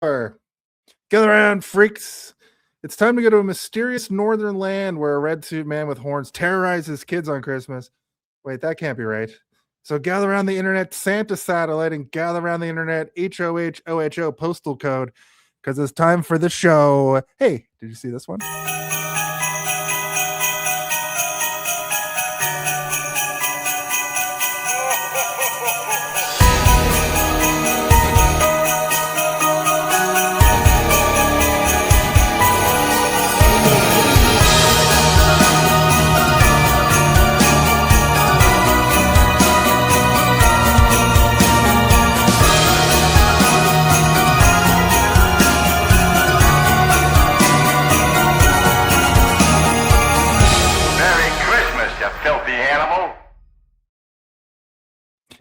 Gather around, freaks. It's time to go to a mysterious northern land where a red suit man with horns terrorizes kids on Christmas. Wait, that can't be right. So gather around the internet Santa satellite and gather around the internet HOHOHO postal code because it's time for the show. Hey, did you see this one?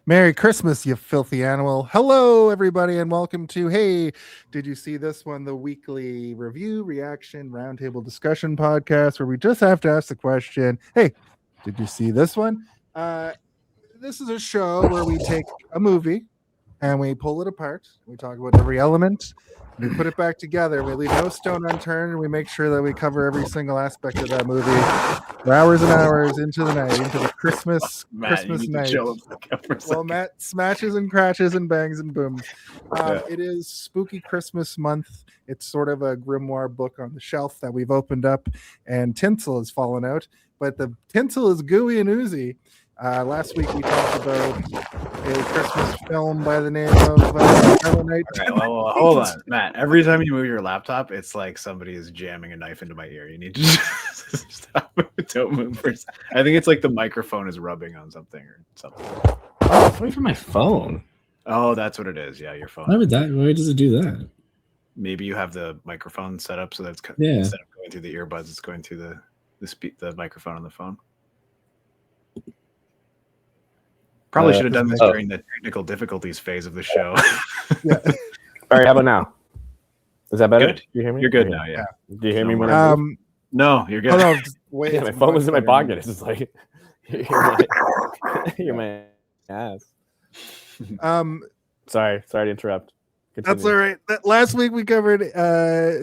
Merry Christmas, you filthy animal. Hello, everybody, and welcome to Hey, Did You See This One? The weekly review, reaction, roundtable discussion podcast where we just have to ask the question, hey, did you see this one? This is a show where we take a movie and we pull it apart. We talk about every element. We put it back together. We leave no stone unturned, and we make sure that we cover every single aspect of that movie for hours and hours into the night, into the Christmas night. Well, Matt smashes and crashes and bangs and booms. It is spooky Christmas month. It's sort of a grimoire book on the shelf that we've opened up, and tinsel has fallen out, but the tinsel is gooey and oozy. Last week we talked about a Christmas film by the name of Night. Okay, well, hold on, Matt. Every time you move your laptop, it's like somebody is jamming a knife into my ear. You need to stop. Don't move. I think it's like the microphone is rubbing on something or something. Oh, wait for my phone. Oh, that's what it is. Yeah, your phone. Why does it do that? Maybe you have the microphone set up so that's instead of going through the earbuds, it's going through the microphone on the phone. Probably should have done this during the technical difficulties phase of the show. Yeah. All right, how about now? Is that better? Good. Do you hear me? You're good now, yeah. Do you hear me when I move? No, you're good. Oh, no, yeah, my phone was in my pocket. It's just like you're my ass. Sorry to interrupt. Continue. That's all right. Last week we covered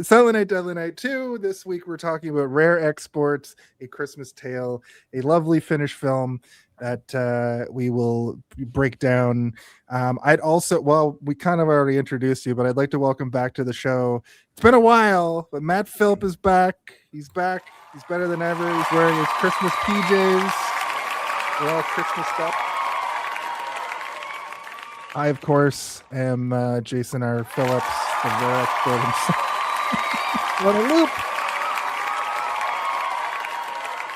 Silent Night, Deadly Night 2. This week we're talking about Rare Exports, A Christmas Tale, a lovely Finnish film that we will break down. We kind of already introduced you, but I'd like to welcome back to the show. It's been a while, but Matt Philp is back. He's back. He's better than ever. He's wearing his Christmas PJs. They're all Christmas stuff. I, of course, am Jason R. Phillips, the Rare Export himself. What a loop!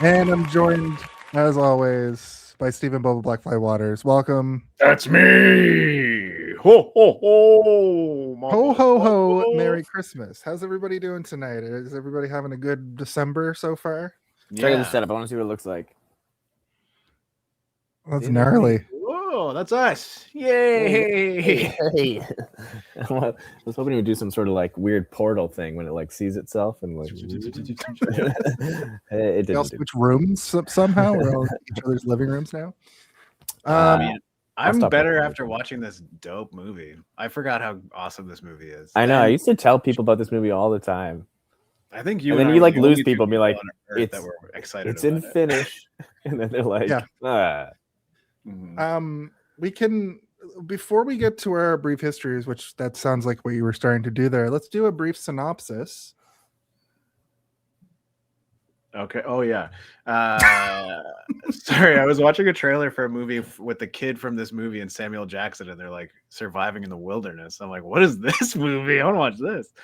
And I'm joined, as always, by Stephen Boba Blackfly Waters. Welcome. That's me. Ho ho ho. Ho ho ho. Merry Christmas. How's everybody doing tonight? Is everybody having a good December so far? Check the setup. I want to see what it looks like. That's gnarly. Whoa, that's us. Yay. Hey. I was hoping it would do some sort of like weird portal thing when it like sees itself and like it They all didn't. switch rooms somehow. We're all in each other's living rooms now. I'm better after watching this dope movie. I forgot how awesome this movie is. I know. I used to tell people about this movie all the time. I think you and then I you are like the lose only people and be like, that were excited. It's in Finnish, and then they're like, we can, before we get to our brief histories, which that sounds like what you were starting to do there, let's do a brief synopsis. Okay. Oh yeah. Sorry, I was watching a trailer for a movie with the kid from this movie and Samuel Jackson, and they're like surviving in the wilderness. I'm like, what is this movie? I want to watch this.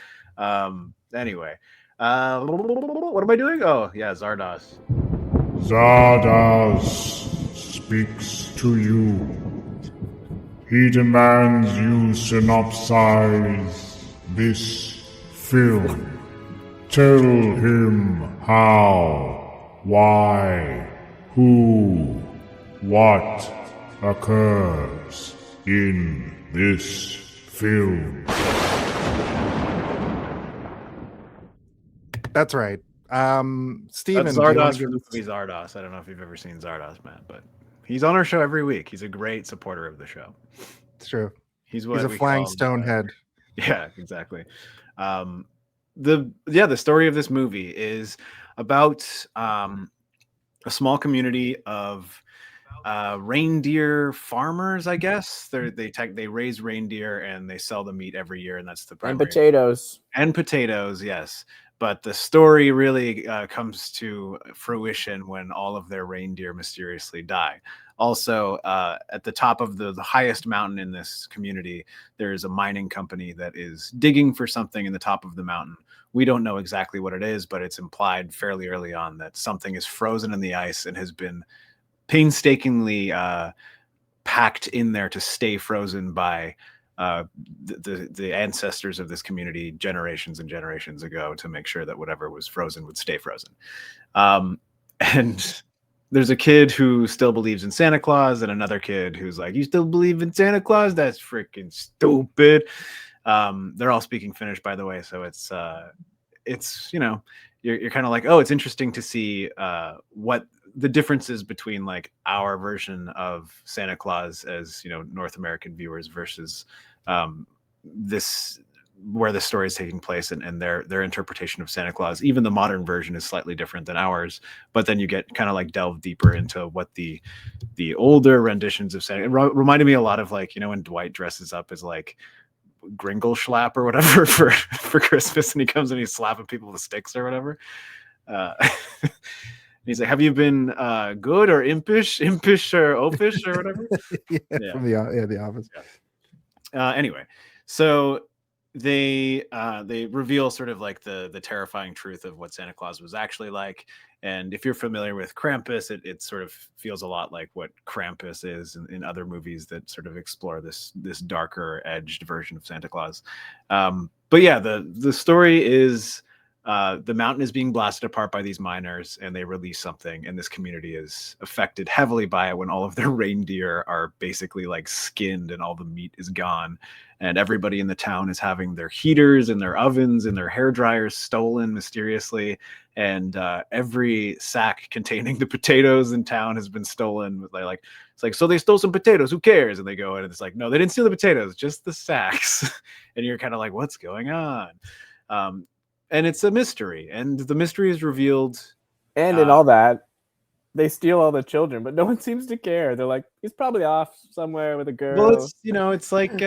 Anyway, what am I doing? Oh yeah, Zardoz. Zardoz speaks to you. He demands you synopsize this film. Tell him how, why, who, what occurs in this film. That's right. Steven. That's Zardoz from the movie Zardoz. I don't know if you've ever seen Zardoz, Matt, but he's on our show every week. He's a great supporter of the show. It's true. He's a flying stone head. Yeah, exactly. The story of this movie is about a small community of reindeer farmers, I guess. They raise reindeer and they sell the meat every year, and that's the And primary. potatoes. And potatoes, yes. But the story really comes to fruition when all of their reindeer mysteriously die. Also, at the top of the highest mountain in this community, there's a mining company that is digging for something in the top of the mountain. We don't know exactly what it is, but it's implied fairly early on that something is frozen in the ice and has been painstakingly packed in there to stay frozen by the ancestors of this community generations and generations ago, to make sure that whatever was frozen would stay frozen. And there's a kid who still believes in Santa Claus, and another kid who's like, "You still believe in Santa Claus? That's freaking stupid." They're all speaking Finnish, by the way, so it's you're kind of like, oh, it's interesting to see what the differences between like our version of Santa Claus as North American viewers versus this, where the story is taking place, and their interpretation of Santa Claus. Even the modern version is slightly different than ours, but then you get kind of like delve deeper into what the older renditions of Santa. It reminded me a lot of like when Dwight dresses up as like Gringelschlap or whatever for Christmas, and he comes and he's slapping people with sticks or whatever. He's like, "Have you been good or impish or oafish or whatever?" Yeah. From the Office. Yeah. Anyway, so they reveal sort of like the terrifying truth of what Santa Claus was actually like. And if you're familiar with Krampus, it sort of feels a lot like what Krampus is in other movies that sort of explore this darker edged version of Santa Claus. But yeah, the story is the mountain is being blasted apart by these miners, and they release something, and this community is affected heavily by it when all of their reindeer are basically like skinned and all the meat is gone. And everybody in the town is having their heaters and their ovens and their hair dryers stolen mysteriously. And every sack containing the potatoes in town has been stolen. It's like, so they stole some potatoes. Who cares? And they go in, and it's like, no, they didn't steal the potatoes, just the sacks. And you're kind of like, what's going on? And it's a mystery, and the mystery is revealed. And in all that, they steal all the children, but no one seems to care. They're like, he's probably off somewhere with a girl. Well, it's like in the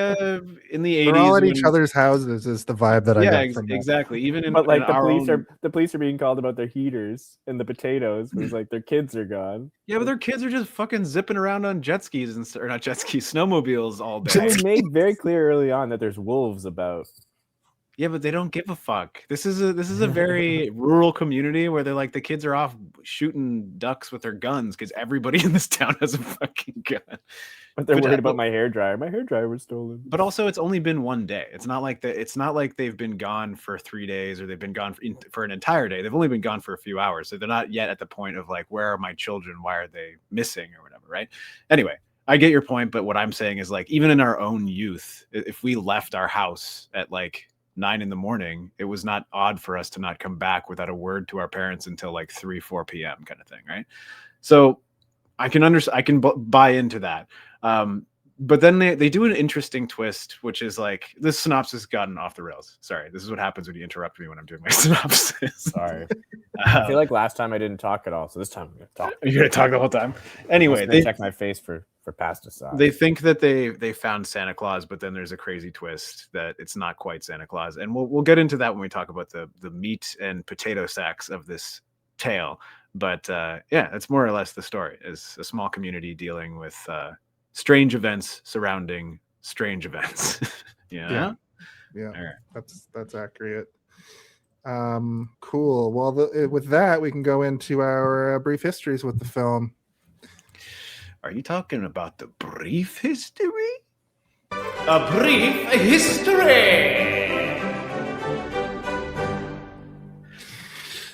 80s. They're all at each other's houses is the vibe that I get from that. Exactly. Even but like the police are being called about their heaters and the potatoes because like their kids are gone. Yeah, but their kids are just fucking zipping around on jet skis or not jet skis, snowmobiles all day. It was made very clear early on that there's wolves about. Yeah, but they don't give a fuck. This is a very rural community where they're like, the kids are off shooting ducks with their guns because everybody in this town has a fucking gun. But they're worried about my hairdryer. My hairdryer was stolen. But also, it's only been one day. It's not like they've been gone for 3 days or they've been gone for an entire day. They've only been gone for a few hours, so they're not yet at the point of like, where are my children? Why are they missing or whatever, right? Anyway, I get your point, but what I'm saying is like, even in our own youth, if we left our house at like 9 a.m, it was not odd for us to not come back without a word to our parents until like 3-4 p.m. kind of thing, right? So I can buy into that. But then they do an interesting twist, which is like, this synopsis gotten off the rails. Sorry, this is what happens when you interrupt me when I'm doing my synopsis. Sorry. I feel like last time I didn't talk at all, so this time I'm going to talk. You're going to talk the whole time? Anyway, they check my face for pesticide. They think that they found Santa Claus, but then there's a crazy twist that it's not quite Santa Claus. And we'll get into that when we talk about the meat and potato sacks of this tale. But yeah, that's more or less the story, is a small community dealing with strange events surrounding strange events. Yeah. Right. That's accurate. Cool. Well, with that, we can go into our brief histories with the film. Are you talking about the brief history? A brief history.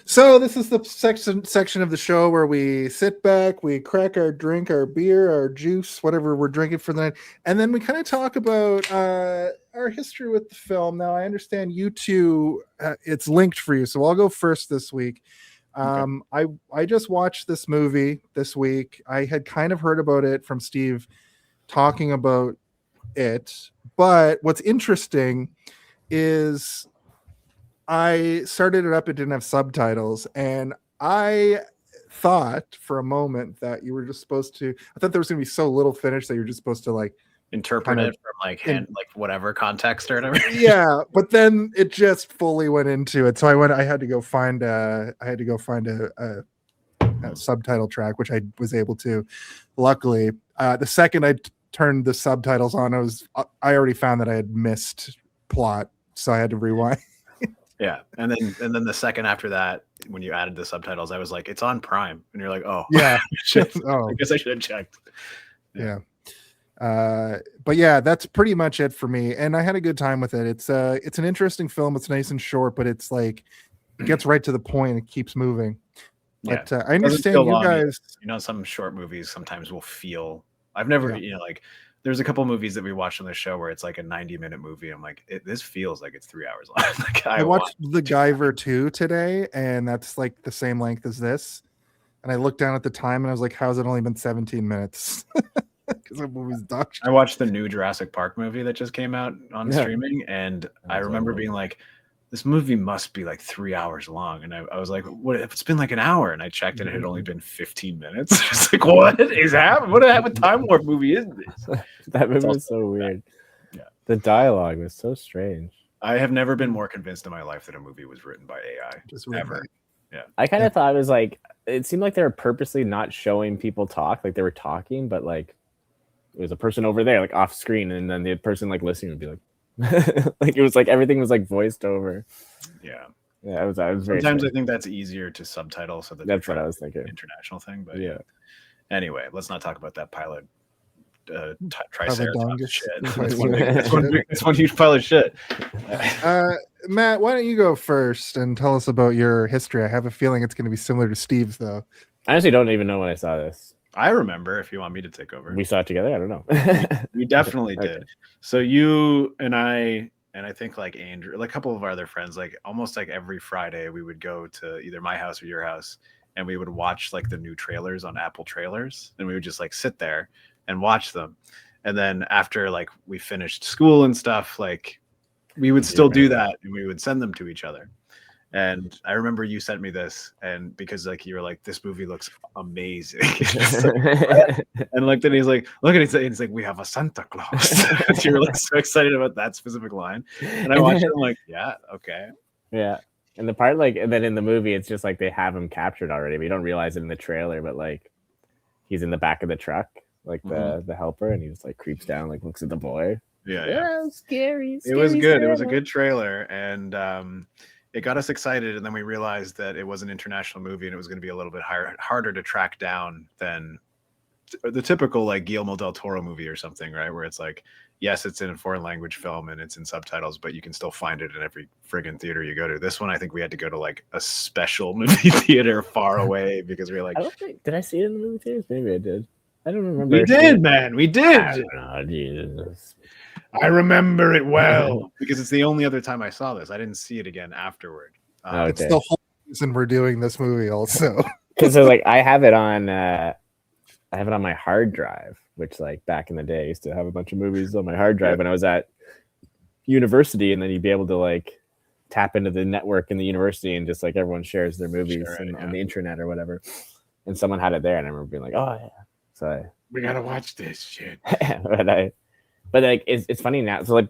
So this is the section of the show where we sit back, we crack our drink, our beer, our juice, whatever we're drinking for the night, and then we kind of talk about our history with the film. Now, I understand you two, it's linked for you, so I'll go first this week. Okay. I just watched this movie this week. I had kind of heard about it from Steve talking about it, but what's interesting is I started it up. It didn't have subtitles, and I thought for a moment that you were just supposed to. I thought there was going to be so little finish that you're just supposed to like interpret kind it of from like whatever context or whatever. Yeah, but then it just fully went into it. So I had to go find a subtitle track, which I was able to. Luckily, the second I turned the subtitles on, I already found that I had missed plot, so I had to rewind. Yeah, and then the second after that, when you added the subtitles, I was like, it's on Prime, and you're like, oh yeah, I guess I should have checked. Yeah. But yeah, that's pretty much it for me, and I had a good time with it. It's an interesting film. It's nice and short, but it's like it gets right to the point. It keeps moving. But I understand you guys. You know, some short movies sometimes will feel. I've never, like there's a couple movies that we watched on the show where it's like a 90-minute movie. I'm like, this feels like it's 3 hours long. Like I watched The Guyver 2 today, and that's like the same length as this. And I looked down at the time, and I was like, "How's it only been 17 minutes?" Because that movie's done. I watched the new Jurassic Park movie that just came out on streaming, and I remember being like, this movie must be like 3 hours long. And I was like, what if it's been like an hour? And I checked and it had only been 15 minutes. It's like, what is happening? What type of Time Warp movie is this? That movie was so weird. Yeah. The dialogue was so strange. I have never been more convinced in my life that a movie was written by AI. Just ever. Yeah. I kind of thought it was like, it seemed like they were purposely not showing people talk. Like they were talking, but like it was a person over there, like off screen. And then the person like listening would be like, like it was like everything was like voiced over. Yeah, I was very sometimes strange. I think that's easier to subtitle, so that's what I was thinking. International thing, but yeah. Anyway, let's not talk about that pilot. Triceratops shit. It's one huge pile of shit. Matt, why don't you go first and tell us about your history? I have a feeling it's going to be similar to Steve's, though. I honestly don't even know when I saw this. I remember. If you want me to take over, we saw it together. I don't know. we definitely did. Okay. So you and I think like Andrew, like a couple of our other friends, like almost like every Friday, we would go to either my house or your house, and we would watch like the new trailers on Apple Trailers, and we would just like sit there and watch them. And then after like we finished school and stuff, like we would still do that, and we would send them to each other. And I remember you sent me this, and because like you were like, this movie looks amazing. And like then he's like, look at it, it's like, we have a Santa Claus. You were like so excited about that specific line. And I watched it, I'm like, yeah, okay. Yeah. And the part like, and then in the movie, it's just like they have him captured already, but you don't realize it in the trailer, but like he's in the back of the truck, like the helper, and he just like creeps down, like looks at the boy. Yeah. Scary. It was good. It was a good trailer. And it got us excited, and then we realized that it was an international movie and it was going to be a little bit harder to track down than the typical like Guillermo del Toro movie or something, right? Where it's like, yes, it's in a foreign language film and it's in subtitles, but you can still find it in every friggin' theater you go to. This one, I think we had to go to like a special movie theater far away because we were like, did I see it in the movie theaters? Maybe I did. I don't remember. We did, man. We did. Oh, Jesus. I remember it well because it's the only other time I saw this. I didn't see it again afterward. It's the whole reason we're doing this movie, also. Because like I have it on my hard drive, which like back in the day I used to have a bunch of movies on my hard drive when I was at university, and then you'd be able to like tap into the network in the university and just like everyone shares their movies on the internet or whatever. And someone had it there, and I remember being like, oh yeah, so we gotta watch this shit. But like it's funny now. So like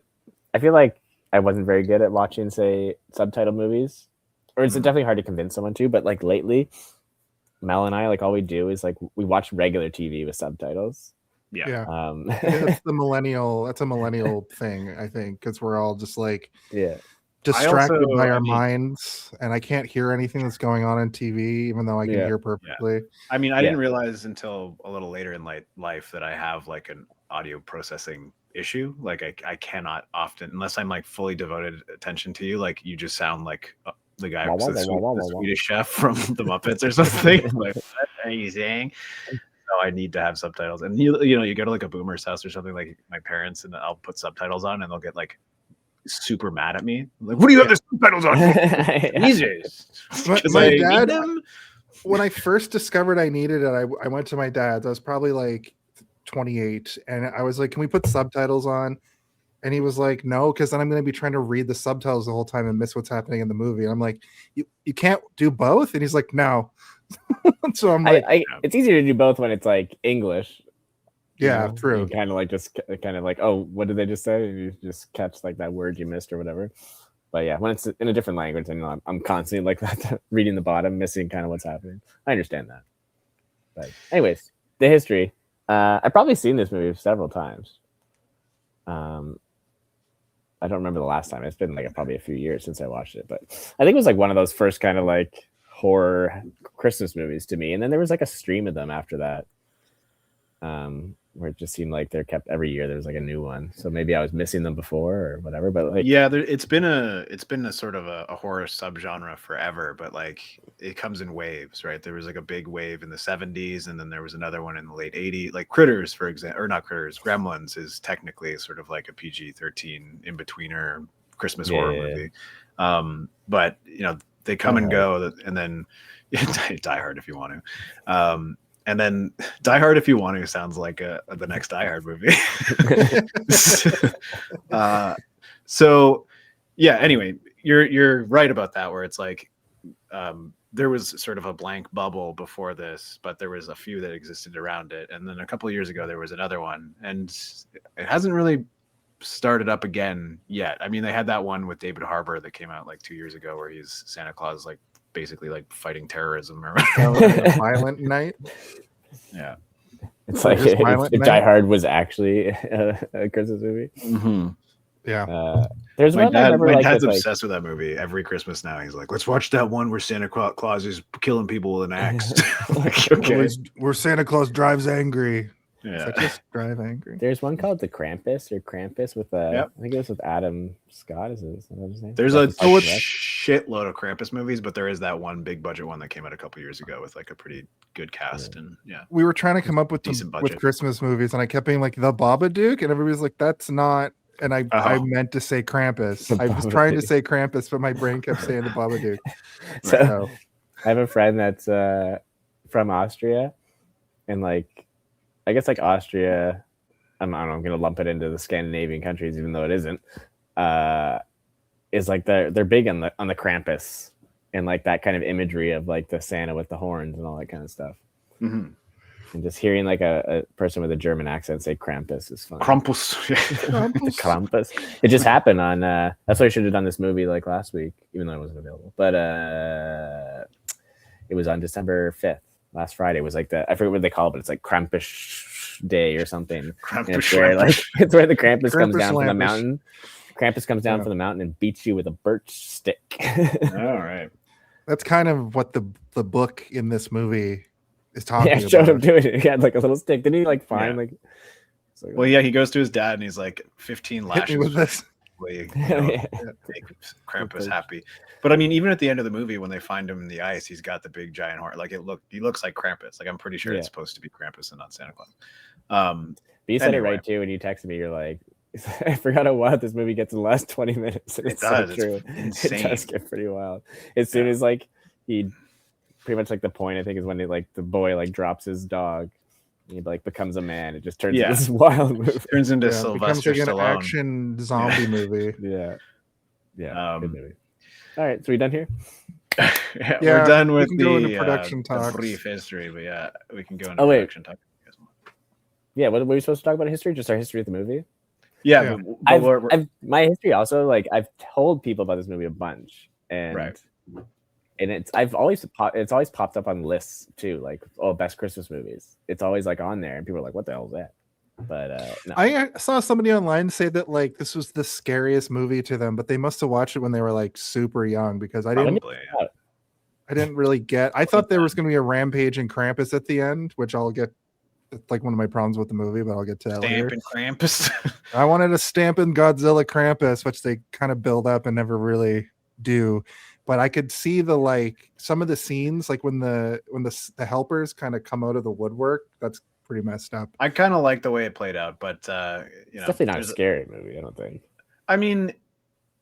I feel like I wasn't very good at watching, say, subtitle movies, or it's definitely hard to convince someone to. But like lately, Mel and I, like all we do is like we watch regular TV with subtitles. Yeah. That's a millennial thing, I think, because we're all just like distracted by our minds, and I can't hear anything that's going on TV, even though I can hear perfectly. Yeah. I mean, I didn't realize until a little later in life that I have like an audio processing issue. Like I cannot often, unless I'm like fully devoted attention to you, like you just sound like the guy who's the Swedish chef from the Muppets or something. Like, what are you saying? So I need to have subtitles. And you know, you go to like a boomer's house or something, like my parents, and I'll put subtitles on, and they'll get like super mad at me. Like, what do you have the subtitles on? Jesus. My dad, when I first discovered I needed it, I went to my dad's. I was probably like 28, and I was like, can we put subtitles on? And he was like, no, because then I'm going to be trying to read the subtitles the whole time and miss what's happening in the movie. And I'm like, you can't do both? And he's like, no. So I'm like, it's easier to do both when it's like English. Yeah, true. Kind of like just kind of like, oh, what did they just say? And you just catch like that word you missed or whatever. But yeah, when it's in a different language, and I'm constantly like that, reading the bottom, missing kind of what's happening. I understand that. But anyways, the history. I've probably seen this movie several times. I don't remember the last time. It's been like probably a few years since I watched it, but I think it was like one of those first kind of like horror Christmas movies to me. And then there was like a stream of them after that, where it just seemed like they're kept every year. There was like a new one, so maybe I was missing them before or whatever. But like, yeah, it's been a sort of a horror subgenre forever, but like it comes in waves, right? There was like a big wave in the 70s, and then there was another one in the late 80s, like Critters, for example, or not Critters, Gremlins is technically sort of like a PG-13 in betweener Christmas horror movie. But you know, they come and go, and then Die Hard if you want to. And then Die Hard If You Want To sounds like the next Die Hard movie. So yeah, anyway, you're right about that, where it's like there was sort of a blank bubble before this, but there was a few that existed around it. And then a couple of years ago, there was another one, and it hasn't really started up again yet. I mean, they had that one with David Harbour that came out like 2 years ago, where he's Santa Claus, like basically like fighting terrorism or Violent Night. Yeah, it's like if Die Hard was actually a Christmas movie. Mm-hmm. Yeah. There's my one dad, my like, dad's obsessed with that movie. Every Christmas now, he's like, "Let's watch that one where Santa Claus is killing people with an axe." Like, okay, where Santa Claus drives angry. Yeah, Like, just drive angry. There's one called the Krampus with I think it was with Adam Scott. Is that his name? There's a shitload of Krampus movies, but there is that one big budget one that came out a couple years ago with like a pretty good cast. And yeah, we were trying to come up with Christmas movies, and I kept being like the Babadook, and everybody's like, that's not. And I meant to say Krampus. I was trying to say Krampus, but my brain kept saying the Babadook. So I have a friend that's from Austria, and like, I guess like Austria, I'm going to lump it into the Scandinavian countries, even though it isn't. Is like they're big on the Krampus and like that kind of imagery of like the Santa with the horns and all that kind of stuff. Mm-hmm. And just hearing like a person with a German accent say Krampus is fun. Krampus. Krampus. It just happened on. That's why I should have done this movie like last week, even though it wasn't available. But it was on December 5th. Last Friday was like I forget what they call it, but it's like Krampus Day or something. It's where the Krampus comes down from the mountain. Krampus comes down from the mountain and beats you with a birch stick. All right. That's kind of what the book in this movie is talking about. Yeah, showed him doing it. He had like a little stick. Didn't he like find like? Well, yeah, he goes to his dad and he's like 15 lashes with this. Make Krampus happy. But I mean, even at the end of the movie, when they find him in the ice, he's got the big giant horn. Like he looks like Krampus. Like I'm pretty sure it's supposed to be Krampus and not Santa Claus. But you said it right too when you texted me. You're like, I forgot how wild this movie gets in the last 20 minutes. It's so true. It does get pretty wild. As soon as like he pretty much like the point I think is when he, like the boy like drops his dog. He like becomes a man. It just turns into this wild movie. Turns into Sylvester Stallone. An action zombie movie. Yeah. Good movie. All right, so we done here? We're done with the production talk. Brief history, but yeah, we can go into production talk. Yeah, what were we supposed to talk about? History? Just our history of the movie? Yeah. I've my history also, like I've told people about this movie a bunch, and and it's always popped up on lists too, like best Christmas movies. It's always like on there, and people are like, "What the hell is that?" But no. I saw somebody online say that like this was the scariest movie to them, but they must have watched it when they were like super young, because I didn't really get. I thought there was going to be a rampaging Krampus at the end, which I'll get. It's like one of my problems with the movie, but I'll get to that later. Stamping Krampus. I wanted a Stampin' Godzilla Krampus, which they kind of build up and never really do. But I could see some of the scenes, like when the helpers kind of come out of the woodwork. That's pretty messed up. I kind of like the way it played out, but it's definitely not a scary movie. I don't think. I mean,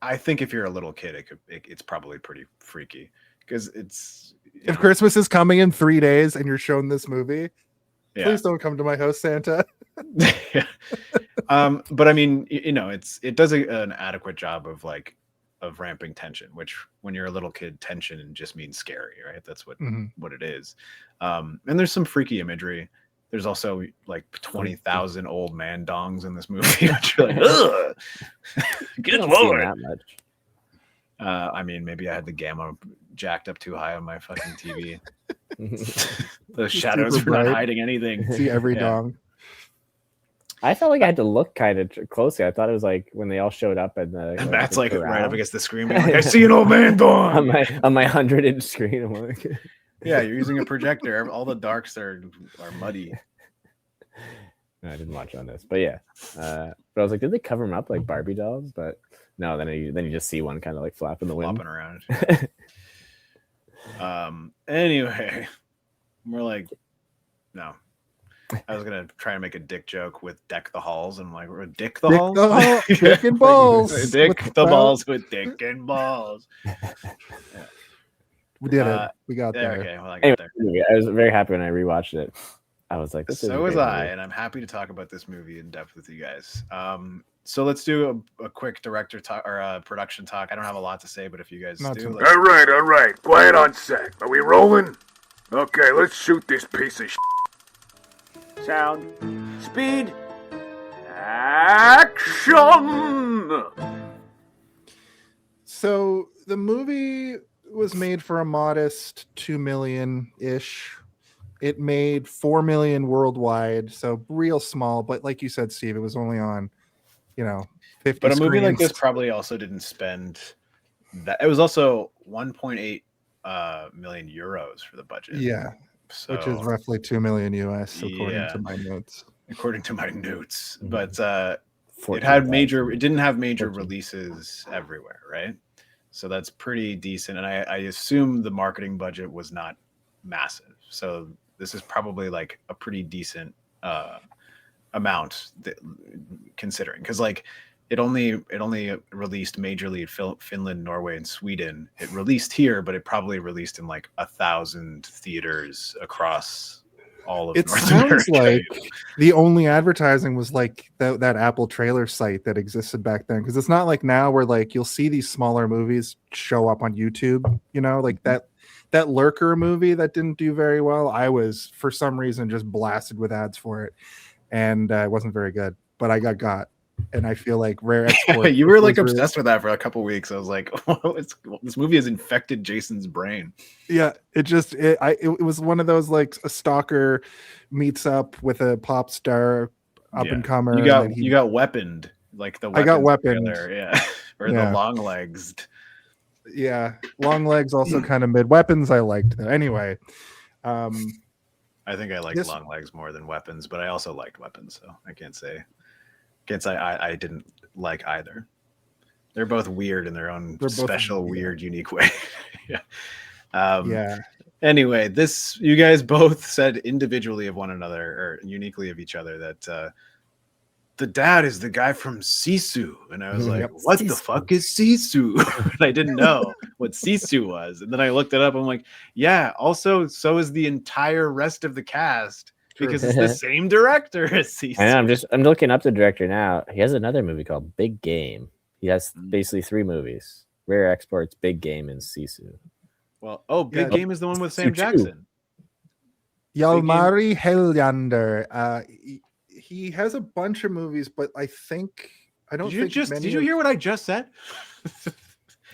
I think if you're a little kid, it's probably pretty freaky, because it's. If Christmas is coming in 3 days and you're shown this movie, Yeah. Please don't come to my house, Santa. Yeah. But I mean, it does an adequate job of ramping tension, which when you're a little kid, tension just means scary, right? That's what it is. And there's some freaky imagery. There's also like 20,000 old man dongs in this movie, which you're like, ugh, good lord. That much. I mean, maybe I had the gamma jacked up too high on my fucking TV. The shadows super were not bright. hiding anything. See every Yeah. dong. I felt like I had to look kind of closely. I thought it was like when they all showed up and And Matt's like corral. right up against the screen. Like, I see an old man dong. on my 100-inch screen. I'm like, Yeah, you're using a projector. All the darks are muddy. no, I didn't watch on this, but yeah. But I was like, did they cover them up like Barbie dolls? But no, then you just see one kind of like flap in the wind. Flopping around. Anyway, we're like, no. I was gonna try and make a dick joke with deck the halls, and I'm like, we're dick the halls, Dick and balls. dick the balls with dick and balls. We did it. We got there. Okay, well, I got there. Anyway, I was very happy when I rewatched it. I was like, this is a So was great I, movie. and I'm happy to talk about this movie in depth with you guys. So let's do a quick director talk or production talk. I don't have a lot to say, but if you guys Not do, too- let's- All right. Quiet on set. Are we rolling? Okay, let's shoot this piece of shit. Sound. Speed. Action! So the movie was made for a modest 2 million ish. It made 4 million worldwide, so real small. But like you said, Steve, it was only on, 50. but a movie like screens. this probably also didn't spend that. It was also 1.8 million euros for the budget. Yeah, so, which is roughly 2 million US, according Yeah. to my notes. according to my notes. But it 14,000. didn't have major 14. releases everywhere, right? So that's pretty decent. And I assume the marketing budget was not massive. So this is probably like a pretty decent amount considering, because like it only released majorly in Finland, Norway, and Sweden. It released here, but it probably released in like 1,000 theaters across all of It North sounds America. like the only advertising was like that Apple trailer site that existed back then, because it's not like now where like you'll see these smaller movies show up on YouTube, like that Lurker movie that didn't do very well. I was for some reason just blasted with ads for it, and it wasn't very good, but I got, and I feel like Rare Export. You were like was really- obsessed with that for a couple weeks. I was like, this movie has infected Jason's brain. Yeah, it was one of those like a stalker meets up with a pop star up and comer. You got weaponed, like the I got Weapons weaponed. trailer, yeah, or Yeah. the long legs. Yeah, Long Legs also kind of mid. Weapons I liked though. Anyway, I think I liked This- long legs more than Weapons, but I also liked Weapons, so I can't say I didn't like either. They're both weird in their own They're both special, weird. weird, unique way. Yeah. yeah, Anyway, you guys both said individually of one another or uniquely of each other that the dad is the guy from Sisu. And I was like, Yep. what the Sisu. fuck is Sisu? And I didn't know what Sisu was. And then I looked it up. I'm like, yeah, also, so is the entire rest of the cast True. because it's the same director as Sisu. I know, I'm looking up the director now. He has another movie called Big Game. He has Mm. basically 3 movies: Rare Exports, Big Game, and Sisu. Well, Big Yeah. Game is the one with Sam Sisu. Jackson. Jalmari Helander. He has a bunch of movies, but I don't think Did you hear what I just said?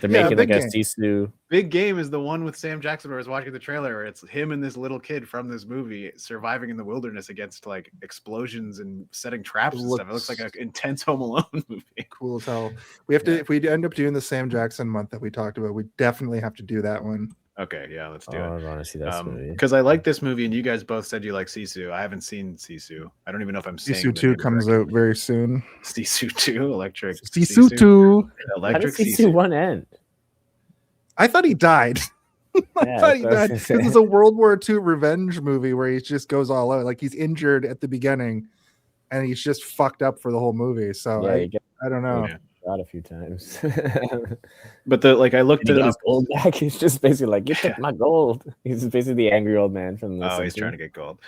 They're Yeah, making like Big a Game. Sisu. Big Game is the one with Sam Jackson where I was watching the trailer where it's him and this little kid from this movie surviving in the wilderness against like explosions and setting traps and stuff. It looks like an intense Home Alone movie. cool as hell. We have to Yeah. if we end up doing the Sam Jackson month that we talked about, we definitely have to do that one. Okay, yeah, let's do Oh, it. I want to see that movie. Because I like this movie and you guys both said you like Sisu. I haven't seen Sisu. I don't even know if I'm saying Sisu 2 comes out very soon. Sisu 2, Electric Sisu 2. How Electric does Sisu Sisu. 1 end? I thought he died. I Yeah, thought he that's what I died. was This gonna is a World War II revenge movie where he just goes all out. Like he's injured at the beginning and he's just fucked up for the whole movie. So Yeah, you get I don't know. Yeah. shot a few times. But I looked Did it he get up. his gold back? He's just basically like, you Yeah. took my gold. He's basically the angry old man from the Oh, he's Simpsons. trying to get gold.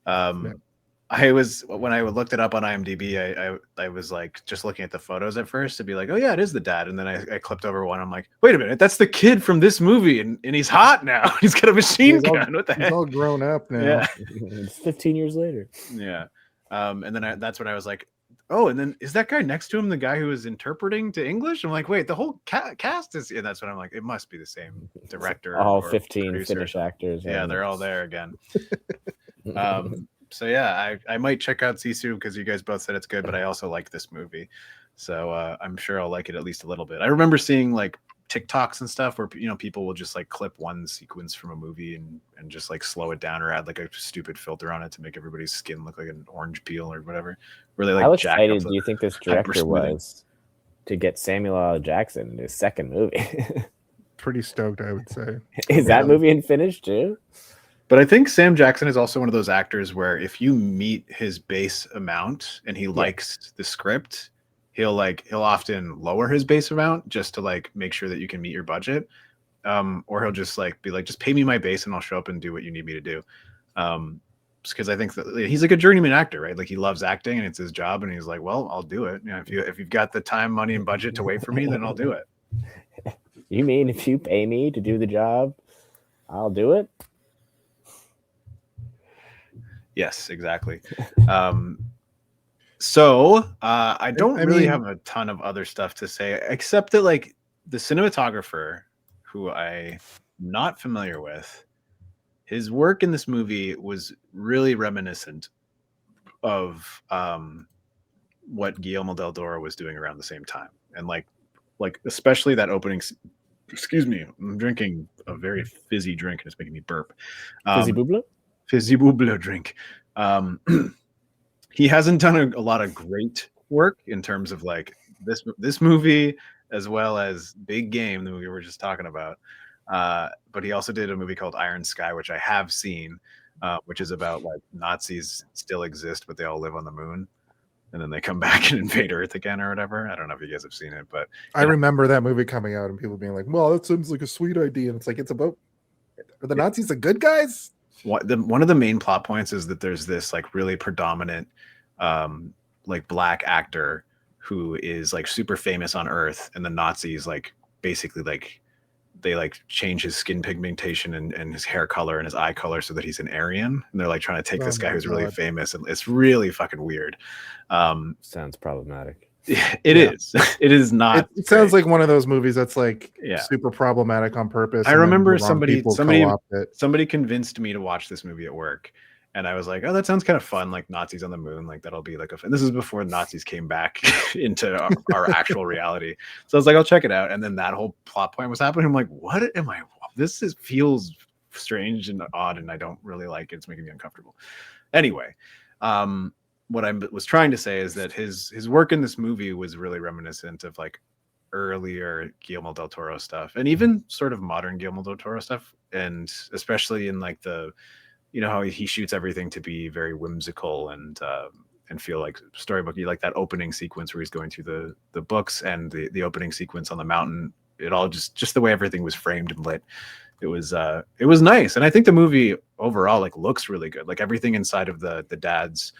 I was when I looked it up on IMDb, I was like just looking at the photos at first to be like, oh yeah, it is the dad, and then I clicked over one. I'm like, wait a minute, that's the kid from this movie, and he's hot now. He's got a machine gun. What the heck? He's all grown up now. Yeah, It's 15 years later. yeah. And then that's when I was like, oh, and then is that guy next to him the guy who was interpreting to English? I'm like, wait, the whole cast is, and that's when I'm like, it must be the same director. All or 15 producer. Finnish actors. Yeah, they're all there again. So yeah, I might check out Sisu because you guys both said it's good, but I also like this movie, so I'm sure I'll like it at least a little bit. I remember seeing like TikToks and stuff where people will just like clip one sequence from a movie and just like slow it down or add like a stupid filter on it to make everybody's skin look like an orange peel or whatever. Where they like how jack excited up do you think this director was to get Samuel L. Jackson in his second movie? Pretty stoked, I would say. Is that movie in Finnish too? But I think Sam Jackson is also one of those actors where if you meet his base amount and he likes the script, he'll often lower his base amount just to like make sure that you can meet your budget. Or he'll just like be like, just pay me my base and I'll show up and do what you need me to do. Because I think that he's like a journeyman actor, right? Like he loves acting and it's his job, and he's like, well, I'll do it. You know, if you've got the time, money, and budget to wait for me, then I'll do it. You mean if you pay me to do the job, I'll do it? Yes, exactly. So I don't really have a ton of other stuff to say, except that like the cinematographer, who I'm not familiar with, his work in this movie was really reminiscent of what Guillermo del Toro was doing around the same time, and like especially that opening. Excuse me, I'm drinking a very fizzy drink and it's making me burp. Fizzy Bublo? Fizzy Bublo drink. He hasn't done a lot of great work in terms of like this movie, as well as Big Game, the movie we were just talking about. But he also did a movie called Iron Sky, which I have seen, which is about like Nazis still exist, but they all live on the moon, and then they come back and invade Earth again or whatever. I don't know if you guys have seen it, but I remember that movie coming out and people being like, well, that seems like a sweet idea. And it's like, are the Nazis the good guys? One of the main plot points is that there's this like really predominant like black actor who is like super famous on Earth, and the Nazis like basically like they like change his skin pigmentation and his hair color and his eye color so that he's an Aryan, and they're like trying to take this guy who's really famous, and it's really fucking weird. Sounds problematic. It is. It is not. It sounds like one of those movies that's like Yeah. super problematic on purpose. I and then remember the wrong people somebody co-opt it. somebody convinced me to watch this movie at work, and I was like, oh, that sounds kind of fun, like Nazis on the moon, like that'll be like and this is before Nazis came back into our actual reality. So I was like, I'll check it out, and then that whole plot point was happening. I'm like, what am I? Feels strange and odd, and I don't really like it. It's making me uncomfortable. Anyway, what I was trying to say is that his work in this movie was really reminiscent of like earlier Guillermo del Toro stuff, and even sort of modern Guillermo del Toro stuff, and especially in like how he shoots everything to be very whimsical and feel like storybooky, like that opening sequence where he's going through the books, and the opening sequence on the mountain. It all just the way everything was framed and lit. It was nice, and I think the movie overall like looks really good. Like everything inside of the dad's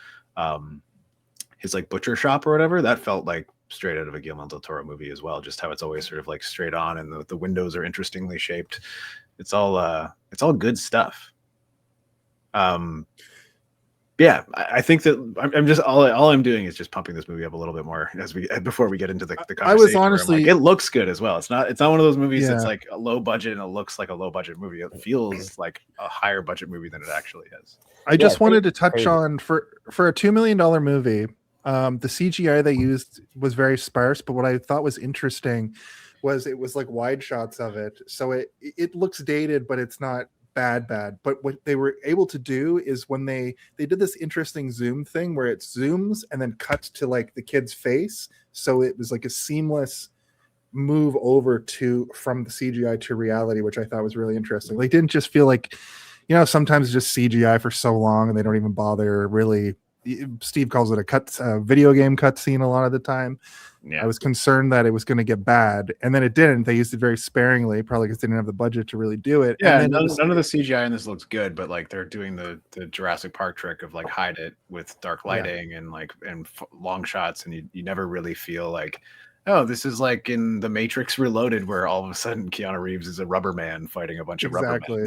his like butcher shop or whatever, that felt like straight out of a Guillermo del Toro movie as well. Just how it's always sort of like straight on, and the windows are interestingly shaped. It's all good stuff. Yeah, I think that I'm just all I'm doing is just pumping this movie up a little bit more before we get into the conversation. I was honestly, like, it looks good as well. It's not one of those movies that's like a low budget and it looks like a low budget movie. It feels like a higher budget movie than it actually is. I just wanted to touch on for a $2 million movie, the CGI they used was very sparse, but what I thought was interesting was it was like wide shots of it, so it looks dated, but it's not bad. But what they were able to do is when they did this interesting zoom thing where it zooms and then cuts to like the kid's face, so it was like a seamless move over from the CGI to reality, which I thought was really interesting. They didn't just feel like, sometimes just CGI for so long and they don't even bother really Steve calls it a video game cutscene a lot of the time. Yeah. I was concerned that it was going to get bad, and then it didn't. They used it very sparingly, probably because they didn't have the budget to really do it. Yeah, and then none of the CGI in this looks good, but like they're doing the Jurassic Park trick of like hide it with dark lighting and long shots, and you never really feel like, oh, this is like in The Matrix Reloaded, where all of a sudden Keanu Reeves is a rubber man fighting a bunch of rubber men.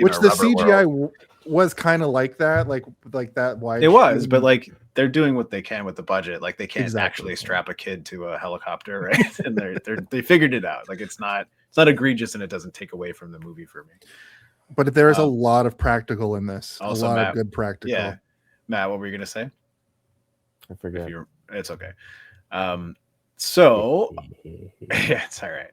Which the CGI was kind of like that, like that. Why it was, but like they're doing what they can with the budget. Like they can't actually strap a kid to a helicopter, right? And they figured it out. Like it's not egregious, and it doesn't take away from the movie for me. But there is a lot of practical in this. Also, a lot Matt, of good practical. Yeah, Matt, what were you gonna say? I forget. It's okay. So yeah, it's all right.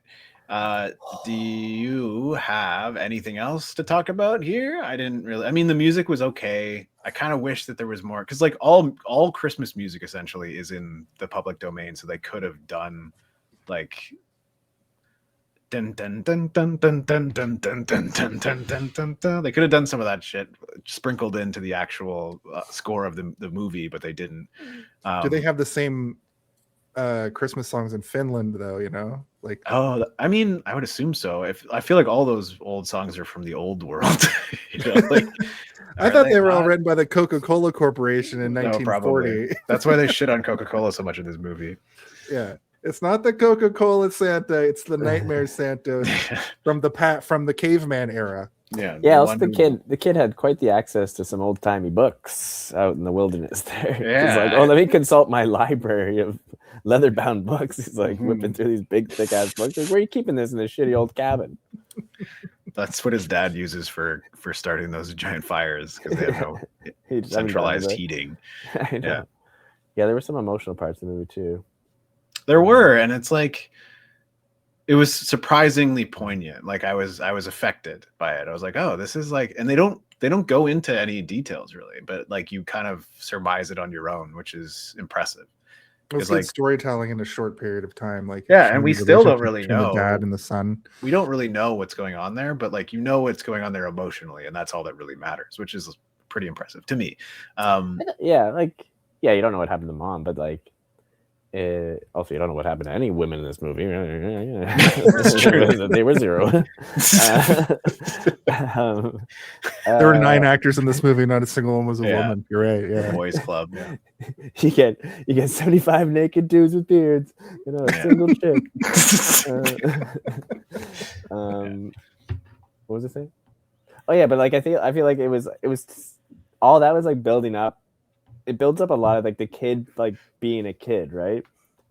Do you have anything else to talk about here? I mean, the music was okay. I kind of wish that there was more, because like all Christmas music essentially is in the public domain, so they could have done like dun dun dun dun dun dun dun dun dun dun dun dun dun. They could have done some of that shit sprinkled into the actual score of the movie, but they didn't. Do they have the same Christmas songs in Finland though? You know, like I mean, I would assume so. I feel like all those old songs are from the old world. You know, like, I thought they were all written by the Coca-Cola Corporation in 1940. No, that's why they shit on Coca-Cola so much in this movie. Yeah, it's not the Coca-Cola Santa; it's the Nightmare Santa from the caveman era. Yeah. Also, the kid had quite the access to some old timey books out in the wilderness. There, he's like, "Oh, let me consult my library of leather-bound books." He's like whipping through these big, thick-ass books. Like, where are you keeping this in this shitty old cabin? That's what his dad uses for starting those giant fires, because they have no centralized heating. I know. Yeah, there were some emotional parts of the movie too. There were, and it's like it was surprisingly poignant. Like I was affected by it. I was like, oh, this is like, and they don't go into any details really, but like you kind of surmise it on your own, which is impressive. It's good storytelling in a short period of time. Like, yeah, and we still don't really know the dad and the son. We don't really know what's going on there, but like you know what's going on there emotionally, and that's all that really matters, which is pretty impressive to me. You don't know what happened to mom, but like, also you don't know what happened to any women in this movie. That's true. They were zero. There were 9 actors in this movie. Not a single one was a woman. You're right. Yeah, boys club. Yeah. You get 75 naked dudes with beards. You know, a single chick. What was I saying? Oh yeah, but like I feel like it was all that was like building up. It builds up a lot of like the kid like being a kid, right?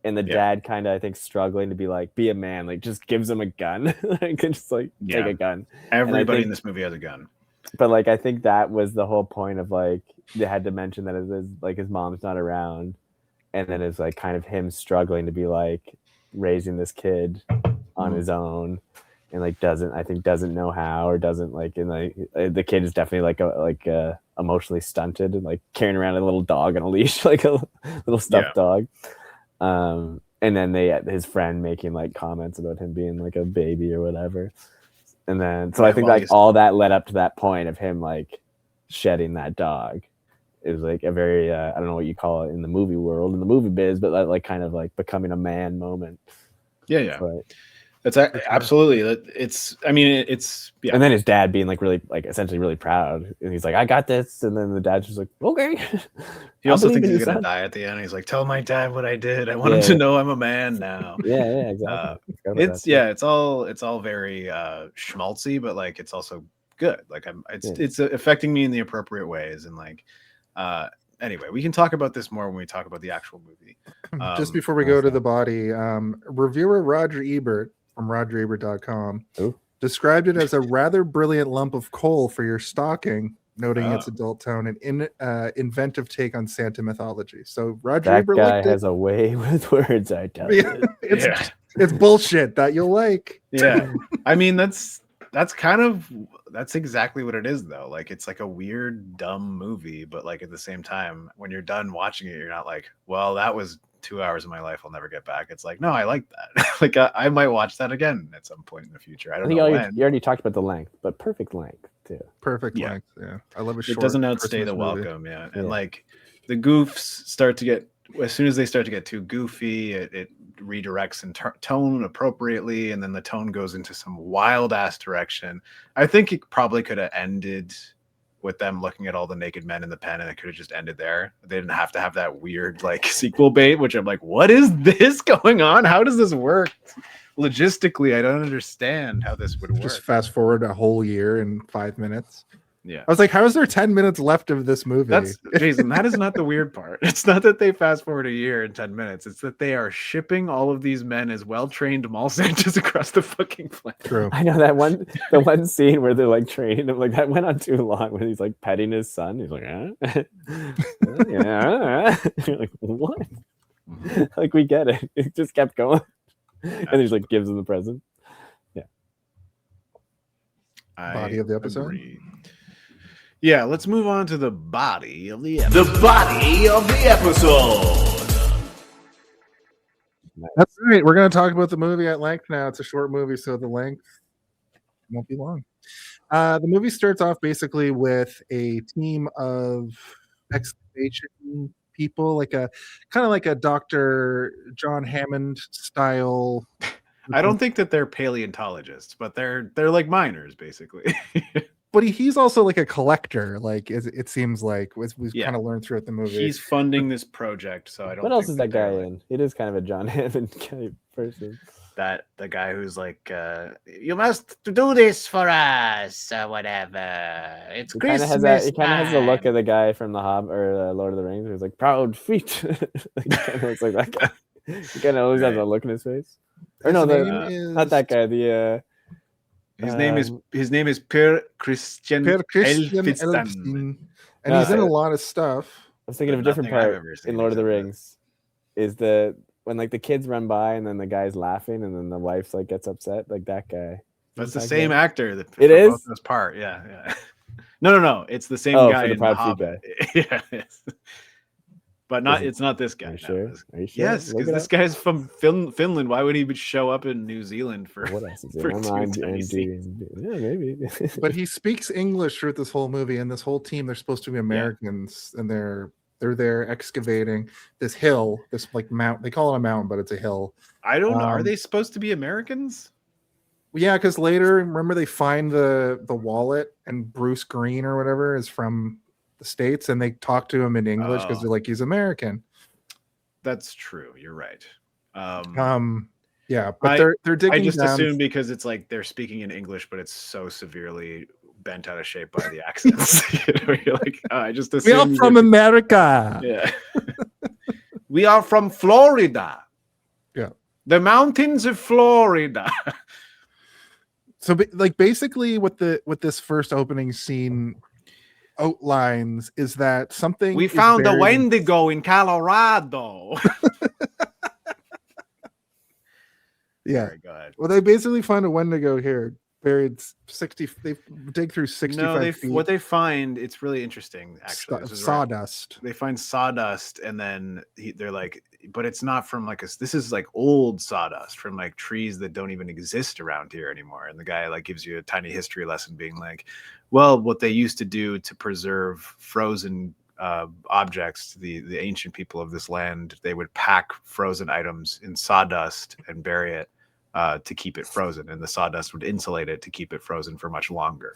And the dad kind of I think struggling to be a man, like just gives him a gun, like just like take a gun. Everybody in this movie has a gun. But like I think that was the whole point of like they had to mention that it is like his mom's not around, and then it's like kind of him struggling to be like raising this kid on his own, and like doesn't know how, or doesn't like, and like the kid is definitely like emotionally stunted and like carrying around a little dog on a leash, like a little stuffed dog. And then his friend making like comments about him being like a baby or whatever. And then, so I think like all that led up to that point of him like shedding that dog. It was like a very, I don't know what you call it in the movie world, in the movie biz, but like kind of like becoming a man moment. Yeah. Yeah. But, that's absolutely. It's. I mean, it's. Yeah. And then his dad being like really, like essentially really proud, and he's like, "I got this," and then the dad's just like, "Okay." He also thinks he's gonna die at the end. He's like, "Tell my dad what I did. I want him to know I'm a man now." Yeah, exactly. It's all very schmaltzy, but like it's also good. Like it's affecting me in the appropriate ways, and like. Anyway, we can talk about this more when we talk about the actual movie. Just before we go to the body, reviewer Roger Ebert from rogerebert.com described it as a rather brilliant lump of coal for your stocking, noting its adult tone and inventive take on Santa mythology. So Roger Ebert guy has a way with words, I tell you. It's bullshit that you'll like. Yeah. I mean, that's exactly what it is though. Like it's like a weird dumb movie, but like at the same time when you're done watching it, you're not like, well, that was 2 hours of my life I'll never get back. It's like, no, I like that. Like I might watch that again at some point in the future. I don't know when. You already talked about the length, but perfect length too. Perfect length. Yeah, I love a short. It doesn't outstay Christmas the movie. welcome. Yeah, and like the goofs start to get, as soon as they start to get too goofy, it redirects and tone appropriately, and then the tone goes into some wild ass direction. I think it probably could have ended with them looking at all the naked men in the pen, and it could have just ended there. They didn't have to have that weird like sequel bait, which I'm like, what is this going on? How does this work? Logistically, I don't understand how this would work. Just fast forward a whole year in 5 minutes. Yeah. I was like, how is there 10 minutes left of this movie? That's Jason, that is not the weird part. It's not that they fast forward a year in 10 minutes. It's that they are shipping all of these men as well-trained mall Santas across the fucking planet. True. I know the one scene where they're like training him, like that went on too long when he's like petting his son. He's like, yeah. You're like, what? Like, we get it. It just kept going. And he's like, gives him the present. Yeah. Body of the episode. Agree. Yeah, let's move on to the body of the episode. The body of the episode. That's right. We're going to talk about the movie at length now. It's a short movie, so the length won't be long. The movie starts off basically with a team of excavation people, like a kind of like a Dr. John Hammond style. I don't think that they're paleontologists, but they're like miners, basically. But he's also like a collector, like it seems like we've kind of learned throughout the movie. He's funding this project, so I don't. What else is that guy in? It is kind of a John Hammond kind of person. That the guy who's like, you must do this for us, or whatever. It's He Christmas. kind of has the look of the guy from the Hobbit or Lord of the Rings, who's like proud feet. Like, kind of looks like that guy. He kind of always has a look in his face. Or no, not that guy. His name is Per Christian Ellefsen. And he's in a lot of stuff. I was thinking of a different part in Lord of the Rings. Is when like the kids run by and then the guy's laughing and then the wife's like gets upset, like that guy. That's the same actor. That it is both those part. Yeah. No. It's the same guy in the Hobbit. Yeah. But not. It's not this guy. Are you sure? Are you sure? Yes, because this guy's from Finland. Why would he show up in New Zealand for? What else is for it? Yeah, maybe. But he speaks English throughout this whole movie, and this whole team, they're supposed to be Americans, and they're there excavating this hill, this like mountain. They call it a mountain, but it's a hill. I don't know. Are they supposed to be Americans? Yeah, because later, remember they find the wallet, and Bruce Green or whatever is from the States, and they talk to him in English because they're like, he's American. That's true. You're right. Yeah, but they're digging. I just down. assume because it's like they're speaking in English, but it's so severely bent out of shape by the accents. You're like, I just assume we are from America. Yeah, we are from Florida. Yeah, the mountains of Florida. So, like, basically, what this first opening scene outlines is that something we found a Wendigo in Colorado. Yeah. Sorry, go ahead. Well, they basically find a Wendigo here, buried 60. They dig through 65 feet. What they find, it's really interesting. Actually, sawdust. Right. They find sawdust, and then they're like, but it's not from like this is like old sawdust from like trees that don't even exist around here anymore. And the guy like gives you a tiny history lesson, being like, well, what they used to do to preserve frozen objects, the ancient people of this land, they would pack frozen items in sawdust and bury it to keep it frozen, and the sawdust would insulate it to keep it frozen for much longer.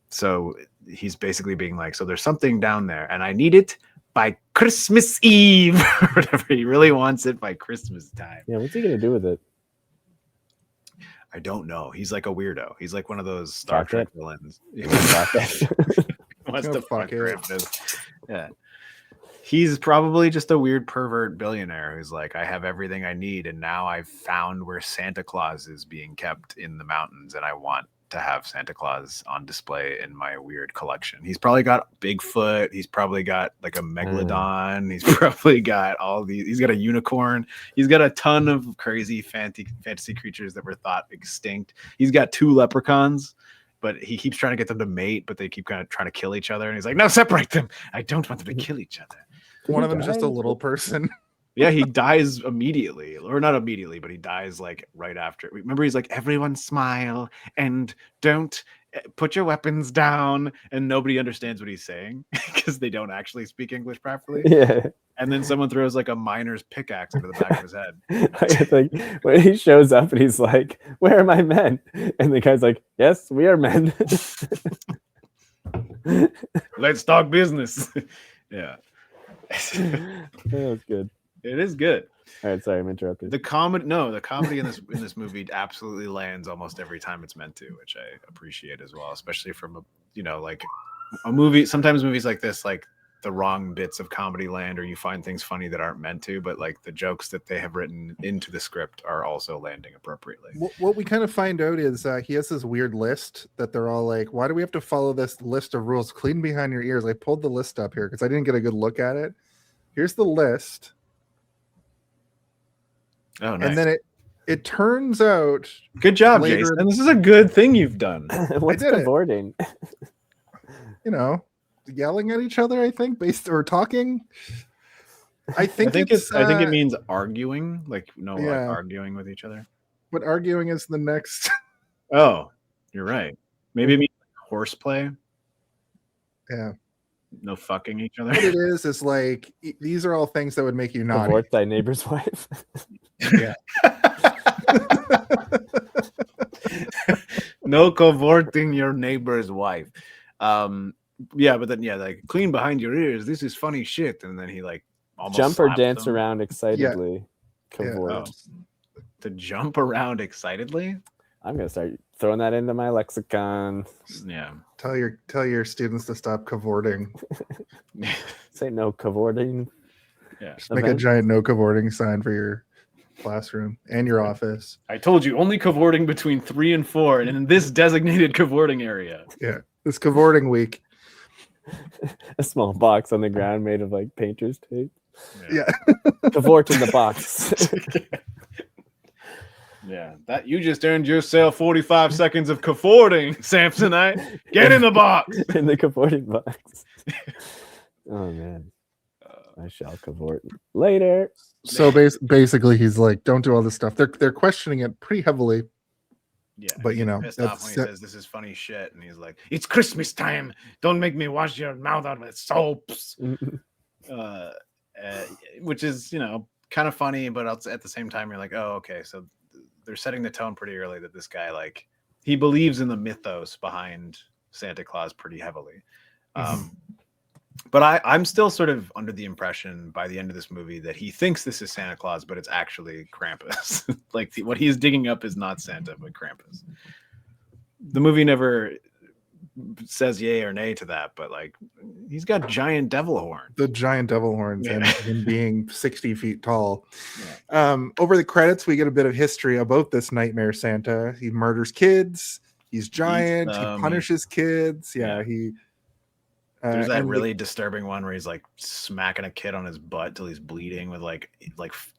So he's basically being like, so there's something down there, and I need it by Christmas Eve or whatever. He really wants it by Christmas time. Yeah, what's he gonna do with it? I don't know. He's like a weirdo. He's like one of those Star Trek villains. Wants to fuck Christmas. Yeah. He's probably just a weird pervert billionaire who's like, I have everything I need, and now I've found where Santa Claus is being kept in the mountains, and I want to have Santa Claus on display in my weird collection. He's probably got Bigfoot. He's probably got like a megalodon. He's probably got all these. He's got a unicorn. He's got a ton of crazy fantasy creatures that were thought extinct. He's got 2 leprechauns, but he keeps trying to get them to mate, but they keep kind of trying to kill each other. And he's like, no, separate them. I don't want them to kill each other. One of them is just a little person. Yeah, he dies immediately, or not immediately, but he dies like right after. Remember, he's like, everyone smile and don't put your weapons down, and nobody understands what he's saying because they don't actually speak English properly. Yeah. And then someone throws like a miner's pickaxe into the back of his head. It's like when he shows up and he's like, "Where are my men?" And the guy's like, "Yes, we are men." Let's talk business. Yeah. That was good. It is good. All right, sorry, I'm interrupted. The comedy in this movie absolutely lands almost every time it's meant to, which I appreciate as well, especially from like a movie. Sometimes movies like this, like the wrong bits of comedy land, or you find things funny that aren't meant to, but like the jokes that they have written into the script are also landing appropriately. What we kind of find out is he has this weird list that they're all like, why do we have to follow this list of rules? Clean behind your ears. I pulled the list up here because I didn't get a good look at it. Here's the list. Oh, nice. And then it turns out, good job, later, Jason. This is a good thing you've done. What's cavorting? Yelling at each other, I think, or talking. I think it means arguing, like arguing with each other. But arguing is the next. Oh, you're right. Maybe it means horseplay. Yeah. No fucking each other. What it is like these are all things that would make you naughty. Cavort thy neighbor's wife. Yeah. No cavorting your neighbor's wife. But then like clean behind your ears. This is funny shit. And then he like almost jump or dance around excitedly. Yeah. Cavort. Oh. To jump around excitedly. I'm gonna start throwing that into my lexicon. Yeah. Tell your students to stop cavorting. Say no cavorting. Yeah. Just make a giant no cavorting sign for your classroom and your office. I told you only cavorting between 3 and 4, and in this designated cavorting area. Yeah. This cavorting week. A small box on the ground made of like painter's tape. Yeah. Cavort in the box. Yeah, that you just earned yourself 45 seconds of cavorting, Samsonite. Get in the box. In the cavorting box. Oh man, I shall cavort later. So basically, he's like, "Don't do all this stuff." They're questioning it pretty heavily. Yeah, but pissed off when he says this is funny shit, and he's like, "It's Christmas time. Don't make me wash your mouth out with soaps." Which is kind of funny, but at the same time, you're like, "Oh, okay." So they're setting the tone pretty early that this guy he believes in the mythos behind Santa Claus pretty heavily. But I'm still sort of under the impression by the end of this movie that he thinks this is Santa Claus, but it's actually Krampus. What he's digging up is not Santa, but Krampus. The movie never says yay or nay to that, but he's got giant devil horns. The giant devil horns and him being 60 feet tall. Yeah. Over the credits, we get a bit of history about this nightmare Santa. He murders kids. He's giant. He punishes kids. Yeah. He. There's that really disturbing one where he's smacking a kid on his butt till he's bleeding with like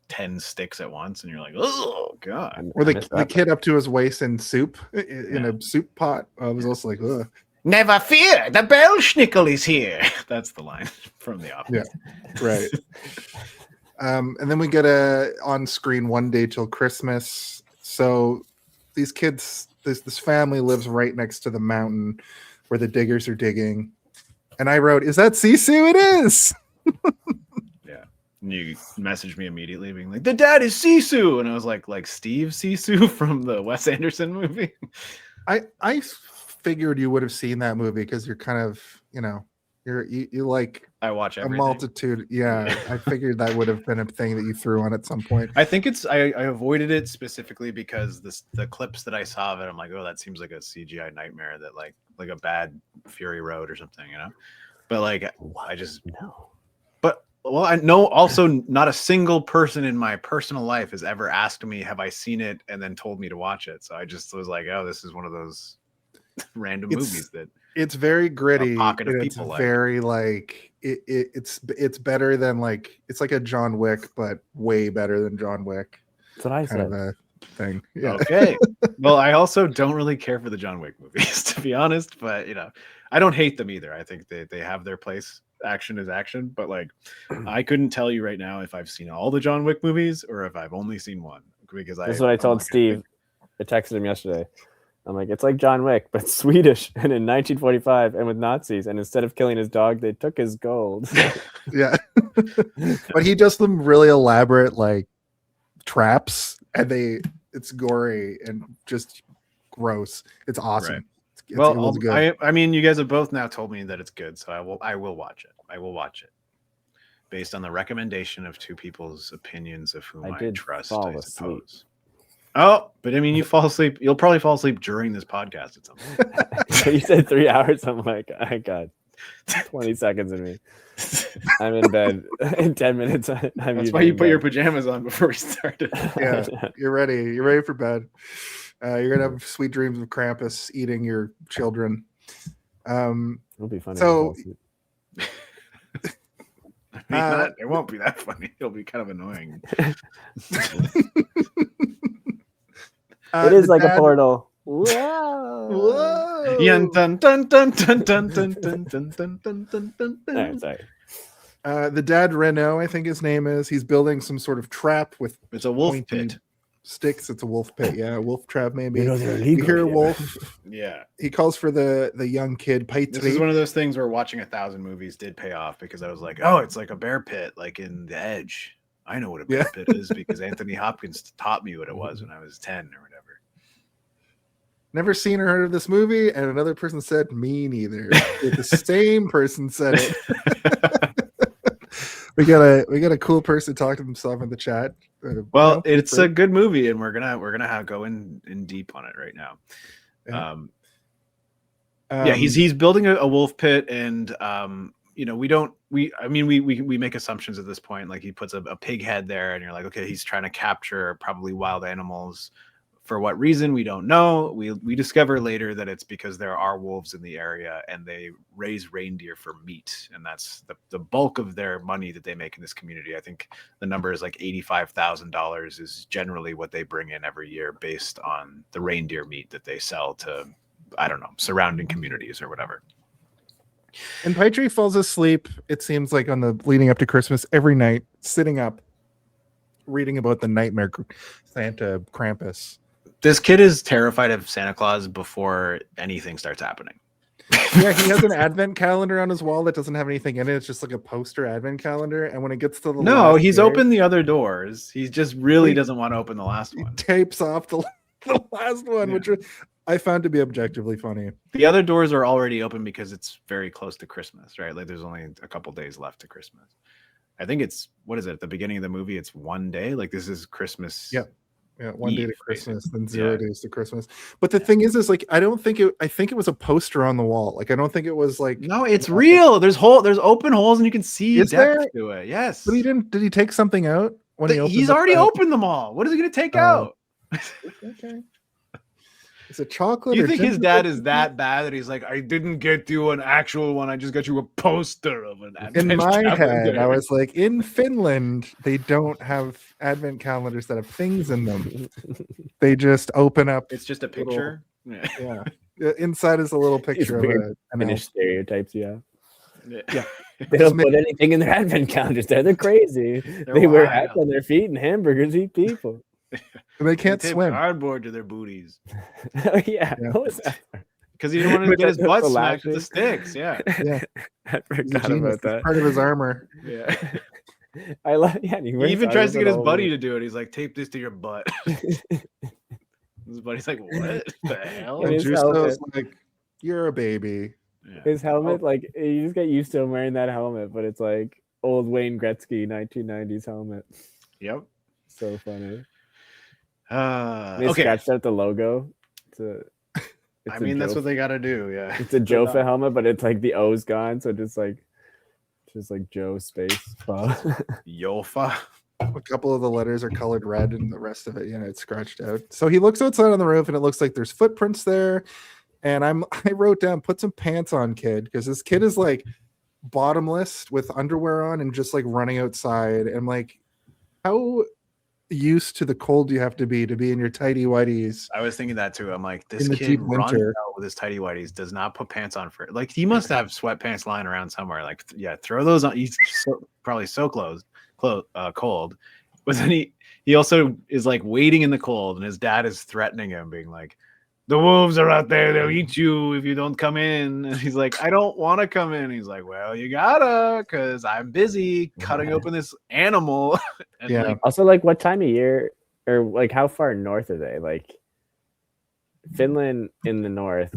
10 sticks at once, and you're like, oh god. Or the kid up to his waist in soup in a soup pot. I was also like, ugh. Never fear, the Bellschnickel is here. That's the line from The Office. Yeah, right. And then we get on screen One Day Till Christmas. So these kids, this family lives right next to the mountain where the diggers are digging. And I wrote, "Is that Sisu?" It is. Yeah. And you messaged me immediately being like, "The dad is Sisu." And I was like Steve Sisu from the Wes Anderson movie. I figured you would have seen that movie because you're kind of, you like I watch everything. A multitude. Yeah. I figured that would have been a thing that you threw on at some point. I think I avoided it specifically because the clips that I saw of it, I'm like, oh, that seems like a CGI nightmare that like a bad Fury Road or something, But I just no. But I know also not a single person in my personal life has ever asked me, have I seen it, and then told me to watch it. So I just was like, oh, this is one of those random movies that it's very gritty. It's very it's better than it's like a John Wick, but way better than John Wick. That's what I said. Kind of a thing. Yeah. Okay. Well, I also don't really care for the John Wick movies, to be honest, but I don't hate them either. I think they have their place. Action is action, but I couldn't tell you right now if I've seen all the John Wick movies or if I've only seen one, because that's what I told Steve. I texted him yesterday. I'm like, it's like John Wick, but Swedish and in 1945 and with Nazis. And instead of killing his dog, they took his gold. Yeah. But he does them really elaborate like traps, and it's gory and just gross. It's awesome. Right. It Well, was good. I mean, you guys have both now told me that it's good, so I will watch it. I will watch it based on the recommendation of two people's opinions of whom I did trust. fall I asleep. suppose. Oh, but I mean, you fall asleep. You'll probably fall asleep during this podcast at some point. So you said 3 hours. I'm like, I got 20 seconds in me. I'm in bed in 10 minutes. That's why you put your pajamas on before we started. Yeah, you're ready. You're ready for bed. You're gonna have sweet dreams of Krampus eating your children. It'll be funny. So- I mean, it won't be that funny. It'll be kind of annoying. It is the like a dad- portal. Whoa. Whoa! Dun, dun, dun, dun, dun, dun, dun, dun, dun, dun, dun, dun, dun. All right, sorry. The dad Renault, I think his name is. He's building some sort of trap with It's a wolf pointy pit. sticks. It's a wolf pit. Yeah, a wolf trap maybe. they're You illegal hear a here. wolf. Yeah. He calls for the young kid This is Pietari. one of those things where watching 1,000 movies did pay off, because I was like, oh, it's like a bear pit, like in The Edge. I know what a bear pit is because Anthony Hopkins taught me what it was when I was 10 or whatever. Never seen or heard of this movie, and another person said me neither. The same person said it. we got a cool person talk to himself in the chat. Well, it's a good movie, and we're gonna have go in deep on it right now. Yeah. He's building a wolf pit, and we make assumptions at this point. Like, he puts a pig head there, and you're like, okay, he's trying to capture probably wild animals. For what reason, we don't know. We discover later that it's because there are wolves in the area, and they raise reindeer for meat, and that's the bulk of their money that they make in this community. I think the number is like $85,000 is generally what they bring in every year, based on the reindeer meat that they sell to, I don't know, surrounding communities or whatever. And Pietari falls asleep, it seems like, on the leading up to Christmas every night, sitting up, reading about the nightmare Santa Krampus. This kid is terrified of Santa Claus before anything starts happening. Yeah, he has an advent calendar on his wall that doesn't have anything in it. It's just like a poster advent calendar. And when it gets to the last He's day, opened the other doors. He just really He- doesn't want to open the last he one. tapes off the last one, Yeah. which I found to be objectively funny. The other doors are already open because it's very close to Christmas, right? Like, there's only a couple days left to Christmas. I think it's, what is it, at the beginning of the movie? It's one day. Like, this is Christmas. Yep. Yeah, one day to Eve, Christmas, basically. then 0 Yeah. days to Christmas. But the thing is like, I think it was a poster on the wall. Like, I don't think it was like. No, it's real. There's open holes, and you can see Is depth there? to it. Yes. But did he take something out when he opened He's up already that- opened them all. What is he going to take Oh. out? Okay. Is it chocolate? Do you or think his gingerbread dad is cookies? that bad that he's like, I didn't get you an actual one. I just got you a poster of an In advent my head, calendar." I was like, in Finland, they don't have advent calendars that have things in them. They just open up. It's just a little- picture. Yeah. Yeah. Inside is a little picture of weird an Finnish elf. stereotypes, yeah. Yeah. They don't put anything in their advent calendars. They're crazy. They wear wild. hats on their feet, and hamburgers eat people. And they can't They tape swim. cardboard to their booties Oh, yeah. Yeah. What was that? because he didn't want to With get his the butt smacked with lashing. the sticks. Yeah. Yeah. I He's a forgot genius. about It's that. part of his armor. Yeah. I love. Yeah, He even tries to get his buddy to do it. He's like, tape this to your butt. His buddy's like, what the hell? And And his Juuso's helmet. like, "You're a baby." Yeah. His helmet, like you just get used to him wearing that helmet, but it's like old Wayne Gretzky 1990s helmet. Yep. So funny. They Okay. scratched out the logo. I mean, that's what they got to do. Yeah. It's a Jofa helmet, but it's like the O's gone, so just like Joe space. Yofa. A couple of the letters are colored red, and the rest of it, it's scratched out. So he looks outside on the roof, and it looks like there's footprints there. And I wrote down, put some pants on, kid, because this kid is like bottomless with underwear on and just like running outside. And I'm like, how used to the cold you have to be in your tighty whities? I was thinking that too. I'm like, this In the kid deep runs winter. out with his tighty whities, does not put pants on for it. Like, he must have sweatpants lying around somewhere. Like, yeah, throw those on. He's probably so cold. But then he also is like waiting in the cold, and his dad is threatening him, being like, the wolves are out there. They'll eat you if you don't come in. And he's like, I don't want to come in. He's like, well, you gotta, because I'm busy cutting open this animal. And Yeah. like, Also, like, what time of year or like how far north are they? Like Finland in the north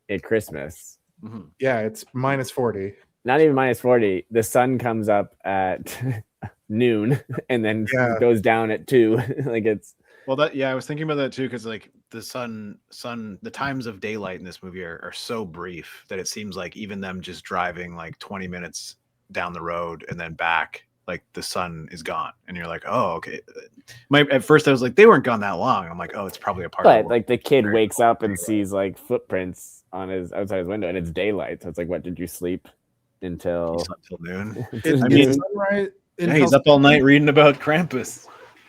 at Christmas. mhm. Yeah, it's -40. Not even -40. The sun comes up at noon and then Yeah. goes down at 2. Like it's Well, I was thinking about that too, because like the the times of daylight in this movie are so brief that it seems like even them just driving like 20 minutes down the road and then back, like the sun is gone, and you're like, oh, okay. At first I was like, they weren't gone that long. I'm like, oh, it's probably a part. but of like the kid wakes up and sees like footprints on his outside his window and it's daylight. So it's like, what, did you sleep until noon? It's I mean, sunrise in, Yeah, he's up all night reading about Krampus.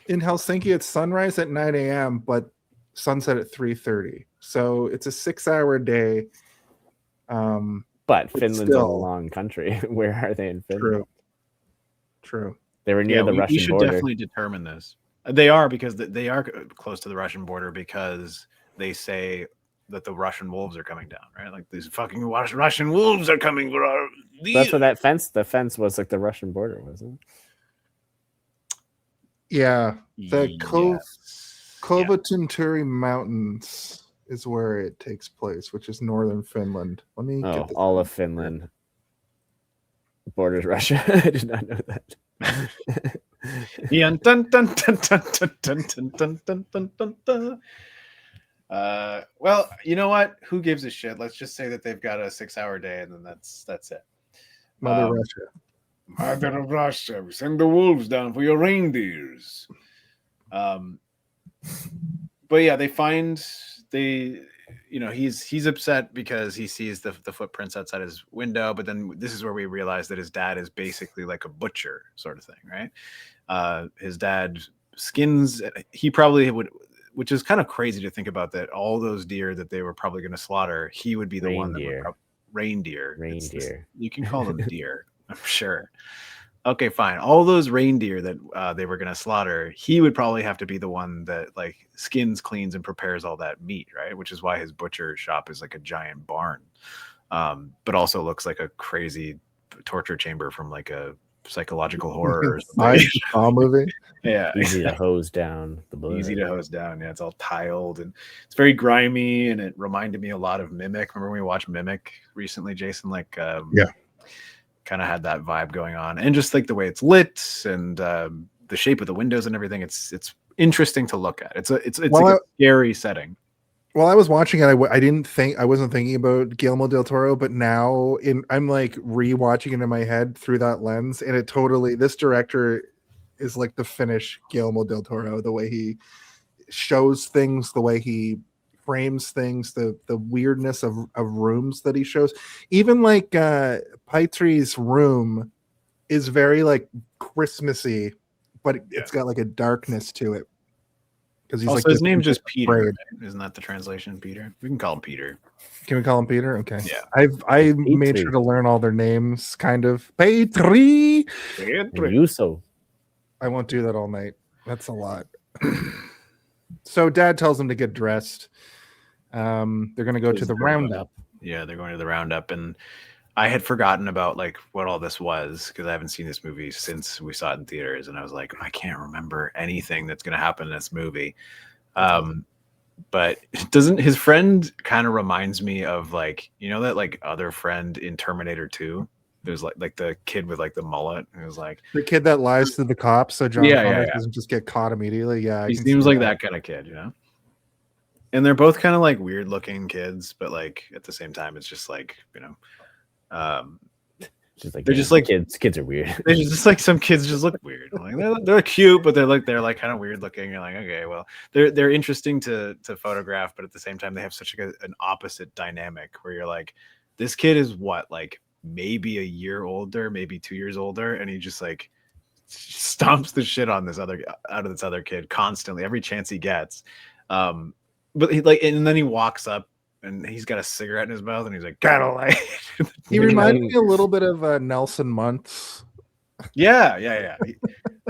in Helsinki. It's sunrise at 9 a.m., but sunset at 3:30. So it's a 6-hour day. But Finland's a still- long country. Where are they in Finland? True. They were near the we Russian should border. definitely determine this. They are, because they are close to the Russian border, because they say that the Russian wolves are coming down, right? Like these fucking Russian wolves are coming for our. That's what that fence. The fence was like the Russian border, wasn't it? Yeah, the Yes. Kovatunturi Mountains is where it takes place, which is northern Finland. Let me Oh, get this. all of Finland borders Russia. I did not know that. Yeah, dun, dun, dun, dun, dun, dun, dun, dun, dun, dun, dun. Well, you know what? Who gives a shit? Let's just say that they've got a 6-hour day, and then that's it. Mother Russia. Mother of Russia, we send the wolves down for your reindeers. But yeah, he's upset because he sees the footprints outside his window. But then this is where we realize that his dad is basically like a butcher sort of thing, right? His dad skins. He probably would, which is kind of crazy to think about, that all those deer that they were probably going to slaughter, he would be the one that would reindeer. You can call them deer. I'm sure. Okay, fine. All those reindeer that they were going to slaughter, he would probably have to be the one that like skins, cleans, and prepares all that meat, right? Which is why his butcher shop is like a giant barn, but also looks like a crazy torture chamber from like a psychological horror or something. Movie. Yeah, Easy to hose down the blood. easy to hose down. Yeah, it's all tiled and it's very grimy, and it reminded me a lot of Mimic. Remember when we watched Mimic recently, Jason? Like, Yeah. Kind of had that vibe going on, and just like the way it's lit and the shape of the windows and everything. It's interesting to look at. It's like a scary setting. While I was watching it, I wasn't thinking about Guillermo del Toro, but now I'm like rewatching it in my head through that lens, and this director is like the Finnish Guillermo del Toro. The way he shows things, the way he frames things, the weirdness of rooms that he shows. Even like Pietari's room is very like Christmassy, but it's got like a darkness to it. Because he's also, like his name's just Peter. Right? Isn't that the translation? Peter. We can call him Peter. Can we call him Peter? Okay. Yeah. I made sure to learn all their names, kind of. Petri. Juuso. I won't do that all night. That's a lot. So Dad tells him to get dressed. They're going to go to the roundup. Yeah, they're going to the roundup, and I had forgotten about like what all this was, because I haven't seen this movie since we saw it in theaters, and I was like, I can't remember anything that's going to happen in this movie. But doesn't his friend kind of reminds me of like, you know, that like other friend in Terminator 2? It was like the kid with like the mullet. It was like The kid that lies to the cops so John Yeah, Connor yeah. doesn't just get caught immediately. Yeah, I he can seems see like that kind of kid, you know? And they're both kind of like weird looking kids, but like at the same time, it's just like, you know, Just like they're just like kids are weird. they're just like some kids just look weird. Like they're cute, but they're like kind of weird looking. You're like, okay, well, they're interesting to photograph, but at the same time, they have such an opposite dynamic where you're like, this kid is what, like maybe a year older, maybe 2 years older, and he just like stomps the shit on this other kid constantly every chance he gets. But he like, and then he walks up and he's got a cigarette in his mouth and he's like, "Got a light." He reminds me a little bit of Nelson Muntz Yeah.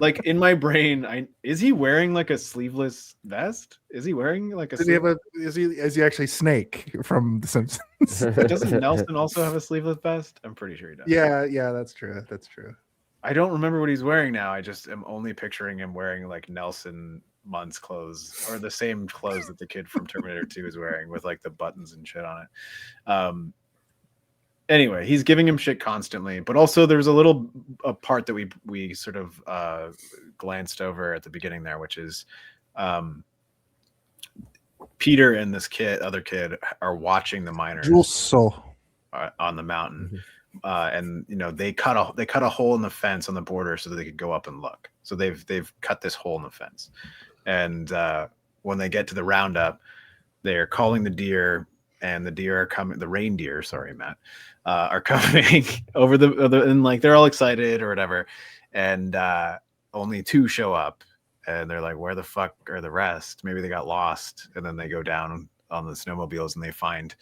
Like in my brain, is he wearing like a sleeveless vest? Is he wearing like a? Is he actually Snake from The Simpsons? Doesn't Nelson also have a sleeveless vest? I'm pretty sure he does. Yeah, that's true. That's true. I don't remember what he's wearing now. I just am only picturing him wearing like Nelson Muntz clothes, or the same clothes that the kid from Terminator 2 is wearing, with like the buttons and shit on it. Anyway, he's giving him shit constantly, but also there's a part that we sort of glanced over at the beginning there, which is Peter and this other kid are watching the miners Juuso. On the mountain. And they cut a hole in the fence on the border so that they could go up and look. So they've cut this hole in the fence, and when they get to the roundup, they're calling the deer, and the deer are coming. The reindeer, sorry, Matt, are coming over and like they're all excited or whatever, and only 2 show up, and they're like, "Where the fuck are the rest? Maybe they got lost." And then they go down on the snowmobiles and they find,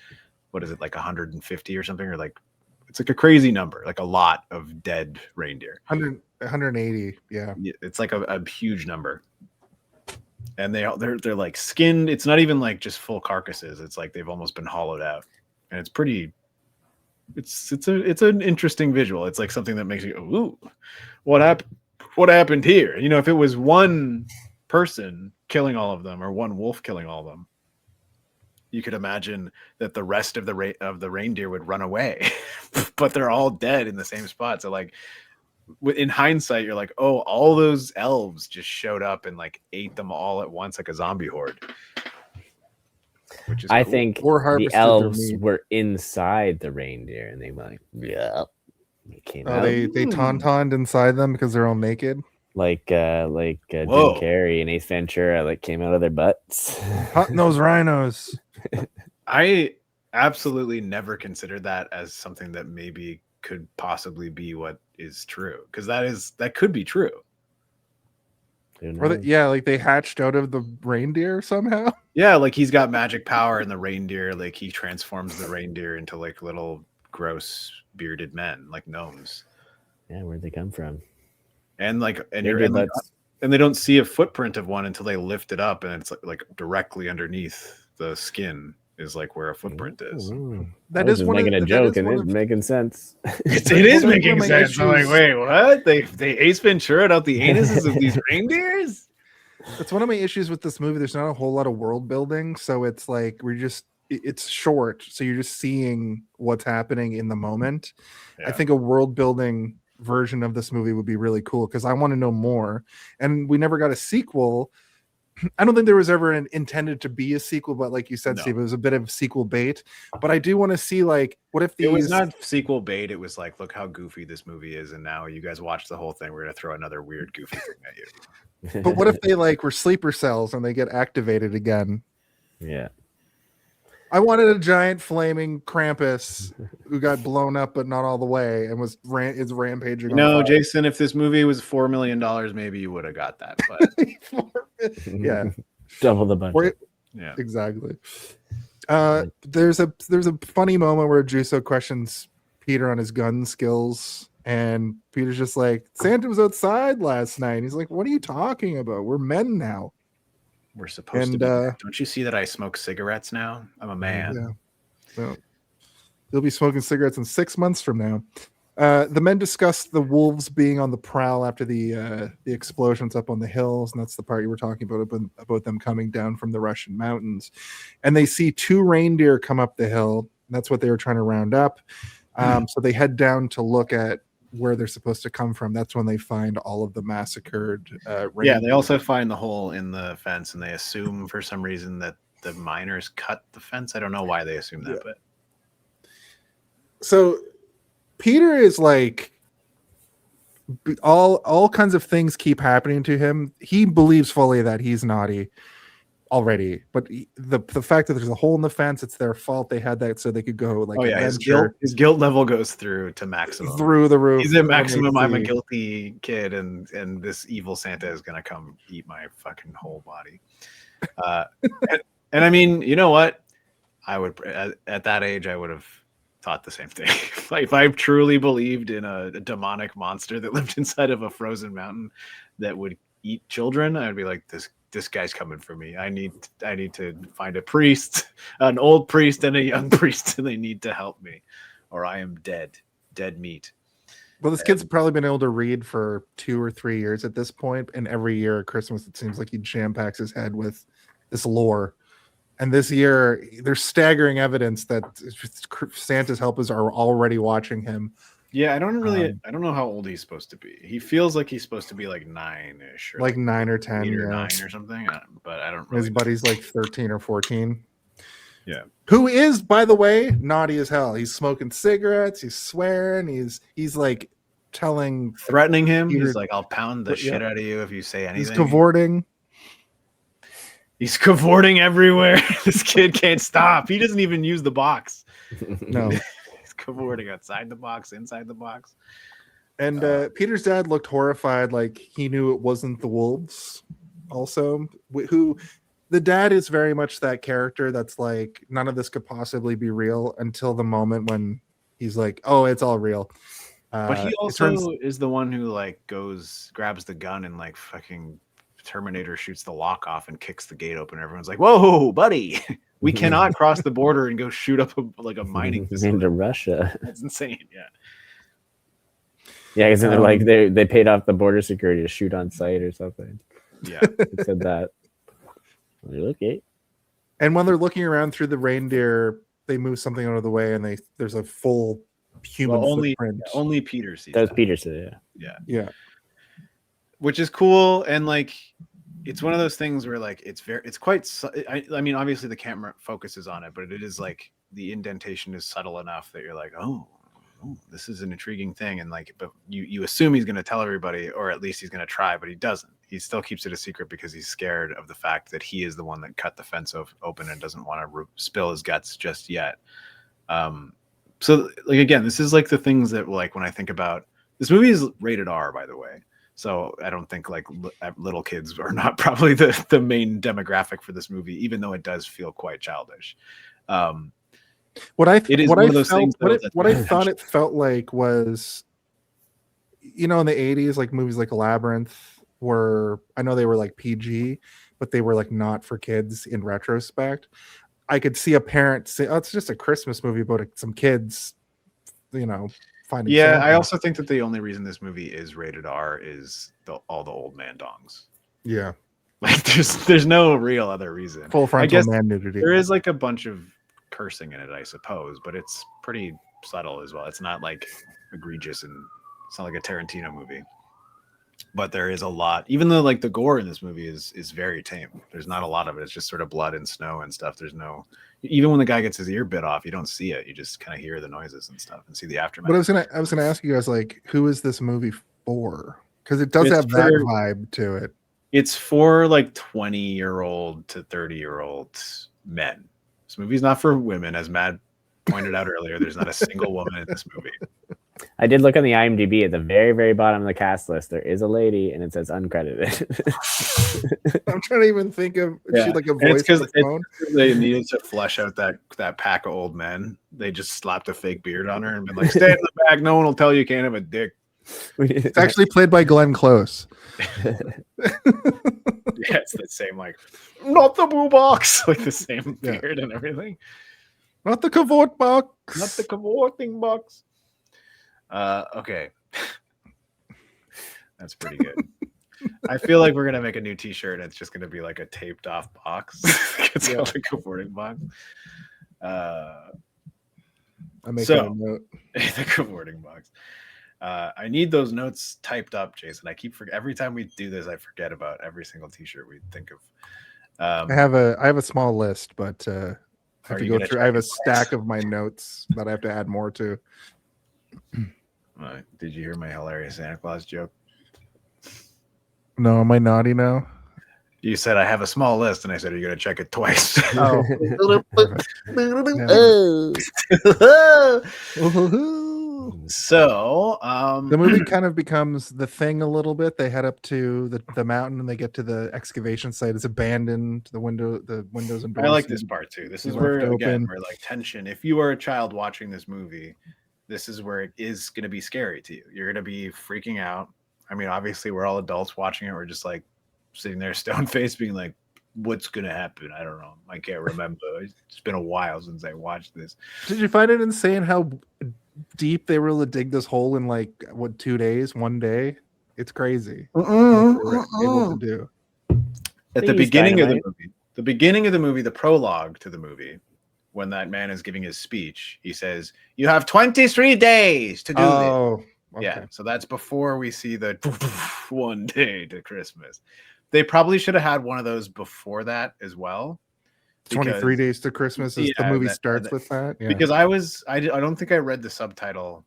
what is it, like 150 or something, or like. It's like a crazy number, like a lot of dead reindeer. 180, yeah. It's like a huge number. And they're like skinned. It's not even like just full carcasses. It's like they've almost been hollowed out. And it's pretty. It's an interesting visual. It's like something that makes you go, ooh, what happened here? If it was one person killing all of them or one wolf killing all of them, you could imagine that the rest of the reindeer would run away, but they're all dead in the same spot. So like in hindsight, you're like, oh, all those elves just showed up and like ate them all at once, like a zombie horde. Which is I cool. think the elves were inside the reindeer and they were like, yeah. They came out. They tauntauned inside them because they're all naked. Like Jim Carrey and Ace Ventura, like came out of their butts. Hunting those rhinos. I absolutely never considered that as something that maybe could possibly be what is true, because that could be true. Or like they hatched out of the reindeer somehow. Yeah, like he's got magic power in the reindeer. Like he transforms the reindeer into like little gross bearded men, like gnomes. Yeah, where'd they come from? And they don't see a footprint of one until they lift it up, and it's like directly underneath the skin is like where a footprint is. That is making a joke, and it's making sense. It is making sense. I'm like, wait, what? They Ace Ventura out the anuses of these reindeers? That's one of my issues with this movie. There's not a whole lot of world building, so it's like it's short, so you're just seeing what's happening in the moment. Yeah. I think a world building version of this movie would be really cool because I want to know more, and we never got a sequel. I don't think there was ever intended to be a sequel, but like you said, Steve, it was a bit of sequel bait. But I do want to see, like, what if these... It was not sequel bait. It was like, look how goofy this movie is, and now you guys watch the whole thing. We're gonna throw another weird goofy thing at you. But what if they like were sleeper cells and they get activated again? Yeah. I wanted a giant flaming Krampus who got blown up, but not all the way, and is rampaging. No, Jason, if this movie was $4 million, maybe you would have got that. But yeah, double the budget. Yeah, exactly. There's a funny moment where Juuso questions Peter on his gun skills, and Peter's just like, "Santa was outside last night." And he's like, "What are you talking about? We're men now." We're supposed to be. Don't you see that I smoke cigarettes now? I'm a man. Yeah. So you'll be smoking cigarettes in 6 months from now. The men discuss the wolves being on the prowl after the explosions up on the hills, and that's the part you were talking about them coming down from the Russian mountains. And they see 2 reindeer come up the hill. And that's what they were trying to round up. So they head down to look at where they're supposed to come from. That's when they find all of the massacred reindeer. Yeah, they also find the hole in the fence, and they assume for some reason that the miners cut the fence. I don't know why they assume that, but so Peter is like, all kinds of things keep happening to him. He believes fully that he's naughty already, but the fact that there's a hole in the fence, it's their fault. They had that so they could go like, his guilt level goes through to maximum, through the roof. He's at maximum. I'm a guilty kid, and this evil Santa is gonna come eat my fucking whole body. And I mean, you know what? I would at that age, I would have thought the same thing. If I truly believed in a demonic monster that lived inside of a frozen mountain that would eat children, I'd be like, this guy's coming for me. I need to find a priest, an old priest and a young priest, and they need to help me, or I am dead meat. Well, this kid's probably been able to read for 2 or 3 years at this point, and every year at Christmas, it seems like he jam packs his head with this lore. And this year, there's staggering evidence that Santa's helpers are already watching him. Yeah, I don't know how old he's supposed to be. He feels like he's supposed to be like 9-ish, or like 9 or 10, 8 or yeah. 9 or something. But I don't really. His buddy's like 13 or 14. Yeah. Who is, by the way, naughty as hell. He's smoking cigarettes. He's swearing. He's like threatening him. He's like, I'll pound the shit out of you if you say anything. He's cavorting. He's cavorting everywhere. This kid can't stop. He doesn't even use the box. No. He's cavorting outside the box, inside the box. And Peter's dad looked horrified, like he knew it wasn't the wolves. Also, who the dad is very much that character that's like, none of this could possibly be real until the moment when he's like, oh, it's all real. But he also is the one who like grabs the gun and like fucking Terminator shoots the lock off and kicks the gate open. Everyone's like, whoa, buddy, we cannot cross the border and go shoot up a mining facility into Russia. That's insane. Yeah, because they're like they paid off the border security to shoot on site or something. Yeah, it said that. Okay. And when they're looking around through the reindeer, they move something out of the way, and there's a full human footprint. Only Peter sees that. Was Peter said, yeah. Which is cool, and like it's one of those things where like it's quite. I mean, obviously the camera focuses on it, but it is like the indentation is subtle enough that you're like, oh, this is an intriguing thing, and like, but you assume he's going to tell everybody, or at least he's going to try, but he doesn't. He still keeps it a secret because he's scared of the fact that he is the one that cut the fence open and doesn't want to spill his guts just yet. So like again, this is like the things that like when I think about this movie is rated R, by the way. So I don't think like little kids are not probably the main demographic for this movie, even though it does feel quite childish. What I thought it felt like was, you know, in the 80s, like movies like Labyrinth were, I know they were like PG, but they were like not for kids in retrospect. I could see a parent say, oh, it's just a Christmas movie about some kids, you know, finding. Yeah, Santa. I also think that the only reason this movie is rated R is all the old man dongs. Yeah. Like there's no real other reason. Full frontal man nudity. There is like a bunch of cursing in it, I suppose, but it's pretty subtle as well. It's not like egregious, and it's not like a Tarantino movie. But there is a lot, even though like the gore in this movie is very tame. There's not a lot of it. It's just sort of blood and snow and stuff. There's no, even when the guy gets his ear bit off, you don't see it. You just kind of hear the noises and stuff and see the aftermath. But I was gonna ask you guys, like, who is this movie for? Because it does have that vibe to it. It's for like 20-year-old to 30-year-old men. This movie's not for women, as Matt pointed out earlier. There's not a single woman in this movie. I did look on the IMDb at the very, very bottom of the cast list. There is a lady, and it says uncredited. I'm trying to even think of she like a voice on the phone. They needed to flesh out that pack of old men. They just slapped a fake beard on her and been like, "Stay in the back. No one will tell you can't have a dick." It's actually played by Glenn Close. Yeah, it's the same, like, not the boo box, like the same beard and everything. Not the cavort box. Not the cavorting box. Okay. That's pretty good. I feel like we're gonna make a new t-shirt and it's just gonna be like a taped off box. It's called a cavorting box. I'm making a note. The cavorting box. I need those notes typed up, Jason. Every time we do this, I forget about every single t-shirt we think of. I have a small list, but I have to go through. I have a stack of my notes that I have to add more to. Did you hear my hilarious Santa Claus joke? No, am I naughty now? You said I have a small list, and I said, "Are you going to check it twice?" Oh. So The movie kind of becomes The Thing a little bit. They head up to the mountain and they get to the excavation site. It's abandoned. The windows and doors. I like this part too. This you is left where again open. we're like tension. If you are a child watching this movie, this is where it is going to be scary to you. You're going to be freaking out. I mean, obviously, we're all adults watching it. We're just like sitting there, stone faced, being like, "What's going to happen? I don't know. I can't remember. It's been a while since I watched this." Did you find it insane how deep they were able to dig this hole in like 2 days, 1 day? It's crazy. What they were able to do. At the beginning of the movie, the prologue to the movie, when that man is giving his speech, he says, "You have 23 days to do this." Okay. Yeah, so that's before we see the 1 day to Christmas. They probably should have had one of those before that as well. 23 days to Christmas is the movie starts with that. Yeah. Because I don't think I read the subtitle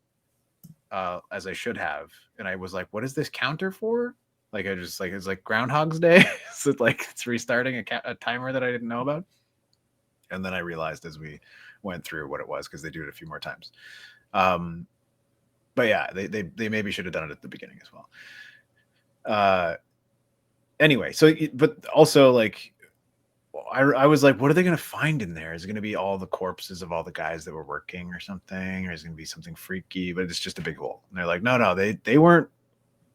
as I should have, and I was like, "What is this counter for?" Like I just like it's like Groundhog's Day. So like it's restarting a timer that I didn't know about, and then I realized as we went through what it was because they do it a few more times. But yeah, they maybe should have done it at the beginning as well. Anyway, so but also like I was like, what are they going to find in there? Is it going to be all the corpses of all the guys that were working or something, or is it going to be something freaky? But it's just a big hole. And they're like, no, they weren't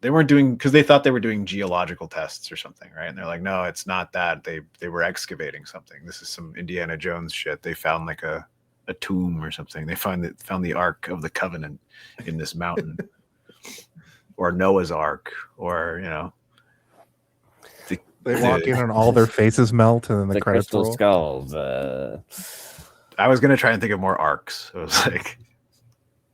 doing, because they thought they were doing geological tests or something, right? And they're like, no, it's not that. They were excavating something. This is some Indiana Jones shit. They found like a tomb or something. They found the Ark of the Covenant in this mountain, or Noah's Ark, or they walk in and all their faces melt, and then the credits crystal roll. skulls. I was gonna try and think of more arcs. So it was like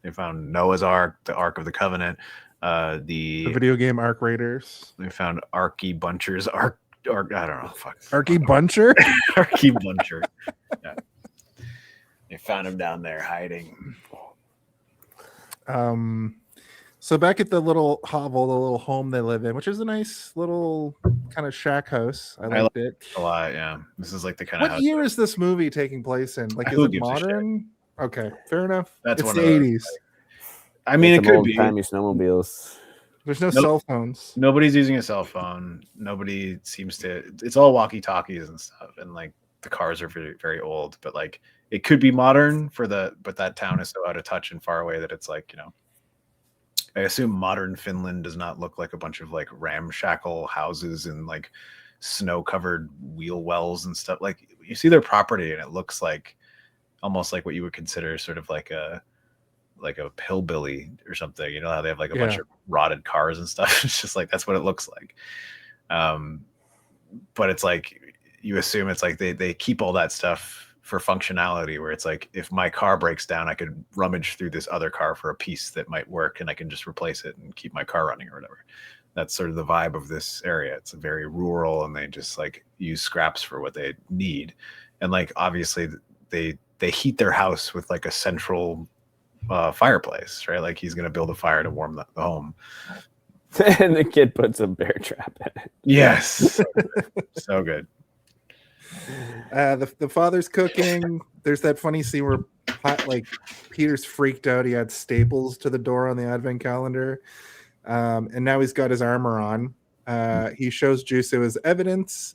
they found Noah's Ark, the Ark of the Covenant, the video game Ark Raiders. They found Arky Buncher's Ark. I don't know. Fuck. Arky Buncher. Arky Buncher. Yeah. They found him down there hiding. So back at the little hovel, the little home they live in, which is a nice little kind of shack house. I liked it a lot. Yeah, this is like the kind of. What year is this movie taking place in? Like, is it modern? Okay, fair enough. That's it's one the of those, 80s. I mean, it could be timey snowmobiles. There's no cell phones. Nobody's using a cell phone. Nobody seems to. It's all walkie-talkies and stuff, and like the cars are very, very old. But like, it could be modern but that town is so out of touch and far away that it's like, I assume modern Finland does not look like a bunch of like ramshackle houses and like snow-covered wheel wells and stuff. Like you see their property and it looks like almost like what you would consider sort of like a hillbilly or something. You know how they have like a bunch of rotted cars and stuff. It's just like that's what it looks like. But it's like you assume it's like they keep all that stuff for functionality, where it's like if my car breaks down, I could rummage through this other car for a piece that might work and I can just replace it and keep my car running or whatever. That's sort of the vibe of this area. It's very rural and they just like use scraps for what they need. And like obviously they heat their house with like a central fireplace, right? Like he's gonna build a fire to warm the home. And the kid puts a bear trap in it. Yes. So good. The father's cooking. There's that funny scene where like Peter's freaked out. He had staples to the door on the advent calendar, and now he's got his armor on. He shows Juuso as evidence,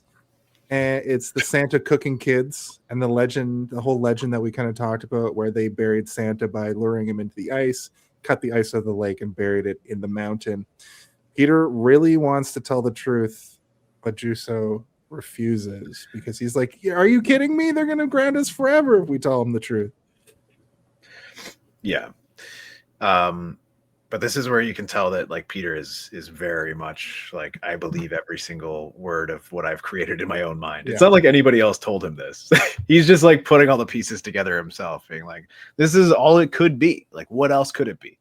and it's the Santa cooking kids and the whole legend that we kind of talked about, where they buried Santa by luring him into the ice, cut the ice out of the lake, and buried it in the mountain. Peter really wants to tell the truth, but Juuso refuses because he's like, are you kidding me? They're gonna ground us forever if we tell them the truth. Yeah. But this is where you can tell that like Peter is very much like, I believe every single word of what I've created in my own mind. It's not like anybody else told him this. He's just like putting all the pieces together himself, being like, this is all it could be. Like, what else could it be?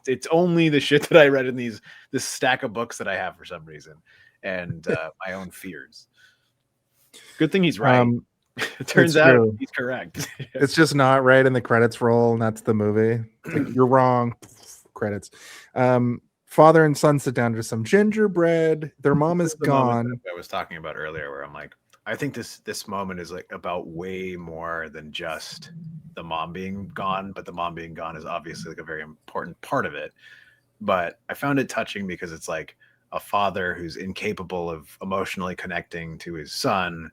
It's only the shit that I read in this stack of books that I have for some reason, and my own fears. Good thing he's right. It turns out he's correct. It's just not right, and the credits roll, and that's the movie. It's like, you're wrong. Credits. Father and son sit down to some gingerbread. Their mom is gone. I was talking about earlier, where I'm like, I think this moment is like about way more than just the mom being gone, but the mom being gone is obviously like a very important part of it. But I found it touching because it's like a father who's incapable of emotionally connecting to his son.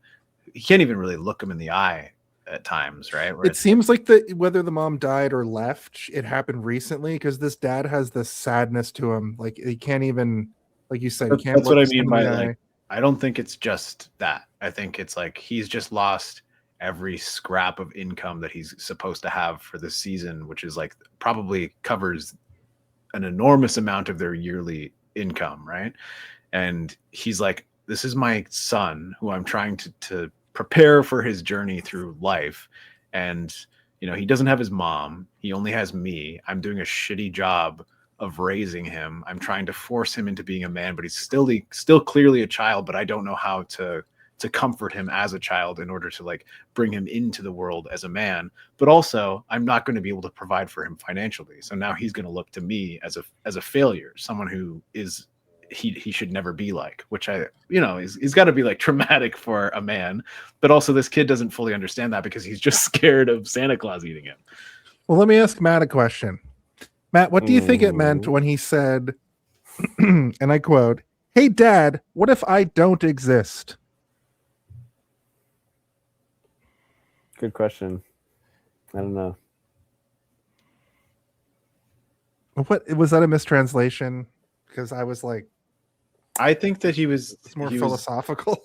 He can't even really look him in the eye at times, right? Where It seems like whether the mom died or left, it happened recently because this dad has this sadness to him. Like he can't even, like you said, he can't. That's what I look mean someone by in the like, eye. I don't think it's just that. I think it's like he's just lost every scrap of income that he's supposed to have for this season, which is like probably covers an enormous amount of their yearly income, right? And he's like, this is my son who I'm trying to prepare for his journey through life. And, you know, he doesn't have his mom. He only has me. I'm doing a shitty job of raising him. I'm trying to force him into being a man, but he's still clearly a child, but I don't know how to comfort him as a child in order to like bring him into the world as a man. But also I'm not going to be able to provide for him financially. So now he's going to look to me as a failure, someone who is he should never be like, which he's got to be like traumatic for a man. But also this kid doesn't fully understand that because he's just scared of Santa Claus eating him. Well, let me ask Matt a question. Matt, what do you think it meant when he said, and I quote, "Hey Dad, what if I don't exist?" Good question. I don't know. What was that, a mistranslation? Because I was like, I think that it's more philosophical.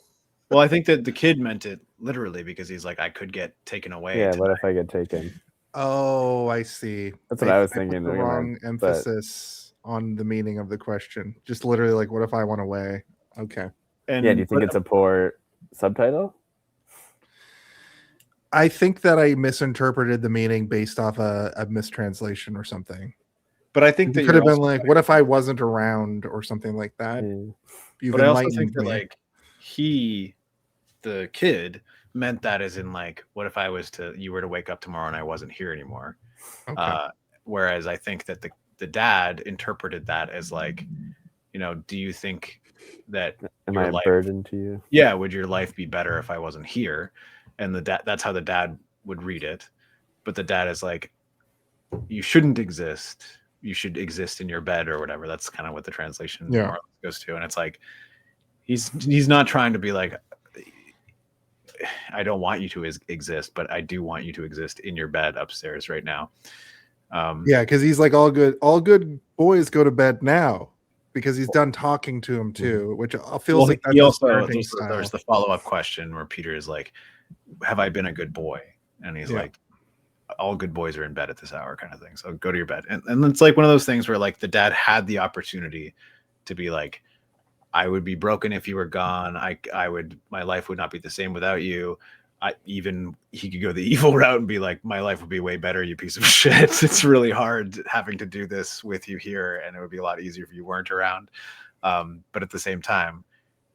Well, I think that the kid meant it literally because he's like, I could get taken away. Yeah, tonight. what if I get taken? Oh, I see. That's what I was put thinking. the wrong emphasis on the meaning of the question. Just literally like, what if I went away? Okay. And yeah, do you think it's a poor subtitle? I think that I misinterpreted the meaning based off a mistranslation or something. But I think that it could have been like, what if I wasn't around or something like that? Yeah. But I also think that like the kid meant that as in like, what if you were to wake up tomorrow and I wasn't here anymore? Okay. Whereas I think that the dad interpreted that as like, you know, do you think that am I a burden to you? Yeah, would your life be better if I wasn't here? And that's how the dad would read it. But the dad is like, you shouldn't exist. You should exist in your bed or whatever. That's kind of what the translation more or less goes to. And it's like, he's not trying to be like, I don't want you to exist, but I do want you to exist in your bed upstairs right now. Yeah, because he's like, all good boys go to bed now, because he's done talking to him too, which feels like that's also there's the follow-up question where Peter is like, have I been a good boy? And he's like, all good boys are in bed at this hour, kind of thing. So go to your bed. And it's like one of those things where like the dad had the opportunity to be like, I would be broken if you were gone. My life would not be the same without you. He could go the evil route and be like, my life would be way better, you piece of shit. It's really hard having to do this with you here, and it would be a lot easier if you weren't around. But at the same time,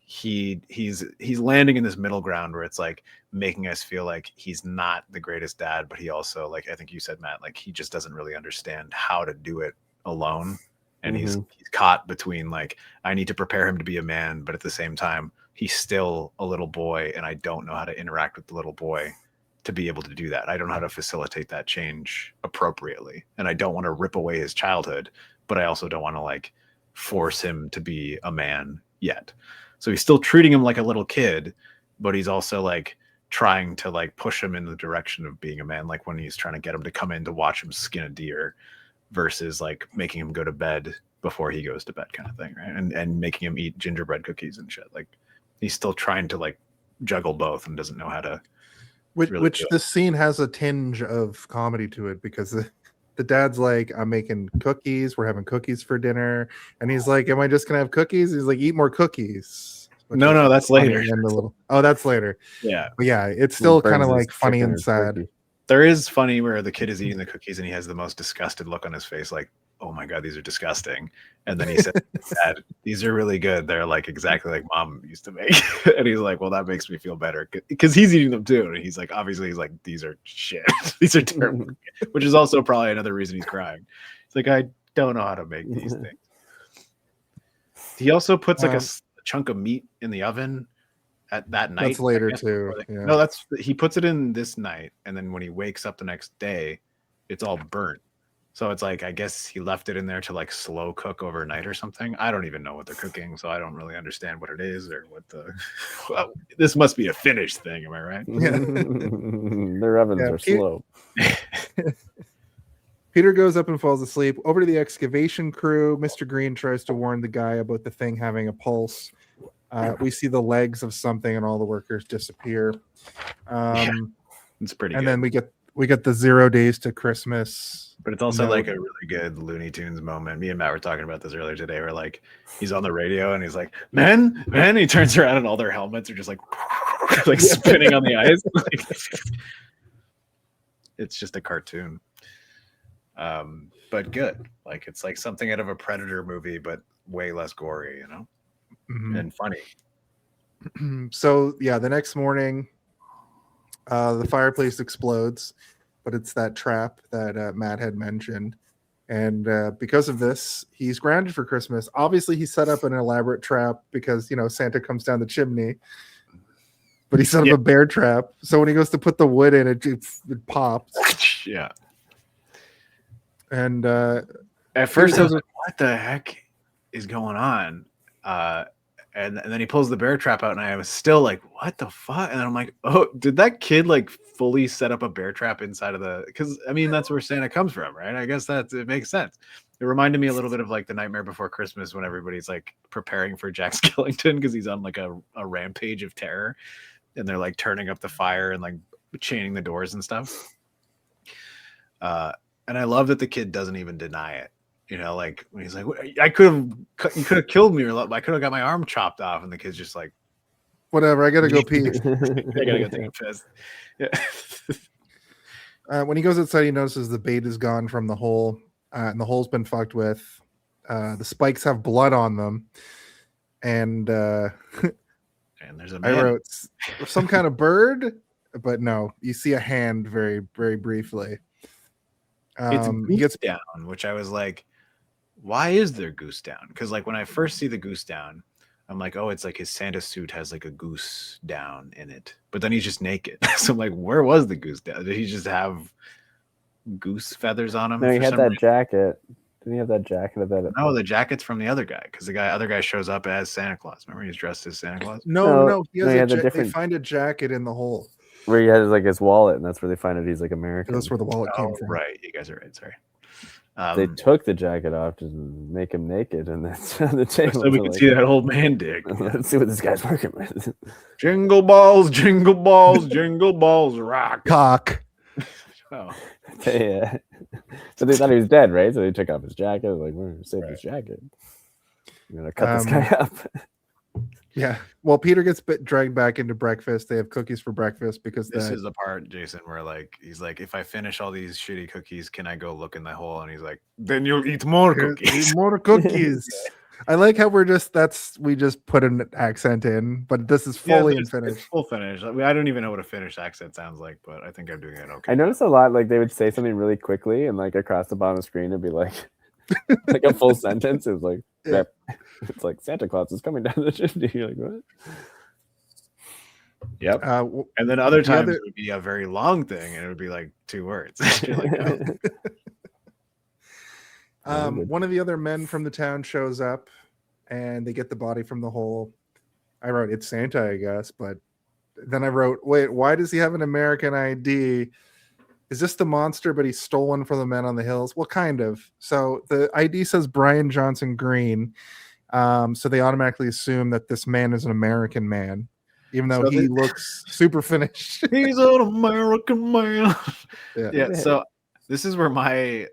he's landing in this middle ground where it's like making us feel like he's not the greatest dad, but he also, like I think you said, Matt, like he just doesn't really understand how to do it alone. And he's caught between like, I need to prepare him to be a man, but at the same time, he's still a little boy, and I don't know how to interact with the little boy to be able to do that. I don't know how to facilitate that change appropriately. And I don't want to rip away his childhood, but I also don't want to like force him to be a man yet. So he's still treating him like a little kid, but he's also like trying to like push him in the direction of being a man. Like when he's trying to get him to come in to watch him skin a deer versus like making him go to bed before he goes to bed, kind of thing. Right. And making him eat gingerbread cookies and shit. Like he's still trying to like juggle both and doesn't know how to. Which this scene has a tinge of comedy to it, because the dad's like, I'm making cookies. We're having cookies for dinner. And he's like, am I just going to have cookies? He's like, eat more cookies. No, that's later. That's later. Yeah. But yeah, it's still kind of like funny and sad. Turkey. There is funny where the kid is eating the cookies and he has the most disgusted look on his face. Like, oh my God, these are disgusting. And then he said, Dad, these are really good. They're like exactly like Mom used to make. And he's like, well, that makes me feel better because he's eating them too. And he's like, obviously he's like, these are shit. These are terrible, which is also probably another reason he's crying. It's like, I don't know how to make these things. He also puts like a chunk of meat in the oven. at that night. That's later I guess, too. before Yeah. No, he puts it in this night, and then when he wakes up the next day, it's all burnt. So it's like, I guess he left it in there to like slow cook overnight or something. I don't even know what they're cooking, so I don't really understand what it is or what the. Well, this must be a Finnish thing, am I right? Yeah. Their ovens Yeah, are slow. Peter goes up and falls asleep. Over to the excavation crew. Mr. Green tries to warn the guy about the thing having a pulse. We see the legs of something, and all the workers disappear. It's pretty and good. then we get the 0 days to Christmas. But it's also note. like a really good Looney Tunes moment. Me and Matt were talking about this earlier today, where like he's on the radio and he's like, "Men," he turns around and all their helmets are just like like spinning on the ice. It's just a cartoon. But good. Like it's like something out of a Predator movie, but way less gory, you know, and funny. So yeah, the next morning, the fireplace explodes, but it's that trap that Matt had mentioned, and because of this, he's grounded for Christmas. Obviously, he set up an elaborate trap because Santa comes down the chimney, but he set up a bear trap. So when he goes to put the wood in, it pops. Yeah. And at first I was like, what the heck is going on? And then he pulls the bear trap out, and I was still like, what the fuck? And then I'm like, oh, did that kid like fully set up a bear trap inside of the, because I mean that's where Santa comes from, right? I guess it makes sense. It reminded me a little bit of like the Nightmare Before Christmas when everybody's like preparing for Jack Skellington because he's on like a rampage of terror, and they're like turning up the fire and like chaining the doors and stuff. And I love that the kid doesn't even deny it. Like when he's like, you could have killed me, or I could have got my arm chopped off. And the kid's just like, whatever, I gotta go pee. I gotta go take a piss. Yeah. When he goes outside, he notices the bait is gone from the hole, and the hole's been fucked with. The spikes have blood on them. And and there's a man. I wrote some kind of bird, but no, you see a hand very, very briefly. It's goose down, which I was like, why is there goose down? Because like when I first see the goose down, I'm like, oh, it's like his Santa suit has like a goose down in it, but then he's just naked. So I'm like, where was the goose down? Did he just have goose feathers on him? No, he had that jacket. Didn't he have that jacket? No, the jacket's from the other guy, because the other guy shows up as Santa Claus. Remember, he's dressed as Santa Claus. No, he has different. They find a jacket in the hole where he has like his wallet, and that's where they find out he's like American. That's where the wallet came from. Right, you guys are right. Sorry. They took the jacket off to make him naked, and that's on the table. So we can see that old man dick. Let's see what this guy's working with. Jingle balls, jingle balls, jingle balls, rock. Cock. Oh. Yeah. So they thought he was dead, right? So they took off his jacket. Like, we're gonna save his jacket. We're gonna cut this guy up. Yeah. Well, Peter gets dragged back into breakfast. They have cookies for breakfast because this is the part, Jason, where like he's like, if I finish all these shitty cookies, can I go look in the hole? And he's like, then you'll eat more cookies. More cookies. I like how we just put an accent in, but this is fully in Finnish. It's full Finnish. I don't even know what a Finnish accent sounds like, but I think I'm doing it okay. I noticed a lot, like they would say something really quickly, and like across the bottom of the screen, it'd be like like a full sentence. It was like, it's like Santa Claus is coming down the chimney. You're like, what? Yep. And then other times it would be a very long thing, and it would be like 2 words. You're like, oh. One of the other men from the town shows up, and they get the body from the hole. I wrote, it's Santa, I guess, but then I wrote, wait, why does he have an American ID? Is this the monster, but he's stolen from the men on the hills? Well, kind of. So the ID says Brian Johnson Green. So they automatically assume that this man is an American man, even though he looks super Finnish. He's an American man. Yeah. So this is where my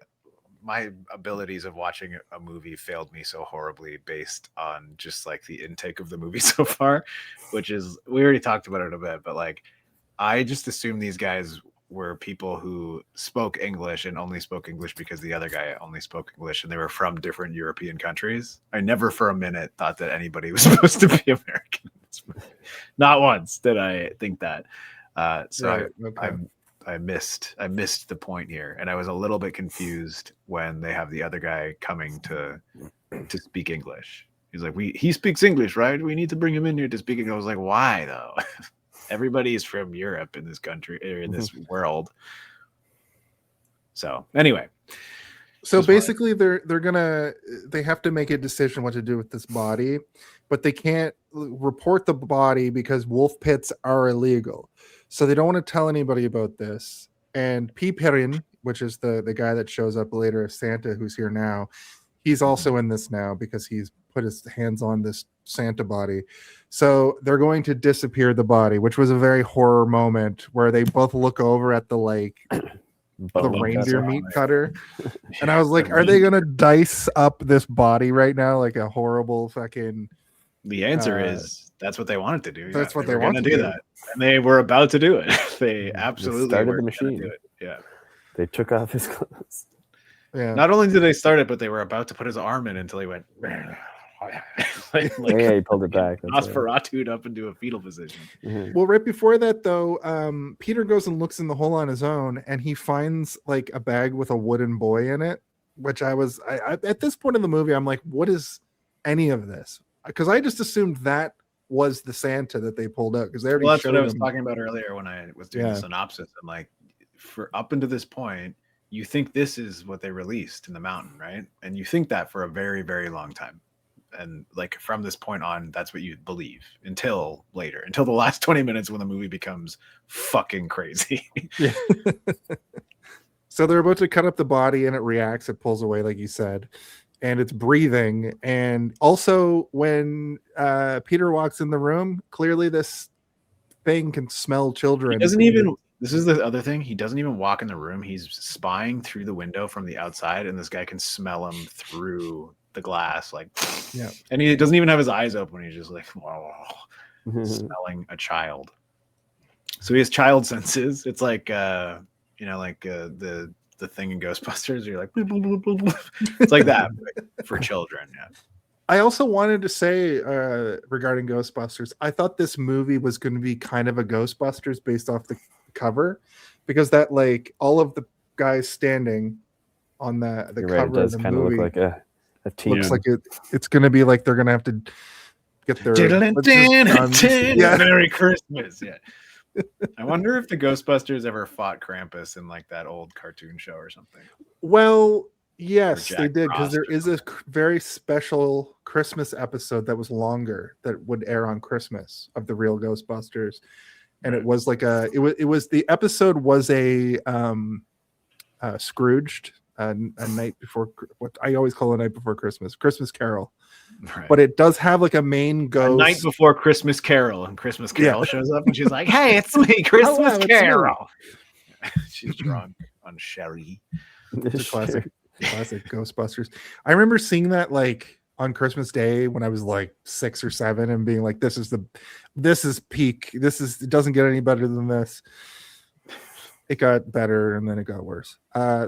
abilities of watching a movie failed me so horribly based on just like the intake of the movie so far, which is, we already talked about it a bit, but like I just assumed these guys were people who spoke English and only spoke English because the other guy only spoke English, and they were from different European countries. I never for a minute thought that anybody was supposed to be American. Not once did I think that. I missed the point here, and I was a little bit confused when they have the other guy coming to speak English. He's like, he speaks English, right? We need to bring him in here to speak. And I was like, why though? Everybody is from Europe in this country or in this world. So anyway. So basically they have to make a decision what to do with this body, but they can't report the body because wolf pits are illegal. So they don't want to tell anybody about this. And Pietari, which is the guy that shows up later as Santa, who's here now, he's also in this now because he's put his hands on this Santa body. So they're going to disappear the body, which was a very horror moment where they both look over at the the reindeer meat cutter. And I was like, are they gonna dice up this body right now like a horrible fucking... The answer is that's what they wanted to do. That's what they were wanted to do. That. And they were about to do it. They absolutely started were the gonna machine. do it. Yeah. They took off his clothes. Yeah. Not only did they start it, but they were about to put his arm in until he went Yeah, he pulled it back. That's right. Nosferatu'd up into a fetal position. Mhm. Well, right before that, though, Peter goes and looks in the hole on his own, and he finds like a bag with a wooden boy in it. Which I at this point in the movie, I'm like, what is any of this? Because I just assumed that was the Santa that they pulled out because they already. Well, that's showed what I was him. talking about earlier when I was doing the synopsis. I'm like, for up until this point, you think this is what they released in the mountain, right? And you think that for a very, very long time. And like from this point on, that's what you believe until later, until the last 20 minutes when the movie becomes fucking crazy. Yeah. So they're about to cut up the body and it reacts, it pulls away, like you said, and it's breathing. And also when Peter walks in the room, clearly this thing can smell children. He doesn't even, this is the other thing, he doesn't even walk in the room. He's spying through the window from the outside, and this guy can smell him through the glass, like, yeah. And he doesn't even have his eyes open. He's just like, whoa, smelling a child. So he has child senses. It's like, the thing in Ghostbusters. You're like, bloop, bloop, bloop, bloop. It's like that for children. Yeah. I also wanted to say regarding Ghostbusters, I thought this movie was going to be kind of a Ghostbusters based off the cover, because that like all of the guys standing on the You're cover right, it does of the kind of movie look like a team. looks like it's going to be like they're going to have to get their Merry Christmas. Yeah. I wonder if the Ghostbusters ever fought Krampus in like that old cartoon show or something. Well, yes, they did, because Frost there or is a very special Christmas episode that was longer that would air on Christmas of the real Ghostbusters, and it was like the episode was a Scrooged, a night before, what I always call a night before Christmas Carol. Right. But it does have like a main ghost. A night before Christmas Carol, and Christmas Carol shows up and she's like, "Hey, it's me, Christmas Hello, Carol." She's drunk on sherry. It's a classic Ghostbusters. I remember seeing that like on Christmas Day when I was like 6 or 7 and being like, this is peak. It doesn't get any better than this. It got better and then it got worse.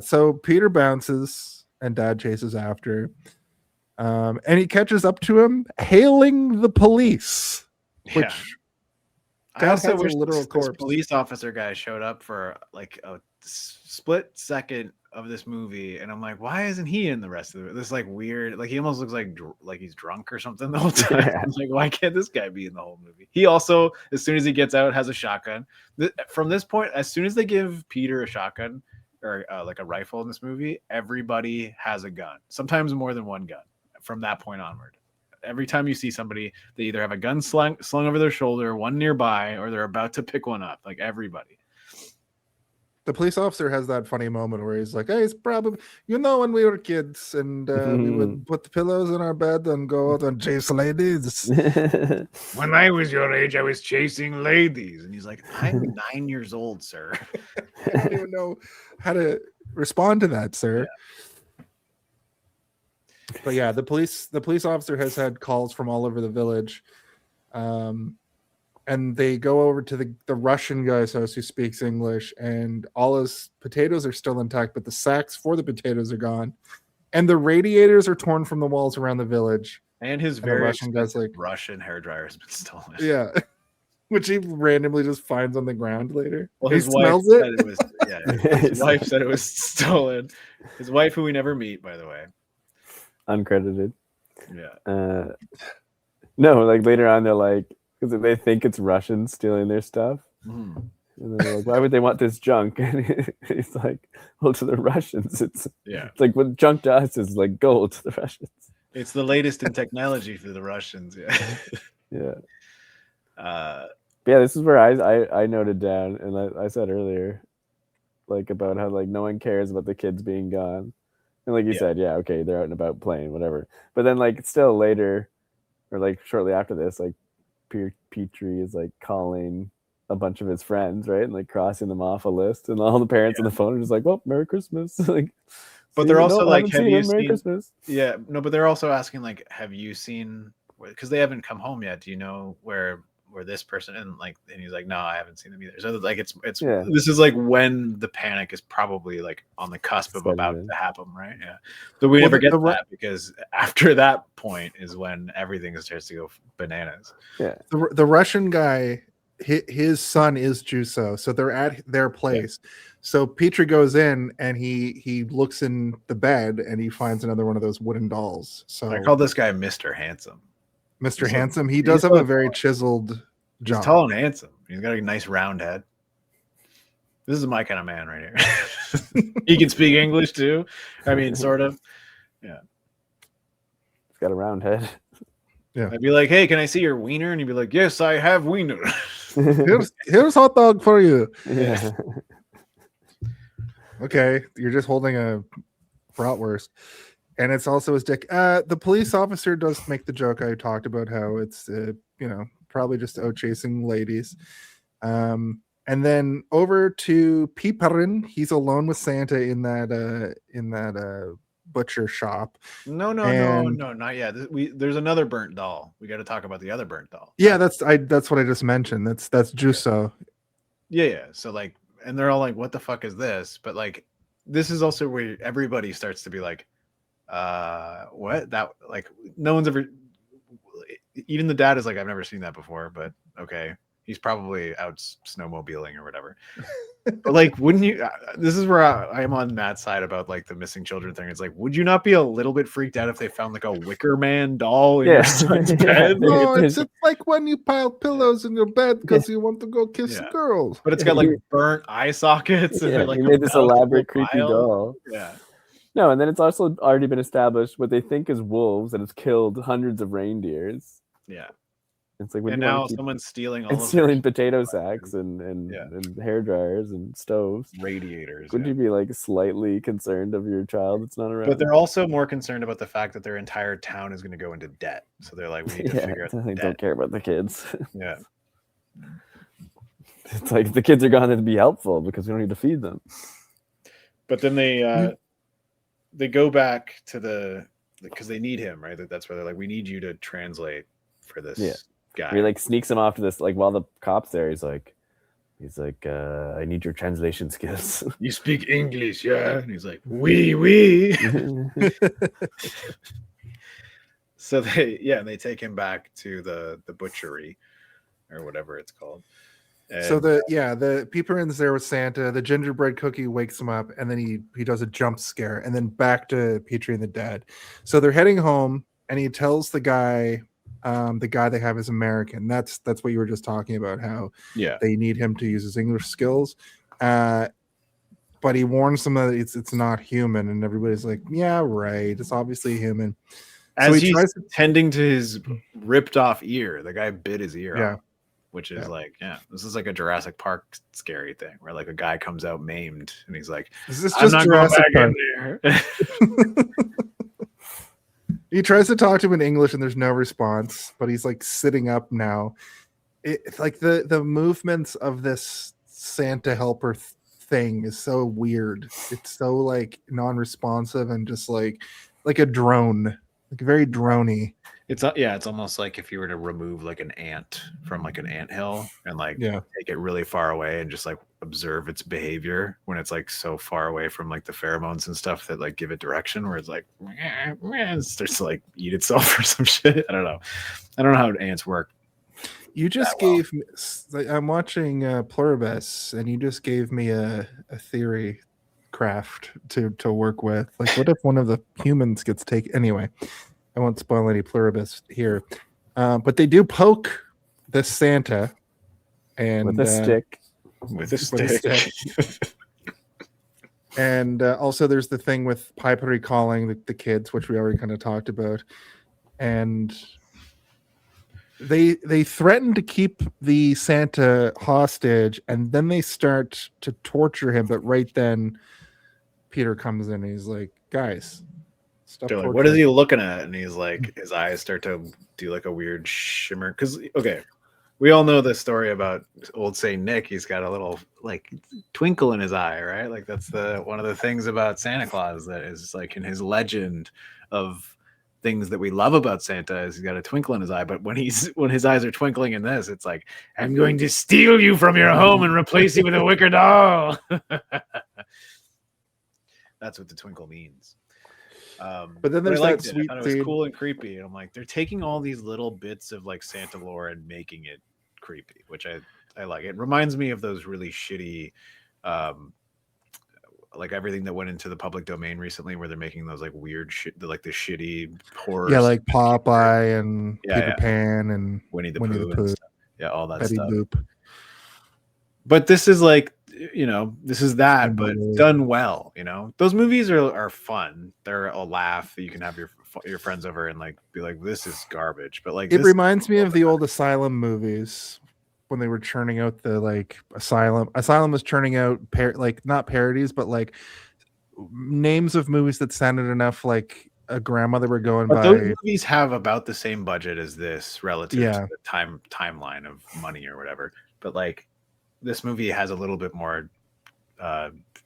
So Peter bounces and Dad chases after. And he catches up to him, hailing the police. Which I also wish literal this police officer guy showed up for like a split second of this movie, and I'm like, why isn't he in the rest of it? This like weird, like he almost looks like he's drunk or something the whole time. Yeah. I was like, why can't this guy be in the whole movie? He also, as soon as he gets out, has a shotgun. From this point, as soon as they give Peter a shotgun or like a rifle in this movie, everybody has a gun. Sometimes more than one gun. From that point onward, every time you see somebody, they either have a gun slung over their shoulder, one nearby, or they're about to pick one up. Like everybody. The police officer has that funny moment where he's like, "Hey, it's probably, when we were kids and we would put the pillows in our bed and go out and chase ladies." When I was your age, I was chasing ladies, and he's like, "I'm 9 years old, sir." I don't even know how to respond to that, sir. Yeah. But yeah, the police officer has had calls from all over the village, and they go over to the Russian guy's house who speaks English, and all his potatoes are still intact, but the sacks for the potatoes are gone, and the radiators are torn from the walls around the village. And his very Russian guy's like Russian hairdryer has been stolen. Yeah, which he randomly just finds on the ground later. Well, his wife said it was. Yeah, his wife said it was stolen. His wife, who we never meet, by the way. Uncredited. Yeah. No, like later on, they're like, because they think it's Russians stealing their stuff. Mhm. And then they're like, why would they want this junk? And he's like, well, to the Russians, it's like what junk to us is like gold to the Russians. It's the latest in technology for the Russians. Yeah. Yeah. But yeah, this is where I noted down, and I said earlier, like about how like no one cares about the kids being gone. And like you said, yeah, okay, they're out and about playing, whatever. But then like still later, or like shortly after this, like Pietari is like calling a bunch of his friends, right, and like crossing them off a list, and all the parents on the phone are just like, "Well, Merry Christmas." Like, but they're also like, "Have you Merry seen?" Christmas. Yeah, no, but they're also asking like, "Have you seen?" Because they haven't come home yet. Do you know where this person? And like, and he's like, "No, I haven't seen them either." So like, it's this is like when the panic is probably like on the cusp of about to happen, right? Yeah. But we never get that because after that point is when everything starts to go bananas. Yeah. The Russian guy, his son is Juuso, so they're at their place. Yeah. So Pietari goes in and he looks in the bed and he finds another one of those wooden dolls. So I call this guy Mr. Handsome. Mr. Handsome. He does have a very chiseled jaw. He's tall and handsome. He's got a nice round head. This is my kind of man right here. He can speak English too. I mean, sort of. Yeah. He's got a round head. Yeah. I'd be like, "Hey, can I see your wiener?" And he'd be like, "Yes, I have wiener." here's hot dog for you. Yeah. Okay, you're just holding a bratwurst, and it's also his dick. The police officer does make the joke I talked about how it's probably just out chasing ladies. And then over to Pietari. He's alone with Santa in that butcher shop. No, not yet. There's another burnt doll. We got to talk about the other burnt doll. Yeah, that's what I just mentioned. That's Juuso. Yeah. So like, and they're all like, "What the fuck is this?" But like, this is also where everybody starts to be like, what? That like, no one's ever. Even the dad is like, "I've never seen that before," but okay. He's probably out snowmobiling or whatever. But like, wouldn't you? This is where I am on Matt's side about like the missing children thing. It's like, would you not be a little bit freaked out if they found like a Wicker Man doll in your son's bed? No, it's like when you pile pillows in your bed because you want to go kiss girls. But it's got like burnt eye sockets. And like you made this elaborate creepy doll. Yeah. No, and then it's also already been established what they think is wolves and it's killed hundreds of reindeers. Yeah. It's like, and now someone's stealing potato sacks and hair dryers and stoves, radiators. Would you be like slightly concerned of your child that's not around? But they're also more concerned about the fact that their entire town is going to go into debt. So they're like, we need to figure out. They don't care about the kids. Yeah, it's like if the kids are gone, it'd be helpful because we don't need to feed them. But then they go back to because they need him, right? That's where they're like, we need you to translate for this. Yeah. Guy. He like sneaks him off to this, like while the cop's there, he's like, I need your translation skills. You speak English, yeah? And he's like, oui. So they take him back to the butchery or whatever it's called. And so the Pietari's there with Santa. The gingerbread cookie wakes him up, and then he does a jump scare, and then back to Pietari and the dad. So they're heading home, and he tells the guy they have is American. That's what you were just talking about, how they need him to use his English skills. But he warns them that it's not human, and everybody's like, yeah, right, it's obviously human. As so he's tending to his ripped off ear, the guy bit his ear off, which is this is like a Jurassic Park scary thing where like a guy comes out maimed and he's like, is this just Jurassic Park? He tries to talk to him in English and there's no response, but he's like sitting up now. It's like the movements of this Santa helper thing is so weird. It's so like non-responsive and just like a drone, like very droney. It's almost like if you were to remove like an ant from like an anthill and like take it really far away and just like observe its behavior when it's like so far away from like the pheromones and stuff that like give it direction, where it's like it starts to like eat itself or some shit. I don't know how ants work. You just gave me, I'm watching Pluribus, and you just gave me a theory craft to work with. Like, what if one of the humans gets taken? Anyway, I won't spoil any pluribus here, but they do poke this Santa and with a stick. With a stick. And also there's the thing with Pietari calling the kids, which we already kind of talked about. And they threaten to keep the Santa hostage, and then they start to torture him. But right then, Peter comes in and he's like, guys, stop. They're like, torturing what is he him." looking at? And he's like, his eyes start to do like a weird shimmer. Because, okay, we all know the story about old Saint Nick. He's got a little like twinkle in his eye, right? Like that's one of the things about Santa Claus that is like in his legend of things that we love about Santa is he's got a twinkle in his eye. But when his eyes are twinkling in this, it's like, I'm going to steal you from your home and replace you with a wicker doll. That's what the twinkle means. But then there's I that liked it. sweet I thought it was scene. cool and creepy. And I'm like, they're taking all these little bits of like Santa lore and making it creepy, which I like. It reminds me of those really shitty, like everything that went into the public domain recently, where they're making those like weird shit, like the shitty horror. Yeah, like Popeye and Yeah, Peter yeah. Pan and Winnie the Winnie Pooh. the And Pooh, stuff. Yeah, all that Betty stuff. Boop. But this is like, you know, this is that, but Unbelievable. done well. You know, those movies are fun. They're a laugh. You can have your friends over and like be like, this is garbage. But like, It this, reminds me of the old Asylum movies when they were churning out the like Asylum. Asylum was churning out like not parodies, but like names of movies that sounded enough like a grandmother were going but by. those movies have about the same budget as this relative Yeah. to the timeline of money or whatever. But like, this movie has a little bit more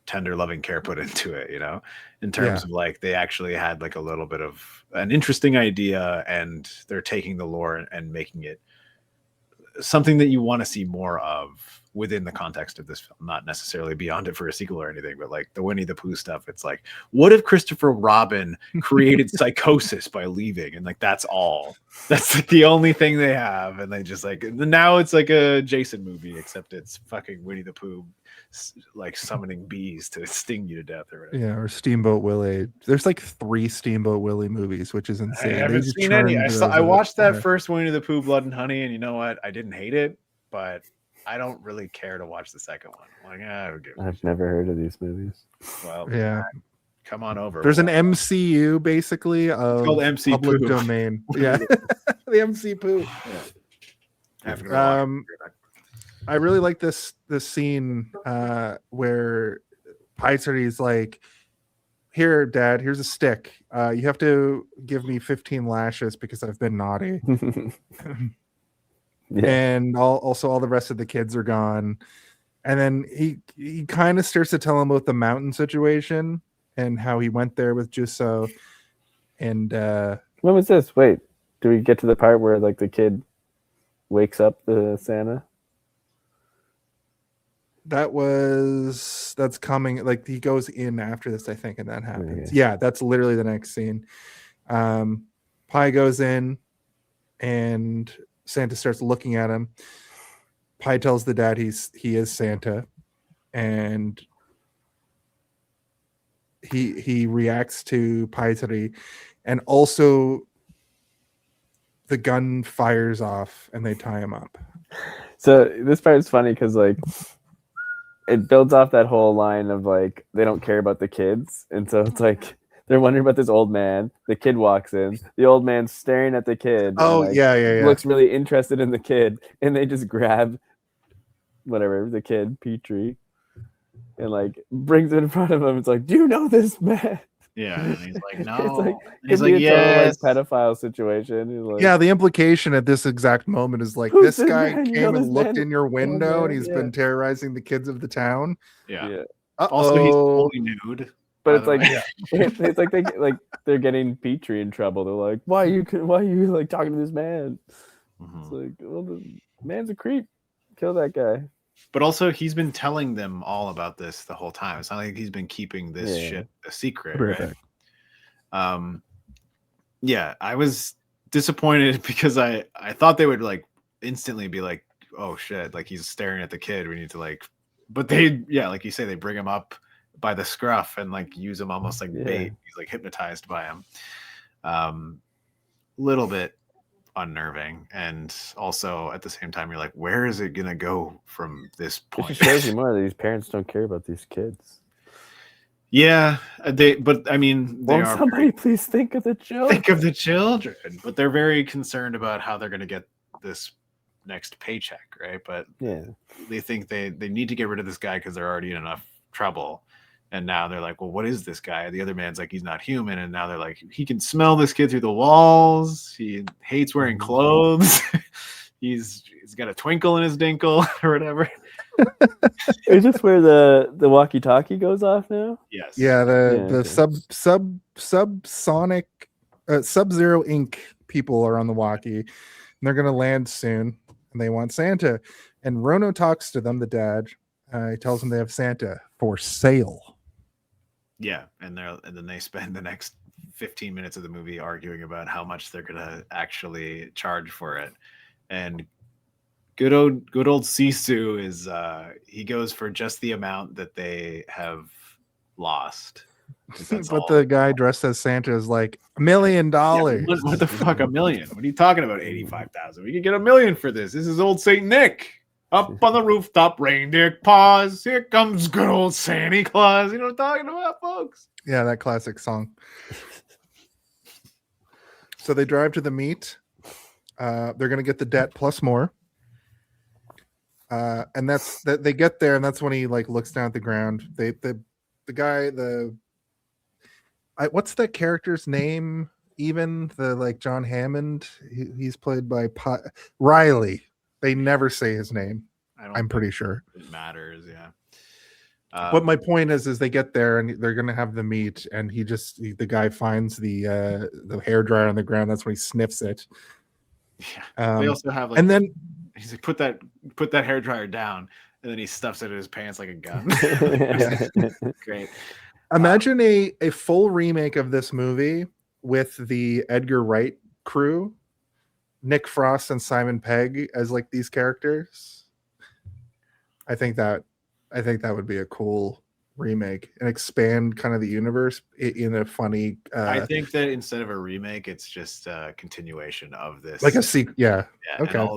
tender loving care put into it, you know, in terms of like they actually had like a little bit of an interesting idea, and they're taking the lore and making it something that you want to see more of within the context of this film, not necessarily beyond it for a sequel or anything. But like the Winnie the Pooh stuff, it's like, what if Christopher Robin created psychosis by leaving, and like that's like the only thing they have, and they just like, now it's like a Jason movie, except it's fucking Winnie the Pooh like summoning bees to sting you to death or whatever. Yeah, or Steamboat Willie. There's like 3 Steamboat Willie movies, which is I insane. haven't just seen any. churned those I out. watched that Yeah. first Winnie the Pooh, Blood and Honey, and you know what? I didn't hate it, but I don't really care to watch the second one. I'm like, okay. I've never heard of these movies. Well, Yeah. come on over. There's an MCU basically of called MC public Pooh. domain. Yeah, the MC Pooh. I really like this scene where Pietari's like, "Here, Dad, here's a stick. You have to give me 15 lashes because I've been naughty." Yeah. And also all the rest of the kids are gone. And then he kind of starts to tell him about the mountain situation and how he went there with Juuso. And When was this? Wait, do we get to the part where like the kid wakes up the Santa? that's coming, like he goes in after this, I think, and that happens. Yeah, that's literally the next scene. Pi goes in and Santa starts looking at him. Pi tells the dad he is Santa, and he reacts to Pietari, and also the gun fires off and they tie him up. So this part is funny because like it builds off that whole line of like they don't care about the kids, and so it's like they're wondering about this old man. The kid walks in. The old man's staring at the kid. Oh, and, like, yeah. looks really interested in the kid, and they just grab whatever the kid, Petrie, and like brings it in front of him. It's like, do you know this man? Yeah, and he's like, no. It's like, And he's could be like, a total, yes. like, pedophile situation. He's like, Yeah, the implication at this exact moment is like, Who's this this guy man? You came know and this looked man? in your window man, and he's yeah. been terrorizing the kids of the town. Yeah. yeah. Also, he's fully nude. But by it's the like way. it's like they're getting Petrie in trouble. They're like, why are you like talking to this man? It's like, well, the man's a creep. Kill that guy. But also, he's been telling them all about this the whole time. It's not like he's been keeping this shit a secret, right? Yeah, I was disappointed because I thought they would like instantly be like, oh shit, like he's staring at the kid. We need to like, but they, like you say, they bring him up by the scruff and like use him almost like bait. He's like hypnotized by him. little bit unnerving, and also at the same time you're like, where is it gonna go from this It point? just shows you more that these parents don't care about these kids. Yeah, but I mean, they Won't are somebody please think of the children? think of the children, but they're very concerned about how they're going to get this next paycheck, right? But Yeah. they think they need to get rid of this guy because they're already in enough trouble. And now they're like, well, what is this guy? The other man's like, he's not human. And now they're like, he can smell this kid through the walls. He hates wearing clothes. he's got a twinkle in his dinkle or whatever. Is this where the walkie-talkie goes off now? Yes. Yeah, the okay. subsonic Sub-Zero Inc. people are on the walkie, and they're gonna land soon, and they want Santa. And Rauno talks to them, the dad. He tells them they have Santa for sale. Yeah, and then they spend the next 15 minutes of the movie arguing about how much they're gonna actually charge for it. And good old Sisu is he goes for just the amount that they have lost. But the guy dressed as Santa is like $1 million. Yeah, what the fuck, $1 million? What are you talking about? 85,000. We could get $1 million for this. This is old Saint Nick. Up on the rooftop, reindeer paws. Here comes good old Santa Claus. You know what I'm talking about, folks? Yeah, that classic song. So they drive to the meet. They're gonna get the debt plus more. And that's that they get there, and that's when he like looks down at the ground. The guy, what's that character's name? Even the like John Hammond, he's played by Riley. They never say his name. I'm pretty sure it matters. Yeah. But my point is they get there and they're gonna have the meet, and the guy finds the hairdryer on the ground. That's when he sniffs it. Yeah. They also have like, and then he's like, put that hairdryer down, and then he stuffs it in his pants like a gun. Great. Imagine a full remake of this movie with the Edgar Wright crew, Nick Frost and Simon Pegg as like these characters. I think that would be a cool remake and expand kind of the universe in a funny. I think that instead of a remake, it's just a continuation of this, like a sequel. Yeah. Okay.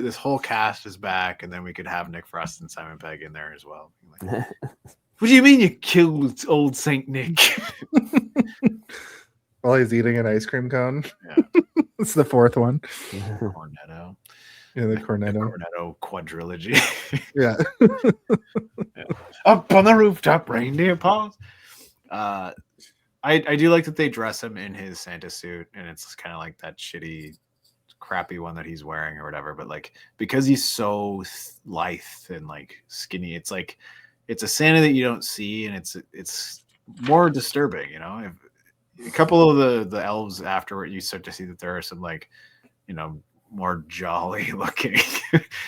This whole cast is back, and then we could have Nick Frost and Simon Pegg in there as well. Like, what do you mean you killed old Saint Nick? While he's eating an ice cream cone. Yeah. It's the fourth one. Cornetto. Yeah, the Cornetto quadrilogy. Yeah. Yeah. Up on the rooftop, reindeer paws. I do like that they dress him in his Santa suit, and it's kind of like that shitty, crappy one that he's wearing or whatever. But like, because he's so lithe and like skinny, it's like it's a Santa that you don't see, and it's more disturbing, you know. If a couple of the elves afterward, you start to see that there are some like, you know, more jolly looking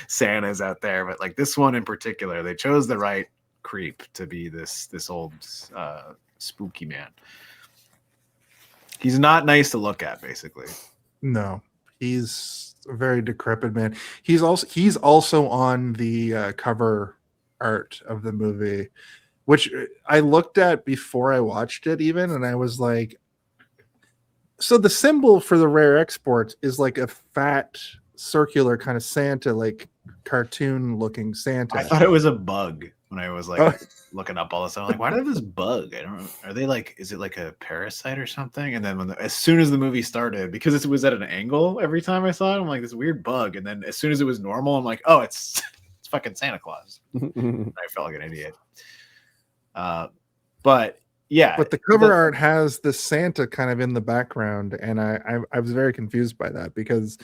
Santas out there, but like this one in particular, they chose the right creep to be this old spooky man. He's not nice to look at, basically. No, he's a very decrepit man. He's also on the cover art of the movie, which I looked at before I watched it even, and I was like, so the symbol for the rare exports is like a fat circular kind of Santa, like cartoon looking Santa. I thought it was a bug when I was like looking up all this stuff. I'm like, why do they have this bug? I don't know. Are they like, is it like a parasite or something? And then as soon as the movie started, because it was at an angle every time I saw it, I'm like, this weird bug. And then as soon as it was normal, I'm like, oh, it's fucking Santa Claus. I felt like an idiot. But yeah, but the cover art has the Santa kind of in the background, and I was very confused by that, because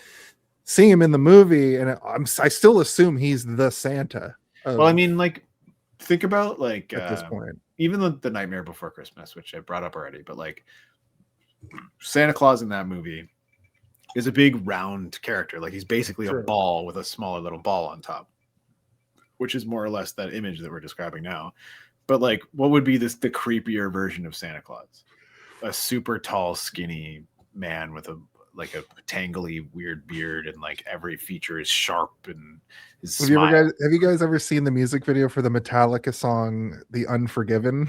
seeing him in the movie, and I still assume he's the Santa. Well, I mean, like, think about like at this point, even the Nightmare Before Christmas, which I brought up already, but like Santa Claus in that movie is a big round character. Like he's basically a ball with a smaller little ball on top, which is more or less that image that we're describing now. But like, what would be the creepier version of Santa Claus? A super tall, skinny man with a tangly, weird beard, and like every feature is sharp. And his have you guys ever seen the music video for the Metallica song "The Unforgiven"?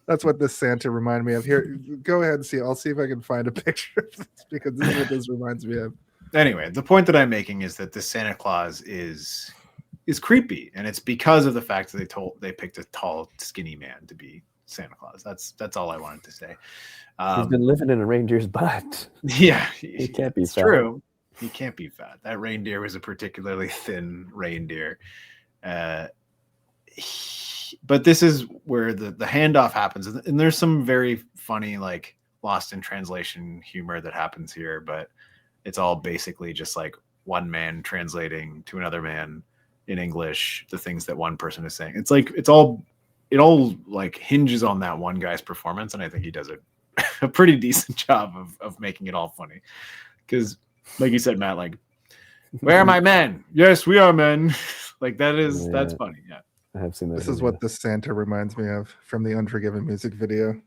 That's what this Santa reminded me of. Here, go ahead and see. I'll see if I can find a picture of this because this is what this reminds me of. Anyway, the point that I'm making is that this Santa Claus is creepy, and it's because of the fact that they picked a tall, skinny man to be Santa Claus. That's all I wanted to say. He's been living in a reindeer's butt. Yeah, He can't be it's fat. true. He can't be fat. That reindeer was a particularly thin reindeer. But this is where the handoff happens, and there's some very funny, like, lost in translation humor that happens here, but it's all basically just like one man translating to another man in English the things that one person is saying. It's like it all like hinges on that one guy's performance, and I think he does a pretty decent job of making it all funny. Because, like you said, Matt, like, where are my men? Yes, we are men. Like, that's funny. Yeah. I have seen that. This is what the Santa reminds me of from the Unforgiven music video.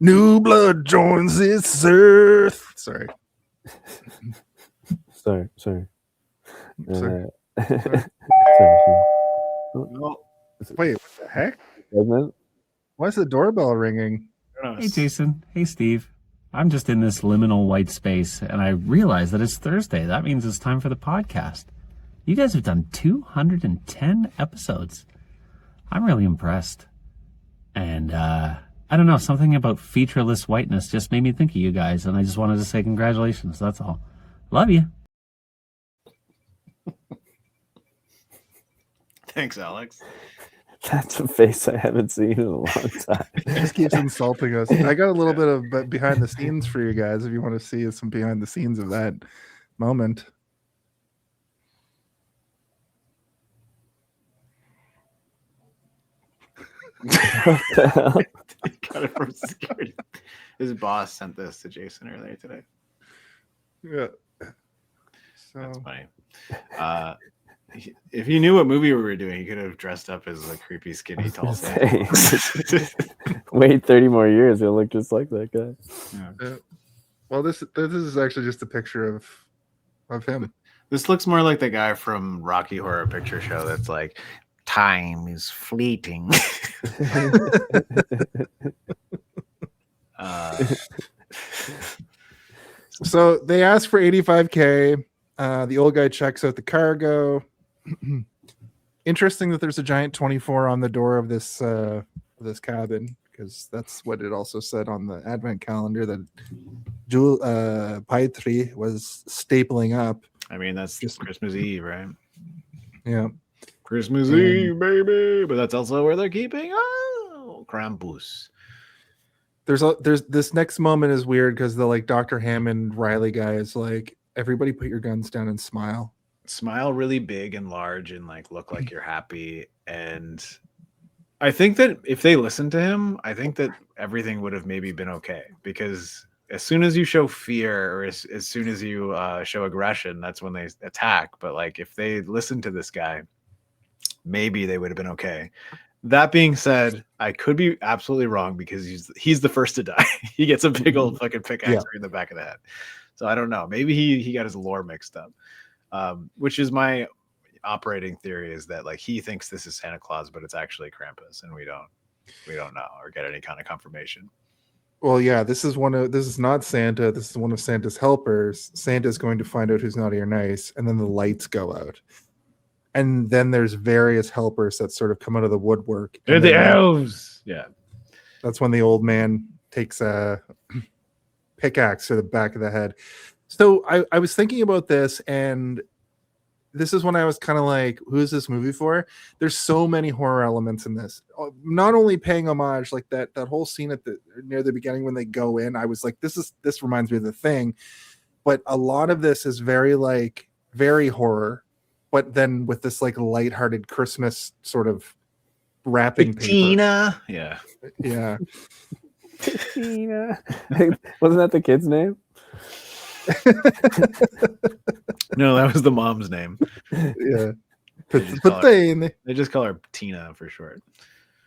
New blood joins this earth. Sorry. Sorry. Sorry. Sorry. Well, Wait, what the heck? Segment? Why is the doorbell ringing? Hey, Jason. Hey, Steve. I'm just in this liminal white space, and I realize that it's Thursday. That means it's time for the podcast. You guys have done 210 episodes. I'm really impressed. And I don't know, something about featureless whiteness just made me think of you guys, and I just wanted to say congratulations. That's all. Love you. thanks, Alex. That's a face I haven't seen in a long time. He just keeps insulting us. I got a little bit of behind the scenes for you guys if you want to see some behind the scenes of that moment. What the hell? He got it from security. His boss sent this to Jason earlier today. Yeah. So That's funny. If you knew what movie we were doing, you could have dressed up as a creepy, skinny, tall Santa. Wait 30 more years, he'll look just like that guy. Yeah. well, this is actually just a picture of him. This looks more like the guy from Rocky Horror Picture Show that's like, time is fleeting. So they ask for $85K. The old guy checks out the cargo. Interesting that there's a giant 24 on the door of this cabin, because that's what it also said on the advent calendar that Pietari was stapling up. I mean, that's just Christmas Eve, right? Yeah. Christmas Eve, baby. But that's also where they're keeping Krampus. There's this next moment is weird because the like Dr. Hammond Riley guy is like, everybody put your guns down and smile. Smile really big and large and like look like you're happy. And I think that if they listened to him, I think that everything would have maybe been okay, because as soon as you show fear or as soon as you show aggression, that's when they attack. But like if they listened to this guy, maybe they would have been okay. That being said, I could be absolutely wrong because he's the first to die. He gets a big old fucking pickaxe in the back of the head. So I don't know. Maybe he got his lore mixed up, which is my operating theory, is that like he thinks this is Santa Claus, but it's actually Krampus, and we don't know or get any kind of confirmation. Well, yeah, this is not Santa. This is one of Santa's helpers. Santa's going to find out who's naughty or nice, and then the lights go out. And then there's various helpers that sort of come out of the woodwork. They're the elves. Yeah. That's when the old man takes a pickaxe to the back of the head. So I was thinking about this, and this is when I was kind of like, who is this movie for? There's so many horror elements in this. Not only paying homage, like that whole scene near the beginning when they go in, I was like, this reminds me of The Thing. But a lot of this is very horror, but then with this like lighthearted Christmas sort of wrapping paper. Tina. Yeah. Yeah. Tina. Wasn't that the kid's name? No, that was the mom's name. Yeah. They just call her Tina for short.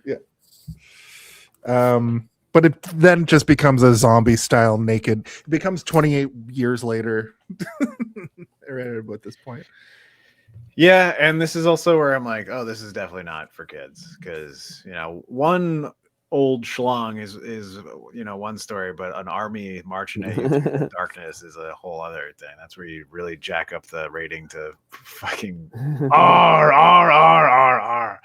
Yeah. But it then just becomes a zombie style naked. It becomes 28 years later. At this point. Yeah, and this is also where I'm like, oh, this is definitely not for kids, because one, old schlong is one story, but an army marching at you through the darkness is a whole other thing. That's where you really jack up the rating to fucking R.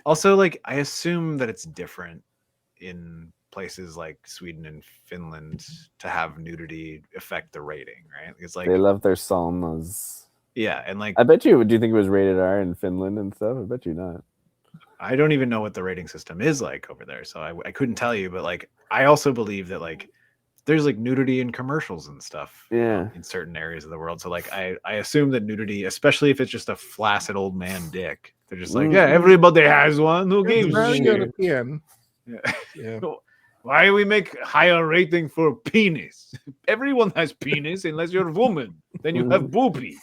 Also, like, I assume that it's different in places like Sweden and Finland to have nudity affect the rating, right? It's like they love their saunas. Yeah, and like I bet you. Do you think it was rated R in Finland and stuff? I bet you not. I don't even know what the rating system is like over there, so I couldn't tell you. But like, I also believe that like there's like nudity in commercials and stuff, Yeah, in certain areas of the world. So like, I assume that nudity, especially if it's just a flaccid old man dick, they're just like, yeah, everybody has one. Who It's gives a very shit? European. Yeah. Yeah. Why do we make higher rating for penis? Everyone has penis unless you're a woman. Then you have boobie.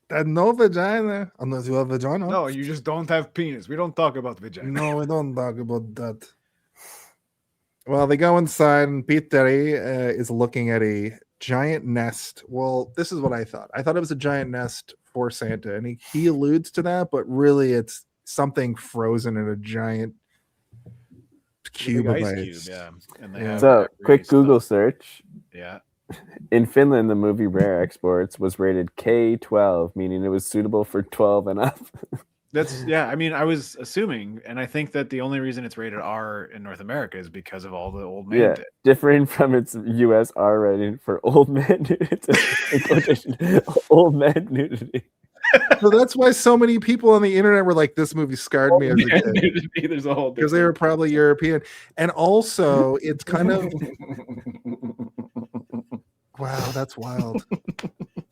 And no vagina unless you have vagina. No, you just don't have penis. We don't talk about vagina. No, we don't talk about that. Well, they go inside, and Pietari is looking at a giant nest. Well, this is what I thought. I thought it was a giant nest for Santa, and he alludes to that, but really it's something frozen in a giant cube of ice ice. cube, yeah. And they Yeah. have So, quick stuff. Google search. Yeah. In Finland, the movie Rare Exports was rated K-12, meaning it was suitable for 12 and up. That's yeah. I mean, I was assuming, and I think that the only reason it's rated R in North America is because of all the old man. Yeah, dick. differing from its U.S. R rating for old man nudity. Old man nudity. So that's why so many people on the internet were like, "This movie scarred me as a kid," Nudity, there's a whole because they were probably European, and also it's kind of wow, that's wild.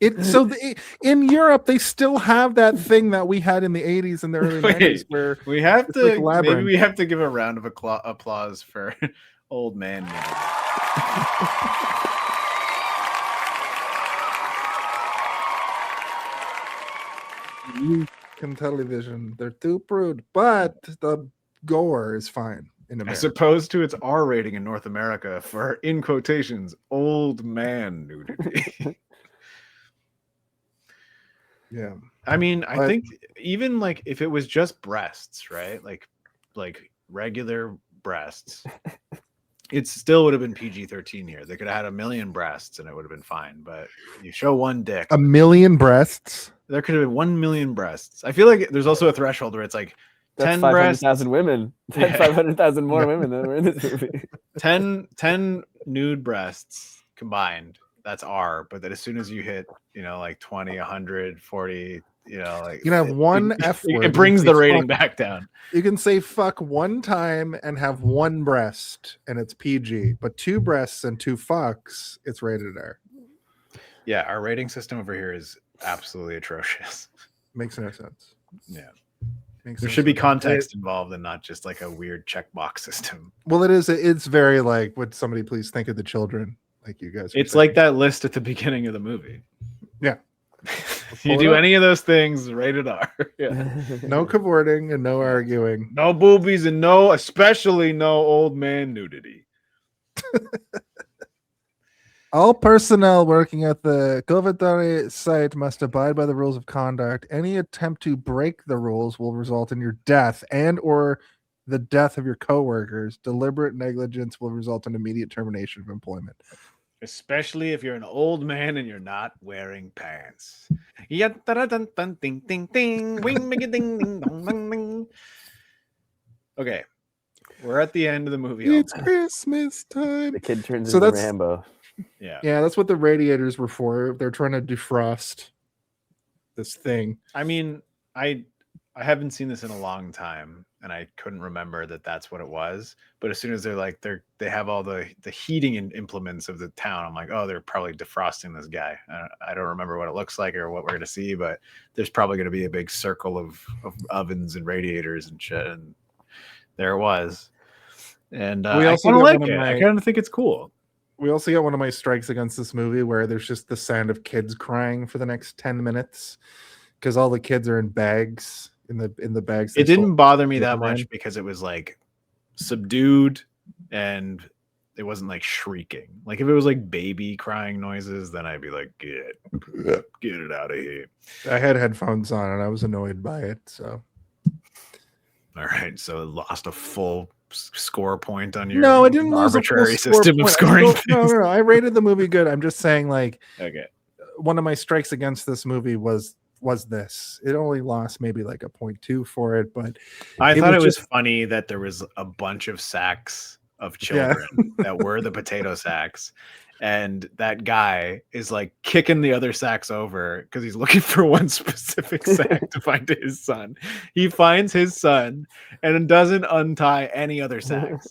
In Europe, they still have that thing that we had in the 80s and the early 90s where we have it's to like maybe Labyrinth. we have to give a round of applause for old man nudity. in television, they're too prude, but the gore is fine in America. As opposed to its R rating in North America for, in quotations, old man nudity. Yeah. I mean, I But- think even like if it was just breasts, right? Like regular breasts, it still would have been PG-13 here. They could have had 1 million breasts and it would have been fine. But you show one dick, 1 million breasts. there could have been 1 million breasts. I feel like there's also a threshold where it's like That's 10 breasts, 500,000 women. That's Yeah. 500,000 more women that were in this movie. 10 nude breasts combined. That's R. But then as soon as you hit, like 20, 100, 40, like You can have one F word. it brings You the can say rating fuck. back down. You can say fuck one time and have one breast and it's PG, but 2 breasts and 2 fucks, it's rated R. Yeah, our rating system over here is absolutely atrocious. Makes no sense. Yeah. Makes There no should be sense. context involved and not just like a weird checkbox system. Well, it's very like, would somebody please think of the children, like you guys were It's saying. like that list at the beginning of the movie. Yeah. You Pull do it up. any of those things, rated R. Yeah. No cavorting and no arguing. No boobies and especially no old man nudity. All personnel working at the Governatory site must abide by the rules of conduct. Any attempt to break the rules will result in your death and or the death of your coworkers. Deliberate negligence will result in immediate termination of employment. Especially if you're an old man and you're not wearing pants. Okay. We're at the end of the movie. It's Christmas time. The kid turns So into that's- Rambo. Yeah. Yeah, that's what the radiators were for. They're trying to defrost this thing. I mean, I haven't seen this in a long time, and I couldn't remember that that's what it was. But as soon as they have all the heating and implements of the town, I'm like, oh, they're probably defrosting this guy. I don't remember what it looks like or what we're gonna see, but there's probably gonna be a big circle of ovens and radiators and shit. And there it was. And We I also kind of got like one of it. I my- kind of think it's cool. We also got one of my strikes against this movie where there's just the sound of kids crying for the next 10 minutes because all the kids are in bags in the bags. It didn't bother me Yeah, that much man. because it was like subdued and it wasn't like shrieking. Like if it was like baby crying noises, then I'd be like, get it out of here. I had headphones on and I was annoyed by it. So All right, so it lost a full score point on your No, I didn't lose arbitrary a full score system of point. scoring No, things. I rated the movie good. I'm just saying, like, Okay. one of my strikes against this movie was this. It only lost maybe like a 0.2 for it, but I thought it was just funny that there was a bunch of sacks of children that were the potato sacks. And that guy is like kicking the other sacks over because he's looking for one specific sack to find his son. He finds his son and doesn't untie any other sacks.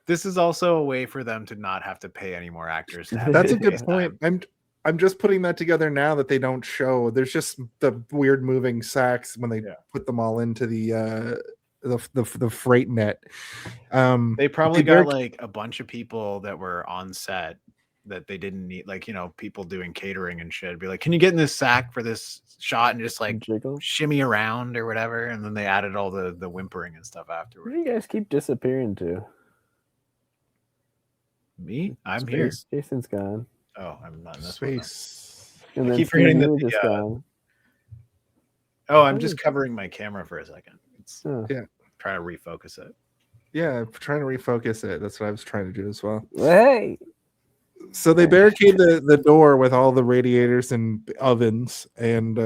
This is also a way for them to not have to pay any more actors. To have That's a to good pay point. time. I'm just putting that together now that they don't show. There's just the weird moving sacks when they put them all into the freight net. They probably got like a bunch of people that were on set that they didn't need, like, you know, people doing catering and shit. Be like, can you get in this sack for this shot and just like Jiggle? shimmy around or whatever? And then they added all the whimpering and stuff Where afterwards. do you guys keep disappearing to? Me? I'm Space. here. Jason's gone. Oh, I'm not in this one, though. Space. And I then keep forgetting Steve, that you were just the, gone. Oh, I'm just covering my camera for a second. It's trying to refocus it. Yeah, trying to refocus it. That's what I was trying to do as well. Hey. So they barricade the door with all the radiators and ovens, and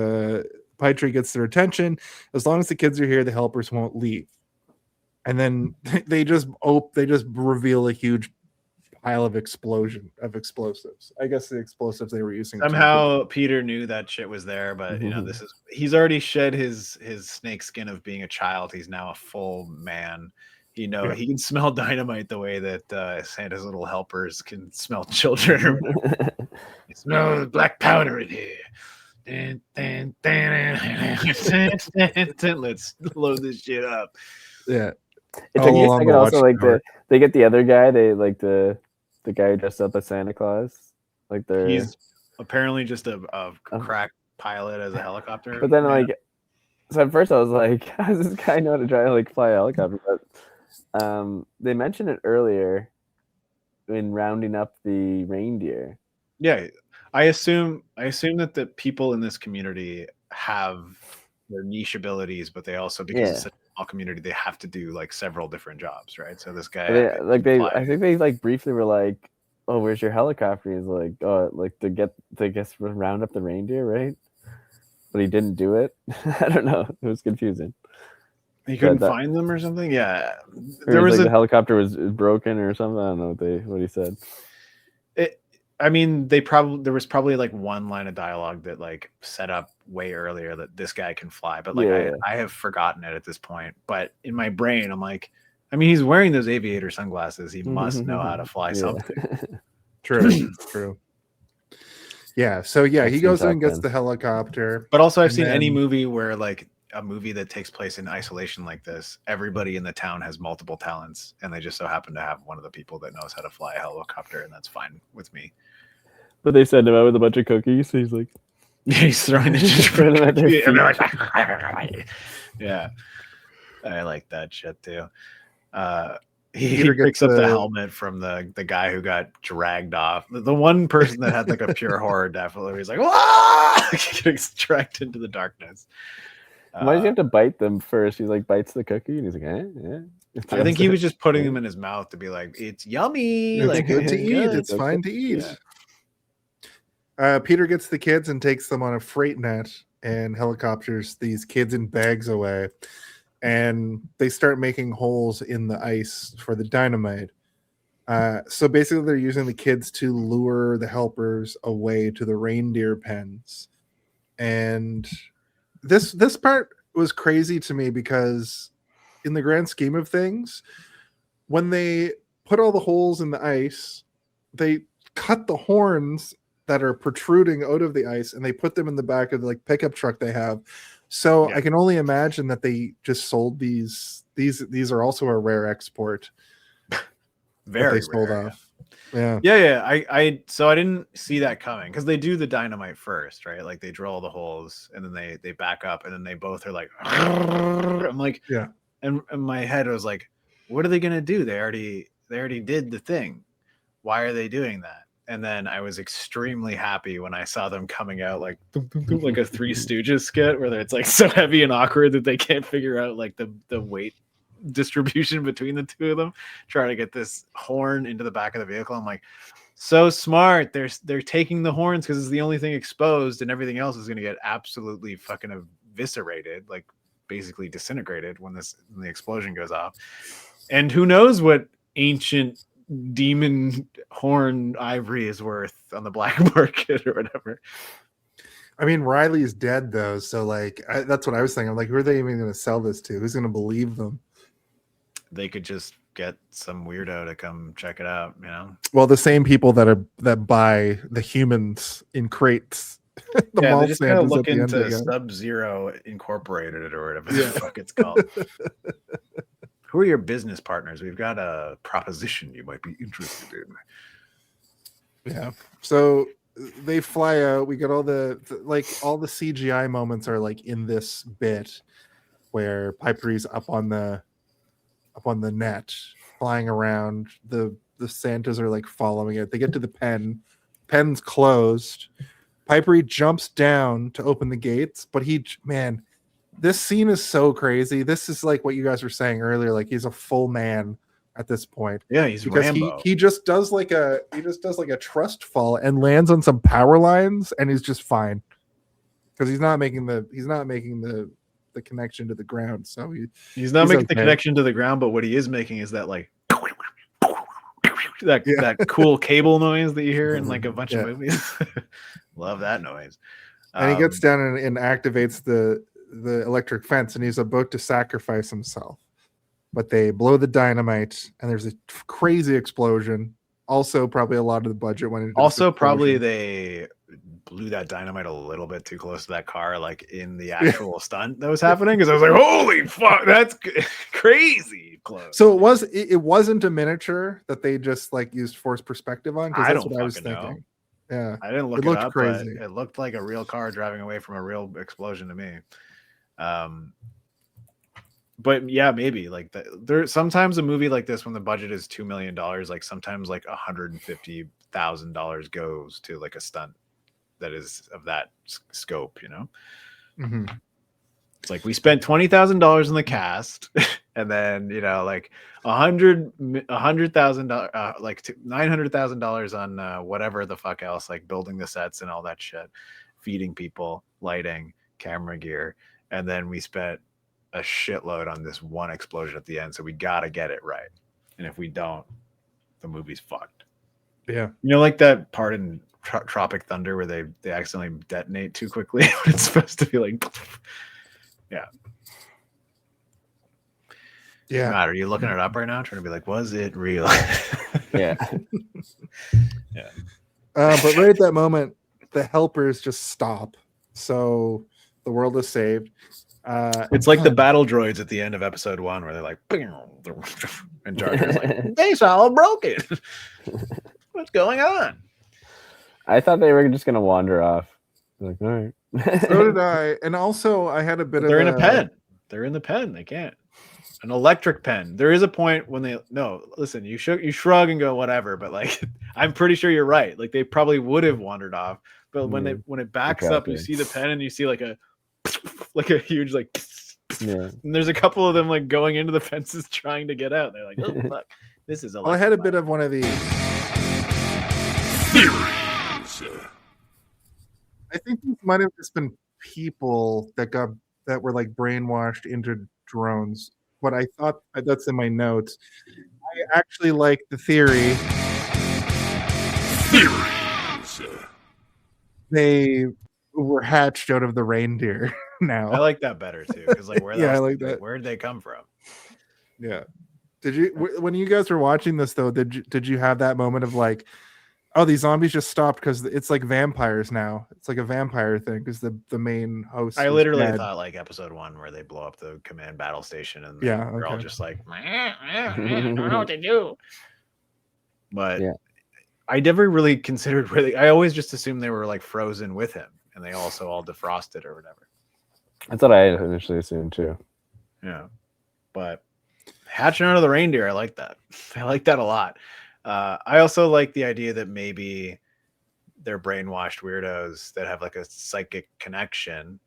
Pietari gets their attention. As long as the kids are here, the helpers won't leave. And then they just reveal a huge pile of explosives. I guess the explosives they were using. Somehow Peter knew that shit was there, but you know, he's already shed his snake skin of being a child. He's now a full man. He can smell dynamite the way that Santa's little helpers can smell children or whatever. You smell black powder in here. Let's load this shit up. Yeah. It took me a second also, like they get the other guy, they like the guy dressed up as Santa Claus. Like he's apparently just a crack pilot as a helicopter. But then so at first I was like, how does this guy know how to try to like fly a helicopter? But they mentioned it earlier in rounding up the reindeer. Yeah. I assume that the people in this community have their niche abilities, but they also, because it's such a small community, they have to do like several different jobs, right? So this guy, I think they like briefly were like, "Oh, where's your helicopter?" He's like, "Oh, like to round up the reindeer, right?" But he didn't do it. I don't know. It was confusing. He couldn't find them or something. Yeah, there was the helicopter was broken or something. I don't know what he said. I mean, there was probably like one line of dialogue that like set up way earlier that this guy can fly, but like I have forgotten it at this point. But in my brain, I'm like, I mean, he's wearing those aviator sunglasses. He must know how to fly something. True. Yeah. So he goes in and gets the helicopter. But also, I've seen any movie where like a movie that takes place in isolation like this, everybody in the town has multiple talents, and they just so happen to have one of the people that knows how to fly a helicopter, and that's fine with me. But they send him out with a bunch of cookies. So he's like, he's throwing it. Yeah, I like that shit too. He picks up the helmet from the guy who got dragged off. The one person that had like a pure horror definitely. He's like, "Wah!" He gets dragged into the darkness. Why does he have to bite them first? He like bites the cookie and he's like, yeah. I think he was just putting them in his mouth to be like, it's yummy. It's like good to eat. It's fine to eat. Yeah. Peter gets the kids and takes them on a freight net and helicopters these kids in bags away. And they start making holes in the ice for the dynamite. So basically they're using the kids to lure the helpers away to the reindeer pens. And this part was crazy to me because in the grand scheme of things, when they put all the holes in the ice, they cut the horns that are protruding out of the ice and they put them in the back of the like pickup truck they have. So I can only imagine that they just sold these are also a rare export. Very sold rare, off. Yeah. I so I didn't see that coming because they do the dynamite first, right? Like they drill the holes and then they back up and then they both are like, I'm like, and in my head I was like, what are they gonna do? They already did the thing. Why are they doing that? and then I was extremely happy when I saw them coming out like like a Three Stooges skit where it's like so heavy and awkward that they can't figure out like the weight distribution between the two of them, trying to get this horn into the back of the vehicle. I'm like, so smart. They're taking the horns because it's the only thing exposed, and everything else is going to get absolutely fucking eviscerated, like basically disintegrated when the explosion goes off. And who knows what ancient demon horn ivory is worth on the black market or whatever. I mean, Riley's dead though, so like that's what I was thinking. I'm like, who are they even going to sell this to? Who's going to believe them? They could just get some weirdo to come check it out, you know. Well, the same people that buy the humans in crates. They just kind of look into Sub-Zero Incorporated or whatever the fuck it's called. Who are your business partners? We've got a proposition you might be interested in. Yeah. So they fly out. We get all the CGI moments are like in this bit where Pipery's up on the net, flying around. The Santas are like following it. They get to the pen. Pen's closed. Pipery jumps down to open the gates, but this scene is so crazy. This is like what you guys were saying earlier. Like he's a full man at this point. Yeah, he's because Rambo. he just does like a trust fall and lands on some power lines, and he's just fine because he's not making the connection to the ground. So he's not making the connection to the ground, but what he is making is that like that cool cable noise that you hear in like a bunch of movies. Love that noise. And he gets down and activates the electric fence, and he's about to sacrifice himself, but they blow the dynamite and there's a crazy explosion. Also probably a lot of the budget went into also probably they blew that dynamite a little bit too close to that car, like in the actual stunt that was happening, because I was like, holy fuck, that's crazy close. So it wasn't a miniature that they just like used forced perspective on, because that's what I was thinking. Know. Yeah, I didn't look it it up, crazy. But it looked like a real car driving away from a real explosion to me. But yeah, maybe like there sometimes a movie like this, when the budget is $2 million, like sometimes like $150,000 goes to like a stunt that is of that scope, you know. Mm-hmm. It's like we spent $20,000 in the cast, and then like $100,000, like $900,000 on whatever the fuck else, like building the sets and all that shit, feeding people, lighting, camera gear, and then we spent a shitload on this one explosion at the end. So we gotta get it right, and if we don't, the movie's fucked. Yeah, like that part in Tropic Thunder where they accidentally detonate too quickly. It's supposed to be like. Yeah. Matt, are you looking it up right now, trying to be like, was it real? Yeah. Yeah. But right at that moment, the helpers just stop, so the world is saved. It's like the battle droids at the end of episode 1 where they're like, and Jar Jar's like, base all broken. What's going on? I thought they were just gonna wander off. Like, all right. So did I. And also I had a bit They're in a pen. They're in the pen. They can't. An electric pen. There is a point when listen, you shrug and go whatever, but like I'm pretty sure you're right. Like they probably would have wandered off, but when it backs up, you see the pen and you see like a huge like and there's a couple of them like going into the fences trying to get out. They're like, oh fuck, this is I had a bit of one of these Theories. I think these might have just been people that were like brainwashed into drones. But I thought that's in my notes. I actually like the theory. Theories. They were hatched out of the reindeer. Now I like that better too, because like where I like that. Where did they come from? Yeah. Did you when you guys were watching this though? Did you have that moment of like, oh, these zombies just stopped because it's like vampires now? It's like a vampire thing because the main host. I literally thought like episode 1 where they blow up the command battle station and they're all just like, I don't know what to do. But I never really considered where I always just assumed they were like frozen with him and they also all defrosted or whatever. That's what I initially assumed too. Yeah, but hatching out of the reindeer, I like that. I like that a lot. I also like the idea that maybe they're brainwashed weirdos that have like a psychic connection,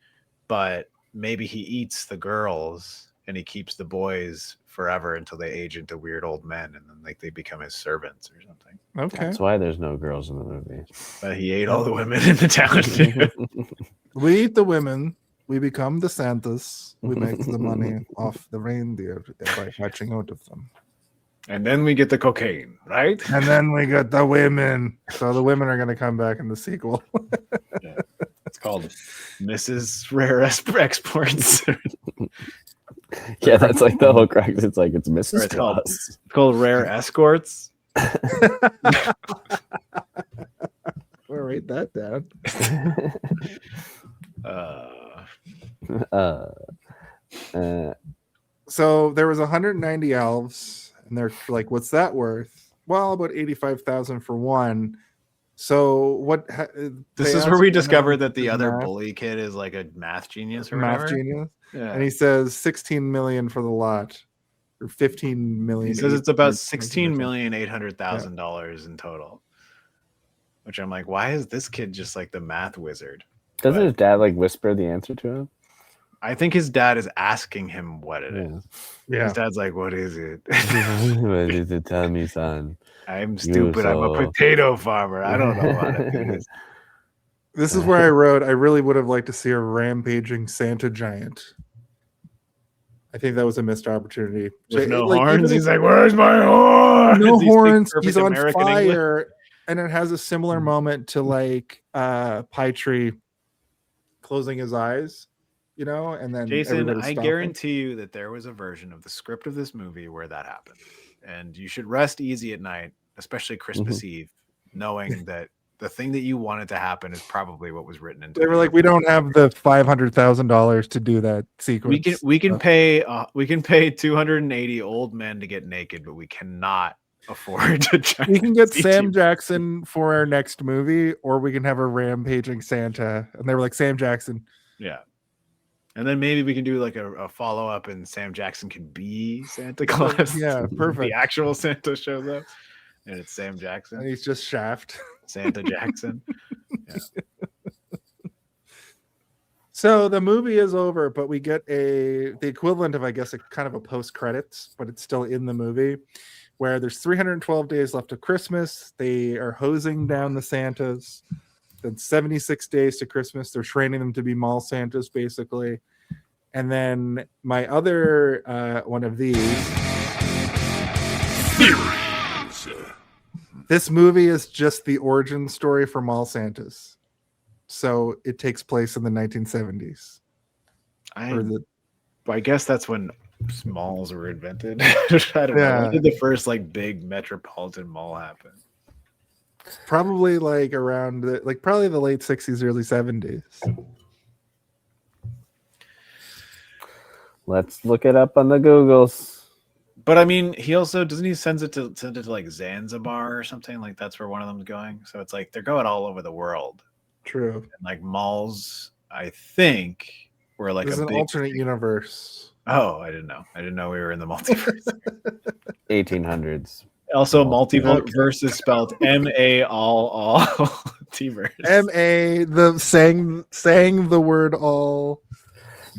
but maybe he eats the girls and he keeps the boys forever until they age into weird old men, and then like they become his servants or something. Okay. That's why there's no girls in the movie. But he ate all the women in the town too. We eat the women. We become the Santas. We make the money off the reindeer by hatching out of them. And then we get the cocaine, right? And then we get the women. So the women are going to come back in the sequel. Yeah. It's called Mrs. Rare Exports. Yeah, that's like the whole crux. It's like it's Mrs. It's called, Claus. it's called Rare Escorts. We'll write that down. So there was 190 elves, and they're like, "What's that worth?" Well, about 85,000 for one. So what? This is where we discovered that the other bully kid is like a math genius or math whatever. genius, Yeah. and he says 16 million for the lot, or 15 million. He says it's about $16,800,000 in total. Which I'm like, why is this kid just like the math wizard? Doesn't his dad like whisper the answer to him? I think his dad is asking him what it is. Yeah. His dad's like, what is it? What is it? Tell me, son. I'm stupid. I'm a potato farmer. I don't know how to do this. This is where I wrote, I really would have liked to see a rampaging Santa giant. I think that was a missed opportunity. With no like, horns. even He's like, where's my horns? no He speaks horns. perfect He's on American fire. English. And it has a similar moment to like Pie Tree closing his eyes, you know, and then Jason, everybody's I stopping. guarantee you that there was a version of the script of this movie where that happened. And you should rest easy at night, especially Christmas Eve, knowing that the thing that you wanted to happen is probably what was written into They were like, we don't have the $500,000 to do that sequence. we can pay 280 old men to get naked, but we cannot afford to try. We can get Sam Jackson for our next movie, or we can have a rampaging Santa. And they were like, Sam Jackson. Yeah. And then maybe we can do like a follow-up and Sam Jackson can be Santa Claus. Yeah, perfect. The actual Santa shows up and it's Sam Jackson. And he's just Shaft. Santa Jackson. Yeah. So the movie is over, but we get the equivalent of, I guess, a kind of a post-credits, but it's still in the movie, where there's 312 days left of Christmas. They are hosing down the Santas. Then 76 days to Christmas. They're training them to be mall Santas, basically. And then my other one of these. This movie is just the origin story for mall Santas. So it takes place in the 1970s. I guess that's when malls were invented. I don't know. When did the first like big metropolitan mall happen? Probably like around probably the late 60s, early 70s. Let's look it up on the Googles. But I mean, he also doesn't he send it to like Zanzibar or something, like that's where one of them's going. So it's like they're going all over the world. True. And like malls, I think were like there's an alternate universe. Oh, I didn't know. I didn't know we were in the multiverse. 1800s. Also, multiverse is spelled M-A-L-T-verse. M-A, the saying the word all.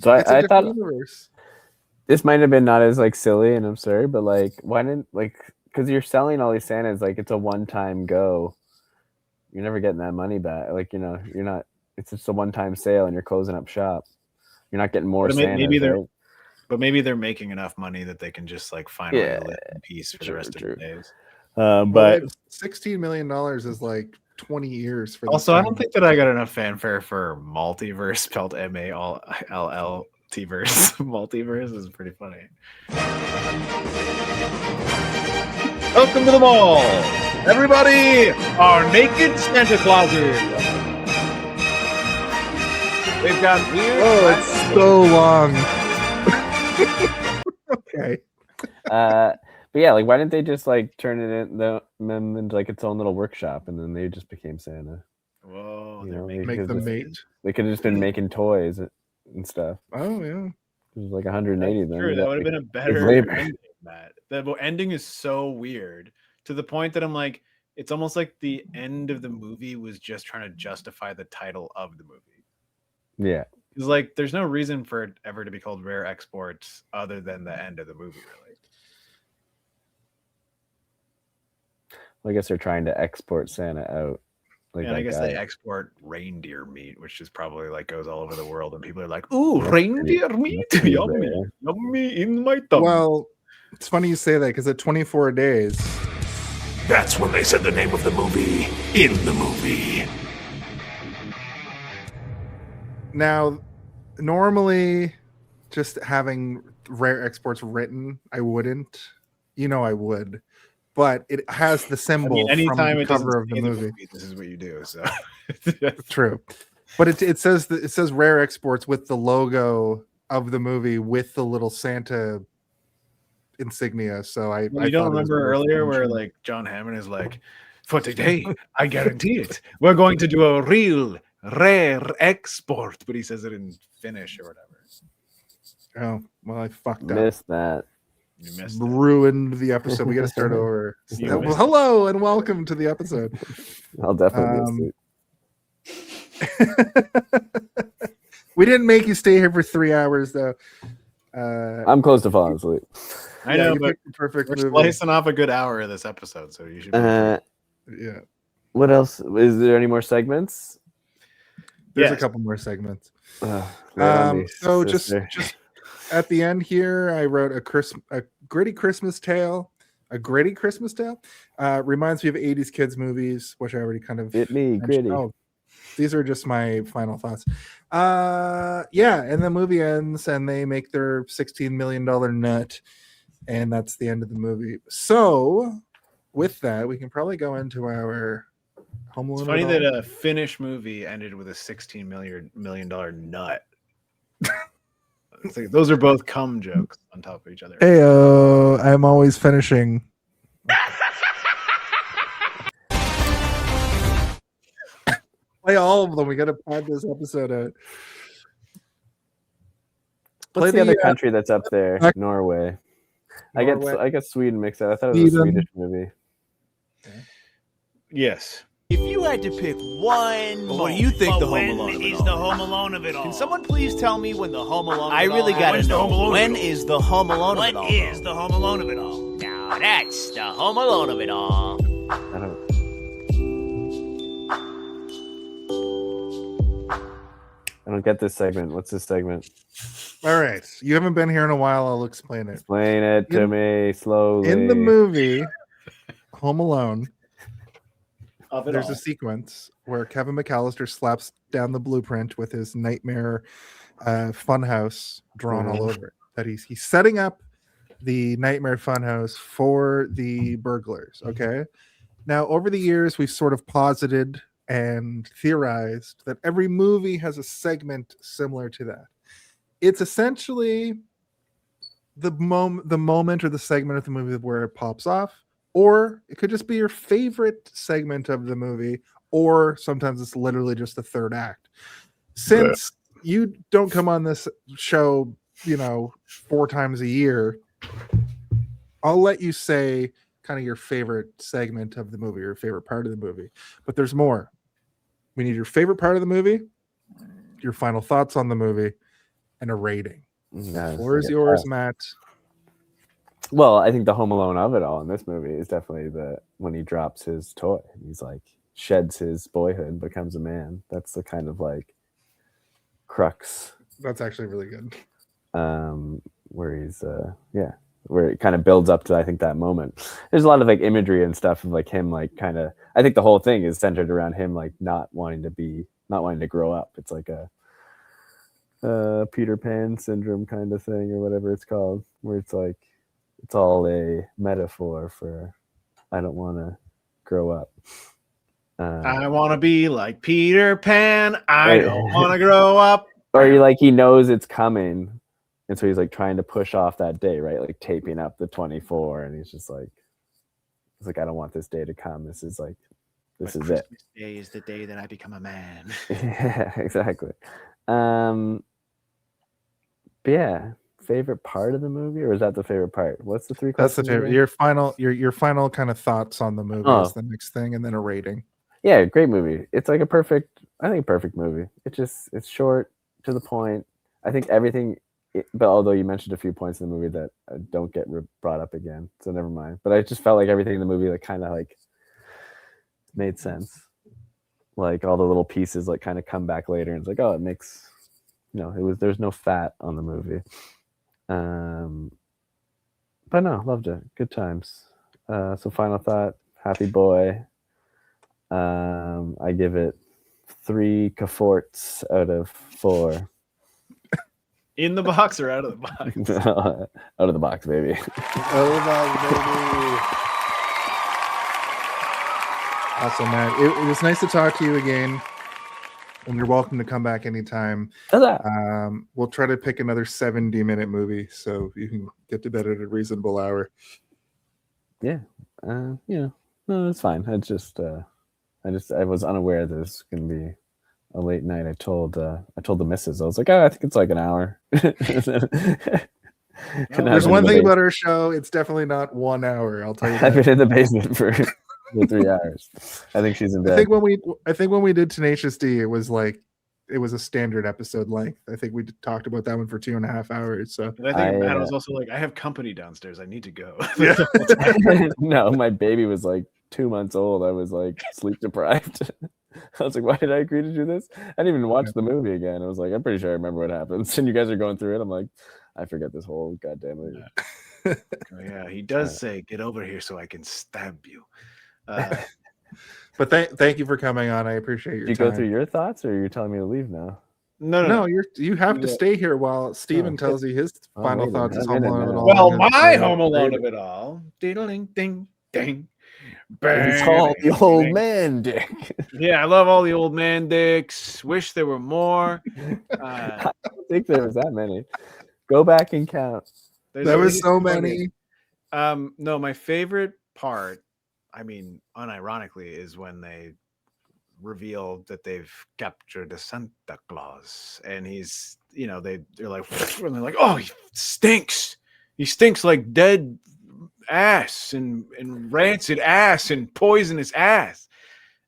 So I thought universe. This might have been not as like silly and absurd, but like why didn't because you're selling all these Santas, like it's a one-time go. You're never getting that money back. Like, you know, you're not. It's just a one-time sale, and you're closing up shop. You're not getting more Santas. But maybe they're making enough money that they can just like finally live in peace for the rest of the days. But $16 million is like 20 years for. Also, I don't think that I got enough fanfare for multiverse spelled M-A-L-L-T-verse. Multiverse is pretty funny. Welcome to the mall. Everybody are naked Santa Clauses. They've got weird. Oh, it's so long. Okay. But yeah, like why didn't they just like turn it into like its own little workshop, and then they just became Santa? Whoa, make them mate. They could have just been making toys and stuff. Oh yeah. It was like 180 then. True, that would have been a better ending, Matt. The ending is so weird to the point that I'm like, it's almost like the end of the movie was just trying to justify the title of the movie. Yeah. It's like there's no reason for it ever to be called Rare Exports other than the end of the movie, really. I guess they're trying to export Santa out. Like And I that guess guy. they export reindeer meat, which is probably like goes all over the world, and people are like, "Ooh, reindeer meat, pretty yummy, rare. yummy in my tummy." Well, it's funny you say that because at 24 days, That's when they said the name of the movie in the movie. now normally just having rare exports written, I wouldn't. I would, but it has the I symbol mean, anytime from the it doesn't cover of say the the movie. this is what you do. So True, but it says it says rare exports with the logo of the movie with the little Santa insignia. So I Well, you don't thought it was remember very earlier where functional. like John Hammond is like, "For today, I guarantee it. We're going to do a real rare export," but he says it in Finnish or whatever. Oh well, I fucked up. Missed that. You missed it. Ruined the episode. We got to start over. You Well, missed it. hello and welcome to the episode. I'll definitely miss it. We didn't make you stay here for 3 hours though. I'm close to falling asleep. I know, you but picked the perfect we're movie. slicing off a good hour of this episode, so you should. Be Yeah, What else? Is there any more segments? there's a Yes. couple more segments. Lay it on me, So just sister. at the end here, I wrote a gritty Christmas tale. A gritty Christmas tale reminds me of 80s kids movies, which I already kind of Hit me, mentioned. gritty. Oh, these are just my final thoughts. Yeah, and the movie ends and they make their $16 million nut, and that's the end of the movie. So with that, we can probably go into our Home Alone. It's funny of It that All. a Finnish movie ended with a $16 million nut. It's like, those are both cum jokes on top of each other. Heyo, I'm always finishing. Play all of them. We got to pad this episode out. Play What's the other the, country that's up there? back- Norway. Norway. I get Sweden mixed up. I thought it was a Sweden. Swedish movie. Yes. If you had to pick one, What do you think the Home when Alone of it is all? the Home Alone of it all? Can someone please tell me when the Home Alone? I of it really all gotta happens? know. When is the Home Alone of it all? What is the Home Alone of it all? Now that's the Home Alone of it all. I don't. I don't get this segment. What's this segment? All right. You haven't been here in a while. I'll explain it. Explain it to me slowly. In the movie Home Alone, Of it there's all. a sequence where Kevin McAllister slaps down the blueprint with his nightmare funhouse drawn all over it. That he's setting up the nightmare funhouse for the burglars. Okay. Now, over the years, we've sort of posited and theorized that every movie has a segment similar to that. It's essentially the moment or the segment of the movie where it pops off, or it could just be your favorite segment of the movie, or sometimes it's literally just the third act. Since you don't come on this show, 4 times a year, I'll let you say kind of your favorite segment of the movie or your favorite part of the movie, but there's more. We need your favorite part of the movie, your final thoughts on the movie, and a rating. Yeah, Floor is I get yours, that. Matt. Well, I think the Home Alone of it all in this movie is definitely when he drops his toy. He's like sheds his boyhood, becomes a man. That's the kind of like crux That's actually really good. where he's where it kind of builds up to, I think, that moment. There's a lot of like imagery and stuff of like him like kind of, I think the whole thing is centered around him like not wanting to grow up. It's like a Peter Pan syndrome kind of thing or whatever it's called, where it's like it's all a metaphor for I don't want to grow up. I want to be like Peter Pan. I Right. don't want to grow up. Or he knows it's coming, and so he's like trying to push off that day, right? Like taping up the 24, and he's like I don't want this day to come. This is it. Christmas Day is the day that I become a man. Yeah, exactly. But yeah, favorite part of the movie, or is that the favorite part? What's the three That's the questions favorite. again? Your final kind of thoughts on the movie is the next thing, and then a rating. Yeah, great movie. It's like a perfect movie. It's short, to the point. I think everything, but although you mentioned a few points in the movie that don't get brought up again, so never mind. But I just felt like everything in the movie like kind of like made sense. Like all the little pieces like kind of come back later, and it's like, oh, it makes, there's no fat on the movie. But no, loved it. Good times. So final thought, happy boy. I give it 3 Caforts out of 4. In the box or out of the box? Out of the box, baby. Awesome, Matt. It was nice to talk to you again, and you're welcome to come back anytime. We'll try to pick another 70-minute movie so you can get to bed at a reasonable hour. Yeah, no, it's fine. I was unaware that this was going to be a late night. I told the missus, I was like, I think it's like an hour. There's one thing about our show, it's definitely not 1 hour, I'll tell you that. I've been in the basement for 3 hours. I think she's in bed. I think when we did Tenacious D, it was a standard episode length. I think we talked about that one for 2.5 hours. So I think Matt was also like, I have company downstairs, I need to go. Yeah. No, my baby was like 2 months old. I was like sleep deprived. I was like, why did I agree to do this? I didn't even watch the movie again. I was like, I'm pretty sure I remember what happens. And you guys are going through it. I'm like, I forget this whole goddamn movie. Oh, yeah, he does say, get over here so I can stab you. But thank you for coming on. I appreciate your time. Did you go through your thoughts, or are you telling me to leave now? No. You have to stay here while Steven tells you his final thoughts. Home Alone of it all. Well, my Home Alone of it all. Diddling ding ding. It's all the old man dick. Yeah, I love all the old man dicks. Wish there were more. I don't think there was that many. Go back and count. There was so many. No, my favorite part, I mean, unironically, is when they reveal that they've captured a Santa Claus, and he's, they're like, oh, he stinks. He stinks like dead ass and rancid ass and poisonous ass.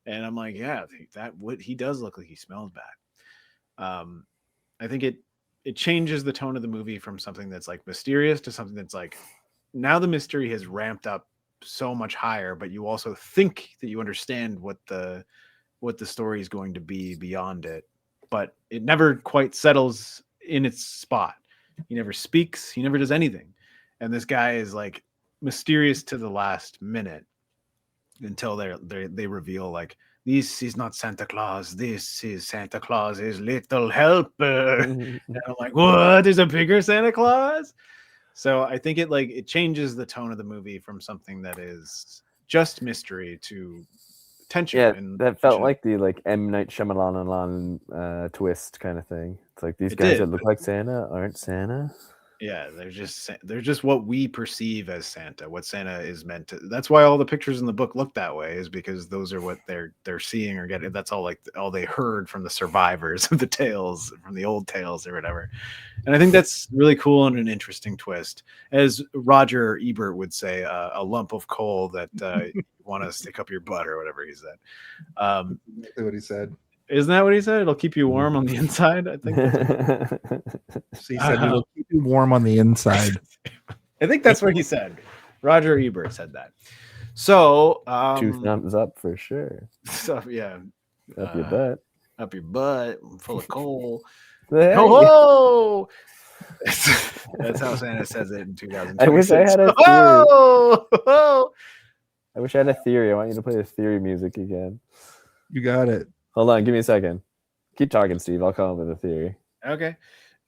And I'm like, yeah, he does look like he smells bad. I think it changes the tone of the movie from something that's like mysterious to something that's like, now the mystery has ramped up so much higher, but you also think that you understand what the story is going to be beyond it, but it never quite settles in its spot. He never speaks, he never does anything, and this guy is like mysterious to the last minute until they reveal like, this is not Santa Claus, this is Santa Claus's little helper. And I'm like, what, there's a bigger Santa Claus? So I think it changes the tone of the movie from something that is just mystery to tension. Yeah, and that felt like the M. Night Shyamalan twist kind of thing. It's like these guys that look like Santa aren't Santa. Yeah, they're just what we perceive as Santa, what Santa is meant to. That's why all the pictures in the book look that way, is because those are what they're seeing or getting. That's all all they heard from the survivors of the tales, from the old tales or whatever. And I think that's really cool and an interesting twist. As Roger Ebert would say, a lump of coal that you want to stick up your butt, or whatever he said. Exactly what he said. Isn't that what he said? It'll keep you warm on the inside, I think. He said it'll keep you warm on the inside. I think that's what he said. Roger Ebert said that. So 2 thumbs up for sure. So yeah. Up your butt. Up your butt, full of coal. Hey. Ho ho! That's how Santa says it in 2026. I wish I had a theory. Oh! I wish I had a theory. I want you to play the theory music again. You got it. Hold on, give me a second. Keep talking, Steve. I'll come up with a theory. Okay.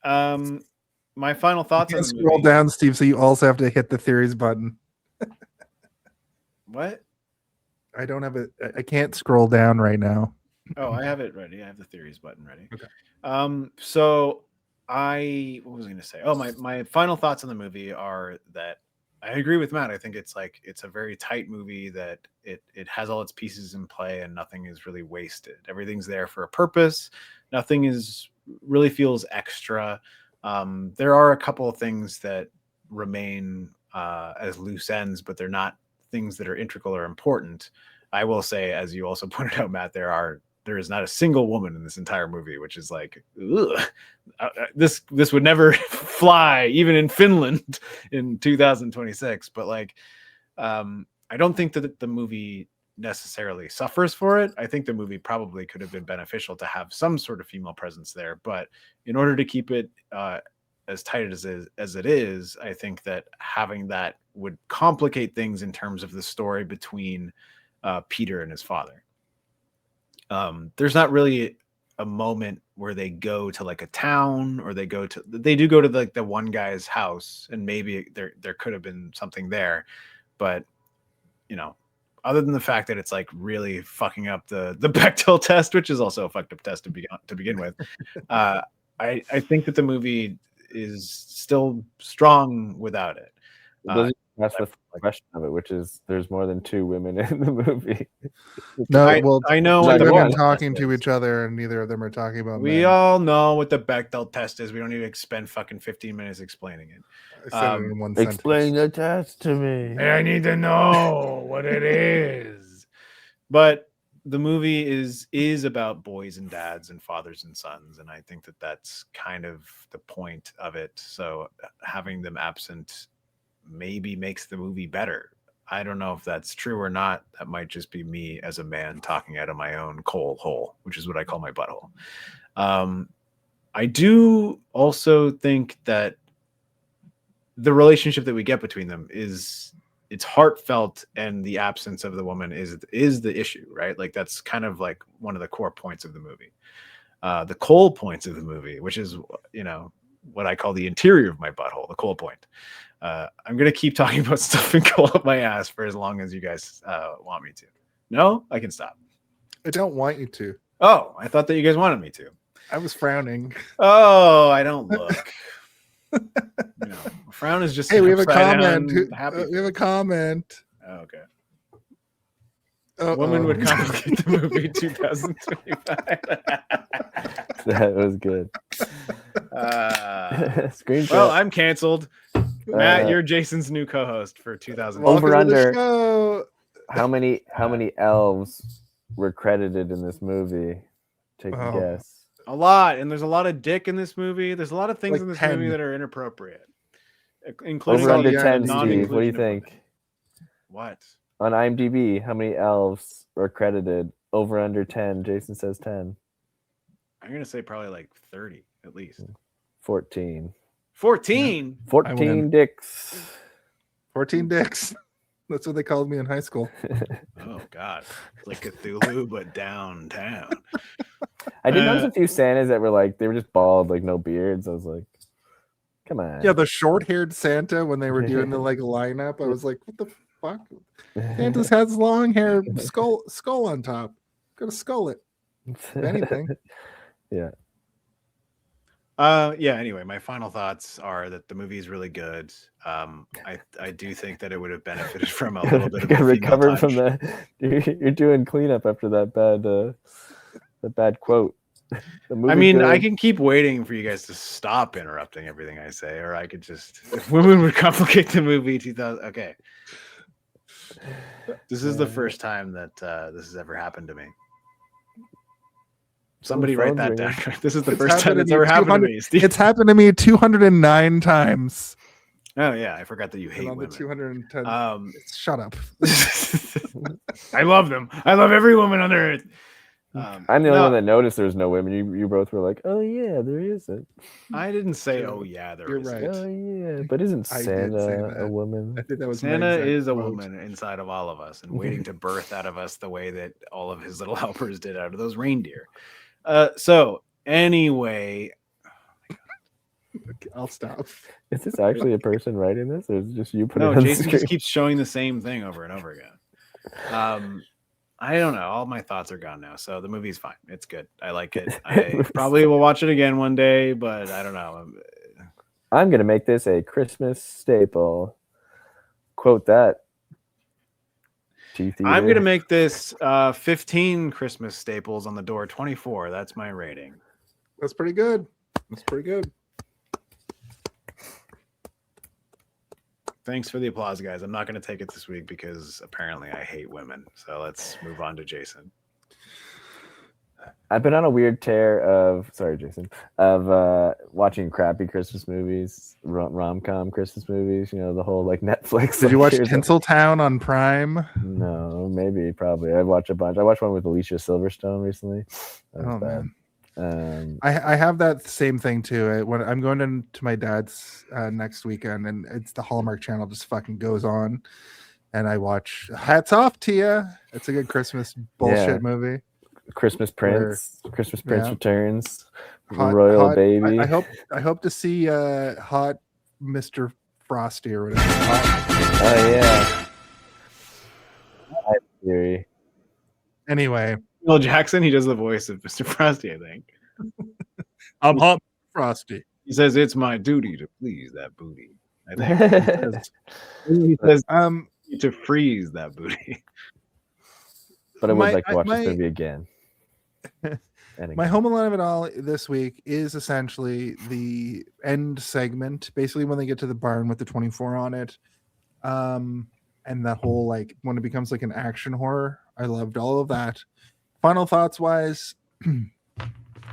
My final thoughts on the movie. Scroll down, Steve, so you also have to hit the theories button. What? I don't have it. I can't scroll down right now. Oh, I have it ready. I have the theories button ready. Okay. So what was I going to say? Oh, my final thoughts on the movie are that I agree with Matt. I think it's a very tight movie, that it has all its pieces in play and nothing is really wasted. Everything's there for a purpose. Nothing really feels extra. There are a couple of things that remain as loose ends, but they're not things that are integral or important. I will say, as you also pointed out, Matt, there is not a single woman in this entire movie, which is like, ugh. This would never fly even in Finland in 2026. But like, I don't think that the movie necessarily suffers for it. I think the movie probably could have been beneficial to have some sort of female presence there, but in order to keep it as tight as it is, I think that having that would complicate things in terms of the story between Peter and his father. There's not really a moment where they go to like a town, or they do go to like the one guy's house, and maybe there could have been something there, but other than the fact that it's like really fucking up the Bechdel test, which is also a fucked up test to begin with, I think that the movie is still strong without it. That's the question of it, which is there's more than 2 women in the movie. No, I know two what the women Bechdel talking test to is. each other, and neither of them are talking about We men. all know what the Bechdel test is. We don't need to spend fucking 15 minutes explaining it. I said it in one sentence. Explain the test to me. I need to know what it is. But the movie is about boys and dads and fathers and sons, and I think that that's kind of the point of it. So having them absent maybe makes the movie better. I don't know if that's true or not. That might just be me as a man talking out of my own coal hole, which is what I call my butthole. I do also think that the relationship that we get between them it's heartfelt, and the absence of the woman is the issue, right? Like that's kind of like one of the core points of the movie. The coal points of the movie, which is what I call the interior of my butthole, the coal point. I'm gonna keep talking about stuffing coal up my ass for as long as you guys want me to. No, I can stop. I don't want you to. Oh, I thought that you guys wanted me to. I was frowning. Oh, I don't look. Frown is just Hey, we have a upside comment. down, happy. We have a comment. Oh, okay. Uh-oh. Woman would complicate the movie 2025. That was good. Screenshot. Well, I'm canceled. Matt, you're Jason's new co-host for 2000. Over Welcome to the under. show. How many elves were credited in this movie? Take a guess. A lot, and there's a lot of dick in this movie. There's a lot of things Like in this 10. movie that are inappropriate, including Over under yeah, 10, non-inclusion Steve. What do you of think? women. What? On IMDb, how many elves were credited? Over under 10. Jason says 10. I'm gonna say probably like 30 at least. 14. 14. 14 dicks. 14 dicks. That's what they called me in high school. Oh God, it's like Cthulhu but downtown. I did notice a few Santas that were like, they were just bald, like no beards. I was like, come on. Yeah, the short-haired Santa, when they were doing the like lineup, I was like, what the fuck? Santa's has long hair, skull on top. Gotta skull it. If anything. Yeah. Anyway, my final thoughts are that the movie is really good. I do think that it would have benefited from a little bit of a recovered from touch. you're doing cleanup after that bad quote. I mean, I can keep waiting for you guys to stop interrupting everything I say, or I could just women would complicate the movie 2000. Okay. This is the first time that this has ever happened to me. Somebody write that down. This is the first time that's ever happened to me, Steve. It's happened to me 209 times. Oh yeah, I forgot that you hate And on women. the 210. Shut up. I love them. I love every woman on earth. I'm the only one that noticed there's no women. You both were like, "Oh yeah, there isn't." I didn't say, "Oh yeah, there You're isn't." right. Oh yeah, but isn't I did say Santa that. a woman? I think that was my Santa exact is a quote. woman inside of all of us and waiting to birth out of us the way that all of his little helpers did out of those reindeer. So anyway, Okay, I'll stop. Is this actually a person writing this, or is it just you putting no, it on the Jason screen? just keeps showing the same thing over and over again. I don't know. All my thoughts are gone now. So the movie's fine. It's good. I like it. I probably will watch it again one day, but I don't know. I'm gonna make this a Christmas staple. Quote that. I'm going to make this 15 Christmas staples on the door, 24. That's my rating. That's pretty good. That's pretty good. Thanks for the applause, guys. I'm not going to take it this week because apparently I hate women. So let's move on to Jason. I've been on a weird tear of watching crappy Christmas movies, rom-com Christmas movies. You know, the whole like Netflix. Did you watch Tinseltown on Prime? No, maybe, probably. I watched a bunch. I watched one with Alicia Silverstone recently. That was bad. Man. I have that same thing too. When I'm going to my dad's next weekend, and it's the Hallmark Channel just fucking goes on, and I watch Hats Off to You. It's a good Christmas bullshit movie. Christmas Prince Returns, Baby. I hope to see hot Mr. Frosty or whatever. Oh yeah. Theory. Anyway, Will Jackson, he does the voice of Mr. Frosty, I think. I'm hot Frosty. He says it's my duty to please that booty. I think he says to freeze that booty. But I would like to watch this movie again. My Home Alone of it all this week is essentially the end segment, basically when they get to the barn with the 24 on it, and that whole like when it becomes like an action horror. I loved all of that. Final thoughts wise,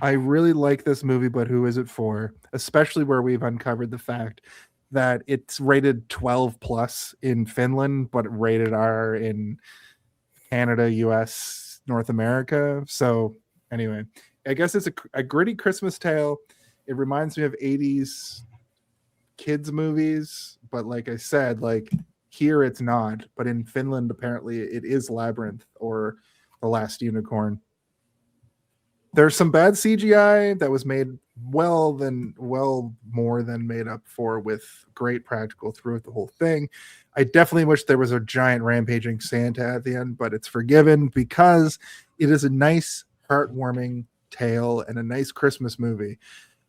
I really like this movie, but who is it for? Especially where we've uncovered the fact that it's rated 12 plus in Finland, but rated R in Canada, US, North America. So anyway, I guess it's a gritty Christmas tale. It reminds me of 80s kids movies, but like I said, like here it's not, but in Finland apparently it is Labyrinth or The Last Unicorn. There's some bad CGI that was made well more than made up for with great practical throughout the whole thing. I definitely wish there was a giant rampaging Santa at the end, but it's forgiven because it is a nice, heartwarming tale and a nice Christmas movie.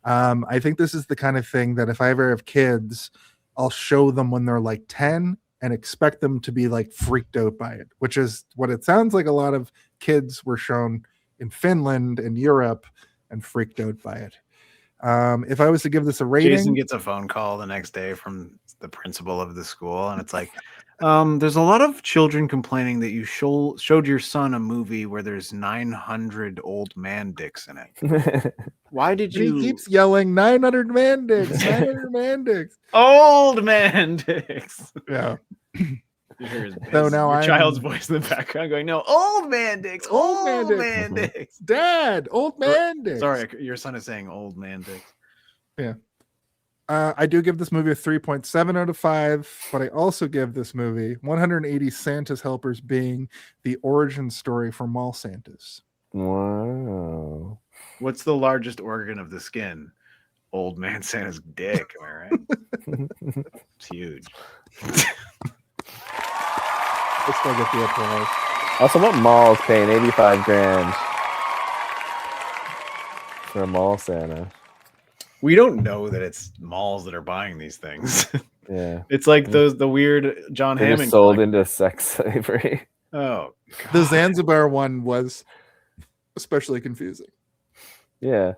I think this is the kind of thing that if I ever have kids, I'll show them when they're like 10 and expect them to be like freaked out by it, which is what it sounds like a lot of kids were shown in Finland and Europe and freaked out by it. If I was to give this a rating, Jason gets a phone call the next day from the principal of the school, and it's like, there's a lot of children complaining that you showed your son a movie where there's 900 old man dicks in it. Why did you? He keeps yelling 900 man dicks, 900 man dicks, old man dicks. Yeah. You hear So now your I'm child's voice in the background going, "No, old man dicks, old man dicks, Dad, old man dicks." Sorry, your son is saying old man dicks. Yeah. I do give this movie a 3.7 out of 5, but I also give this movie 180 Santa's helpers being the origin story for mall Santas. Wow. What's the largest organ of the skin? Old man Santa's dick, am I right? It's huge. I still get the applause. Also, what mall is paying $85,000 for a mall Santa? We don't know that it's malls that are buying these things. Yeah, it's like the weird John They're Hammond sold into sex slavery. Oh, God. The Zanzibar one was especially confusing. Yeah,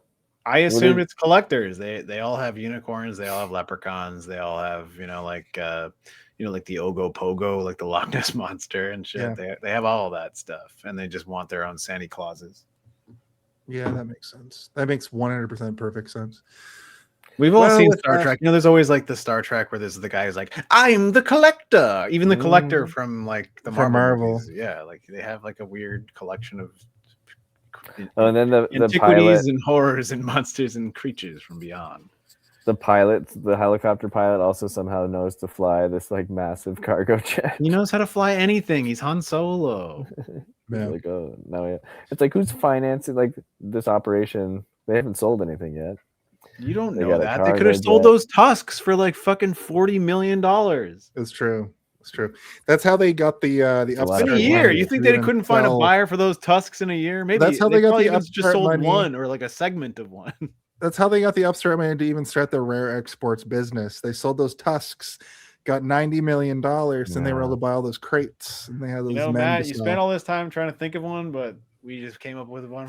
I assume it's collectors. They all have unicorns. They all have leprechauns. They all have like the Ogo Pogo, like the Loch Ness monster and shit. Yeah. They have all that stuff, and they just want their own Santa Clauses. Yeah, that makes sense. That makes 100% perfect sense. We've all seen Star Trek. There's always like the Star Trek where there's the guy who's like, "I'm the collector." Even the collector from like the Marvel movies. Yeah, like they have like a weird collection of and then the antiquities pilot, and horrors and monsters and creatures from beyond. The helicopter pilot also somehow knows to fly this like massive cargo jet. He knows how to fly anything. He's Han Solo. Yeah. Like, oh, no, yeah. It's like, who's financing like this operation? They haven't sold anything yet. You don't know that. They could have sold those tusks for like fucking $40 million. It's true. It's true. That's how they got the upstart. In a year, you think they couldn't find a buyer for those tusks in a year? Maybe that's how they got the upstart just sold money. One or like a segment of one. That's how they got the upstart money to even start their rare exports business. They sold those tusks, got $90 million, and they were able to buy all those crates. And they had those. Matt, you spent all this time trying to think of one, but we just came up with one.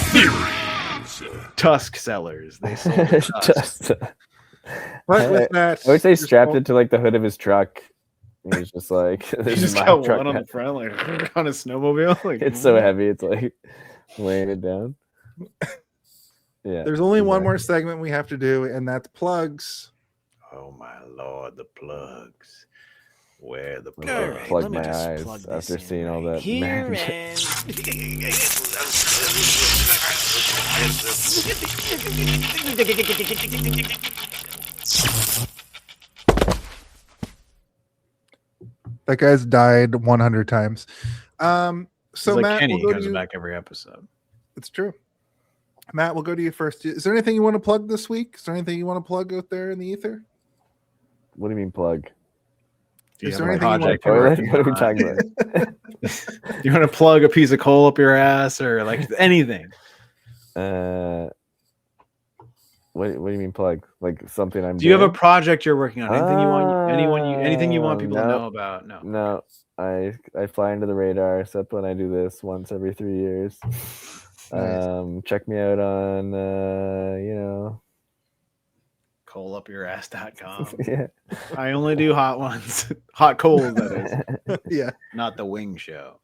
Theories. Tusk sellers. They sold the tusks. But with that, I would say just strapped don't- it to like the hood of his truck. He's just like, He this is just my got truck. one on the front, like on a snowmobile. Like It's so heavy, it's like weighing it down. Yeah. There's only one more exactly. segment we have to do, and that's plugs. Oh my lord, the plugs. Where the All plugs? right, Plug let me my just eyes plug this after in seeing all right that here magic. That guy's died 100 times. So He's like Matt, Kenny, we'll go comes to you. back every episode. It's true. Matt, we'll go to you first. Is there anything you want to plug this week? Is there anything you want to plug out there in the ether? What do you mean plug? Do you Is have there a anything you want project to you're Toilet? working What are we on? talking about? Do you want to plug a piece of coal up your ass or like anything? What do you mean plug? Like something I'm Do you have a doing? project you're working on? Anything you want people to no. know about? No. No, I fly into the radar except when I do this once every 3 years. Nice. Check me out on Coalupyourass.com. yeah. I only do hot ones. Hot coals, that is. Yeah. Not the wing show.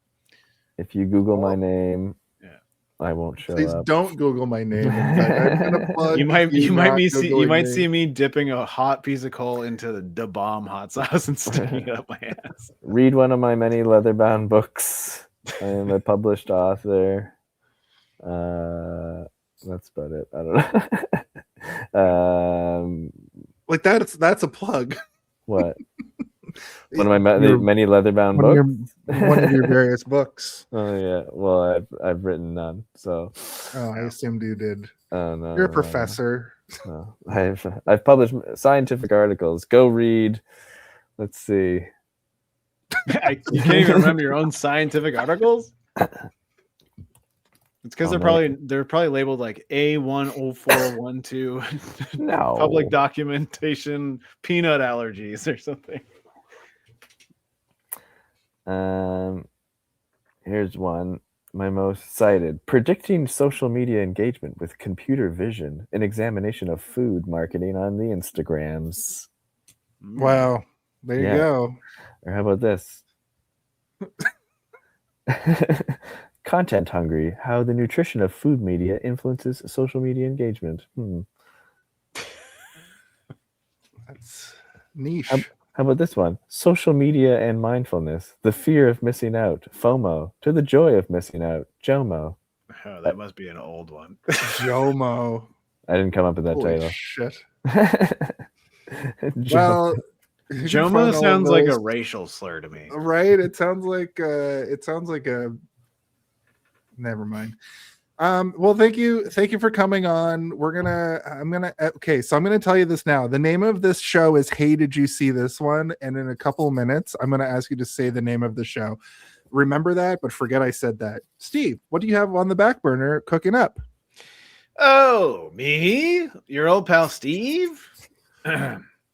If you Google my name, Yeah. I won't show Please up. don't Google my name. In fact, I'm gonna plug You might not see Googling me dipping a hot piece of coal into the bomb hot sauce and sticking it up my ass. Read one of my many leather-bound books. I am a published author. That's about it. I don't know. Like that's a plug. What? One of my Your- many leather-bound one of books. one of your various books. Oh yeah. Well, I've written none. So. Oh, I assumed you did. Oh no. You're a no, professor. no. I've published scientific articles. Go read. Let's see. You can't even remember your own scientific articles? It's because they're probably labeled like A10412 No. public documentation peanut allergies or something. Here's one. My most cited: predicting social media engagement with computer vision, an examination of food marketing on the Instagrams. Wow. There you Yeah. go. Or how about this? Content hungry: how the nutrition of food media influences social media engagement. That's niche. How about this one? Social media and mindfulness: the fear of missing out, FOMO, to the joy of missing out, JOMO. Oh, that must be an old one. Jomo. I didn't come up with that Holy title. shit. Jo- Well, you can find all Jomo of sounds like a those- racial slur to me. right. It sounds like a. Never mind. Well, thank you for coming on. I'm gonna tell you this now. The name of this show is Hey, Did You See This One? And in a couple of minutes, I'm gonna ask you to say the name of the show. Remember that, but forget I said that. Steve, what do you have on the back burner cooking up? Oh, me? Your old pal Steve?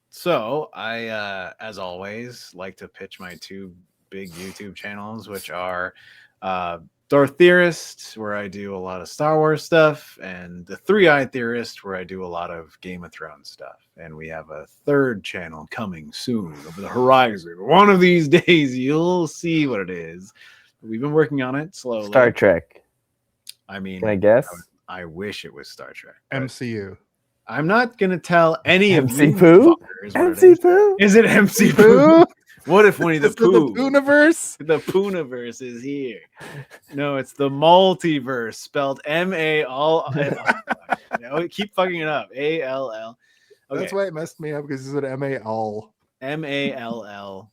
So I as always like to pitch my two big YouTube channels, which are Darth Theorist, where I do a lot of Star Wars stuff, and the Three-Eyed Theorist, where I do a lot of Game of Thrones stuff. And we have a third channel coming soon over the horizon. One of these days, you'll see what it is. We've been working on it slowly. Star Trek. I mean, Can I guess? I wish it was Star Trek. but MCU. I'm not going to tell any of MC you Pooh? fuckers what it MC is. Pooh? Is it MC Pooh? Pooh? What if Winnie the Is it Pooh? the Pooniverse? The Pooniverse is here. No, it's the multiverse, spelled M-A all. No, keep fucking it up. A-L-L. Okay. That's why it messed me up, because it's an M-A-L. M-A-L-L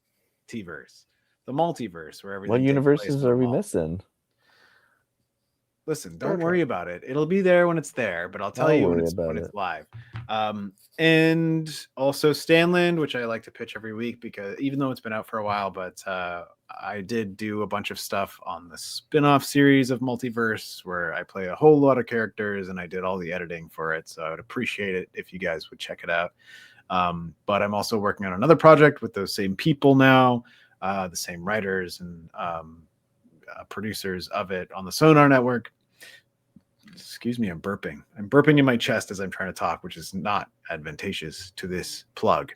T-verse. The multiverse, where everything What takes universes place in are the we mall. missing? Listen, Star don't worry about it. It'll be there when it's there, but I'll tell I'll you when worry it's about it. live. And also Stanland, which I like to pitch every week, because even though it's been out for a while, but I did do a bunch of stuff on the spin-off series of Multiverse where I play a whole lot of characters and I did all the editing for it. So I would appreciate it if you guys would check it out. But I'm also working on another project with those same people now, the same writers and producers of it on the Sonar Network. Excuse me, I'm burping. I'm burping in my chest as I'm trying to talk, which is not advantageous to this plug.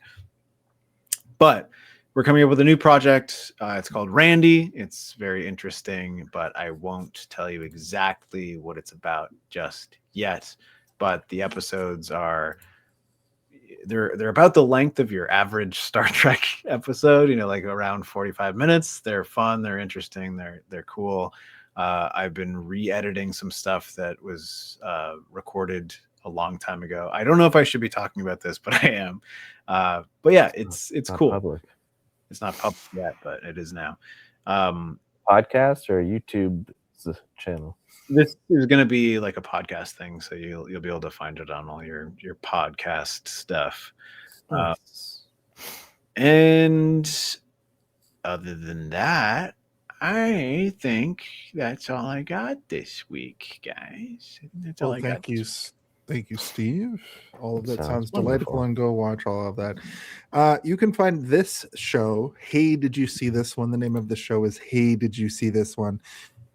But we're coming up with a new project. It's called Randy. It's very interesting, but I won't tell you exactly what it's about just yet. But the episodes are they're about the length of your average Star Trek episode, like around 45 minutes. They're fun, they're interesting, they're cool. I've been re-editing some stuff that was recorded a long time ago. I don't know if I should be talking about this, but I am. But yeah, it's cool. Public. It's not public yet, but it is now. Podcast or YouTube channel? This is going to be like a podcast thing, so you'll be able to find it on all your podcast stuff. Nice. And other than that, I think that's all I got this week, guys. That's all I got. Thank you, Steve. All of that sounds wonderful. delightful, and go watch all of that. You can find this show, Hey, Did You See This One? The name of the show is Hey, Did You See This One?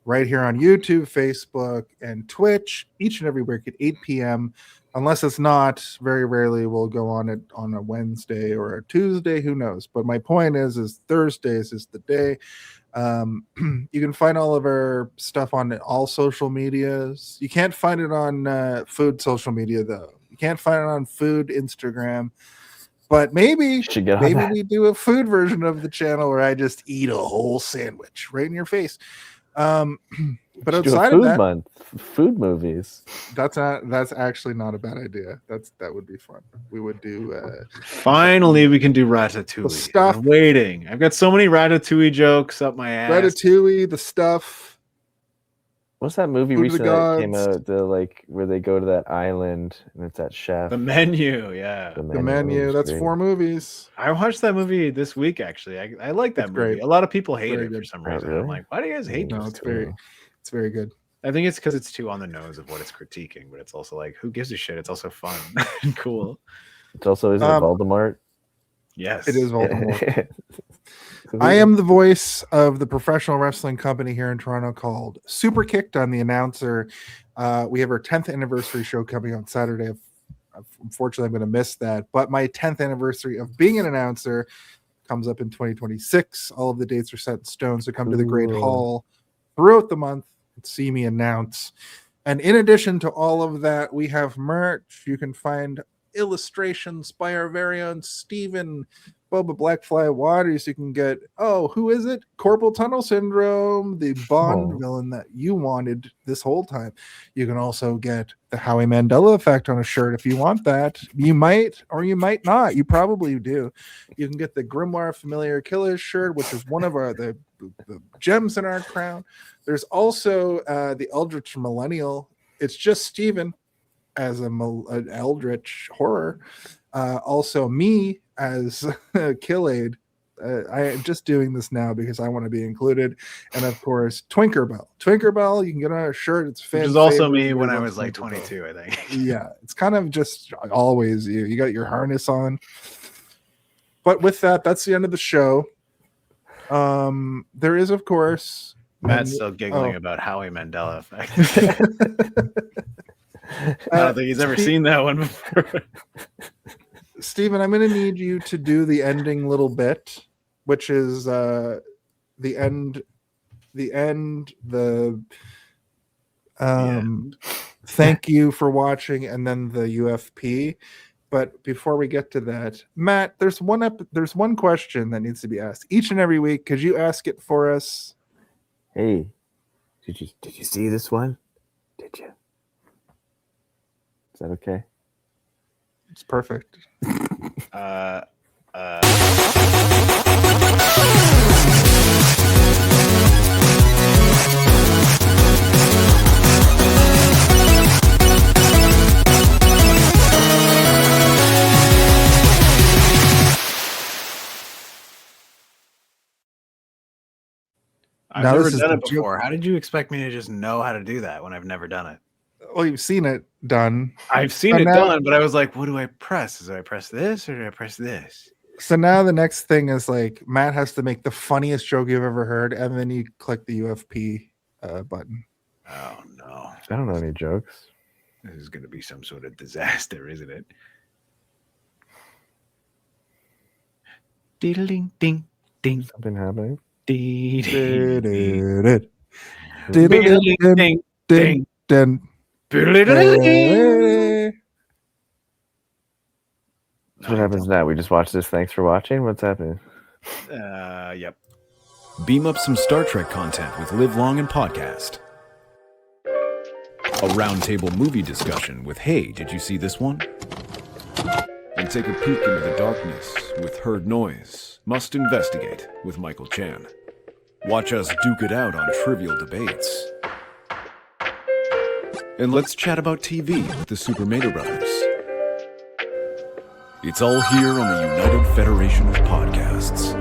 Right here on YouTube, Facebook, and Twitch, each and every week at 8 p.m. Unless it's not, very rarely we'll go on it on a Wednesday or a Tuesday, who knows. But my point is Thursdays is the day. You can find all of our stuff on all social medias. You can't find it on food social media, though. You can't find it on food Instagram. But maybe we do a food version of the channel where I just eat a whole sandwich right in your face. But outside of that, month, food movies. That's actually not a bad idea. That would be fun. We would do. Finally, we can do Ratatouille. The stuff. I'm waiting. I've got so many Ratatouille jokes up my ass. Ratatouille, the stuff. What's that movie Food of the recently that came Gods. out? Where they go to that island and it's that chef. The Menu, yeah. The Menu. That's great. 4 movies. I watched that movie this week. Actually, I like that It's movie. great. A lot of people hate Very it for good. some Oh, reason. really? I'm like, why do you guys hate No, this? it's very good. I think it's because it's too on the nose of what it's critiquing, but it's also like, who gives a shit? It's also fun and cool. It's also isn't it Voldemort? Yes, It is Voldemort. I am the voice of the professional wrestling company here in Toronto called Super Kicked. I'm the announcer. We have our 10th anniversary show coming on Saturday. Unfortunately, I'm going to miss that. But my 10th anniversary of being an announcer comes up in 2026. All of the dates are set in stone. So come to the Great Hall throughout the month and see me announce. And in addition to all of that, we have merch. You can find illustrations by our very own Stephen Boba Blackfly Waters. You can get, who is it? Corporal Tunnel Syndrome, the Bond villain that you wanted this whole time. You can also get the Howie Mandela effect on a shirt if you want that. You might or you might not. You probably do. You can get the Grimoire Familiar Killer shirt, which is one of the gems in our crown. There's also the Eldritch Millennial. It's just Stephen as an Eldritch horror. Also me as Kill-Aid. I am just doing this now because I want to be included. And of course, Twinkerbell. Twinkerbell, you can get on a shirt. It's which is also me when I was like 22, I think. Yeah, it's kind of just always you. You got your harness on. But with that, that's the end of the show. There is, of course, Matt's still giggling about Howie Mandela effect. I don't think he's ever seen that one before. Stephen, I'm going to need you to do the ending little bit, which is the thank you for watching, and then the UFP. But before we get to that, Matt, there's one question that needs to be asked each and every week. Could you ask it for us? Hey, did you see this one? Did you? Is that okay? It's perfect. I've Now never this is done the it before. How did you expect me to just know how to do that when I've never done it? Well, you've seen it done. I've seen But it now- done, but I was like, what do I press? Do I press this or do I press this? So now the next thing is like Matt has to make the funniest joke you've ever heard, and then you click the UFP button. Oh no. I don't know any jokes. This is going to be some sort of disaster, isn't it? Ding ding ding. Something happening. Ding Ding, ding ding. ding. So what happens now? We just watch this. Thanks for watching. What's happening? Yep. Beam up some Star Trek content with Live Long and Podcast. A roundtable movie discussion with Hey, did you see this one? And take a peek into the darkness with Heard Noise, Must Investigate with Michael Chan. Watch us duke it out on trivial debates. And let's chat about TV with the Super Mario Brothers. It's all here on the United Federation of Podcasts.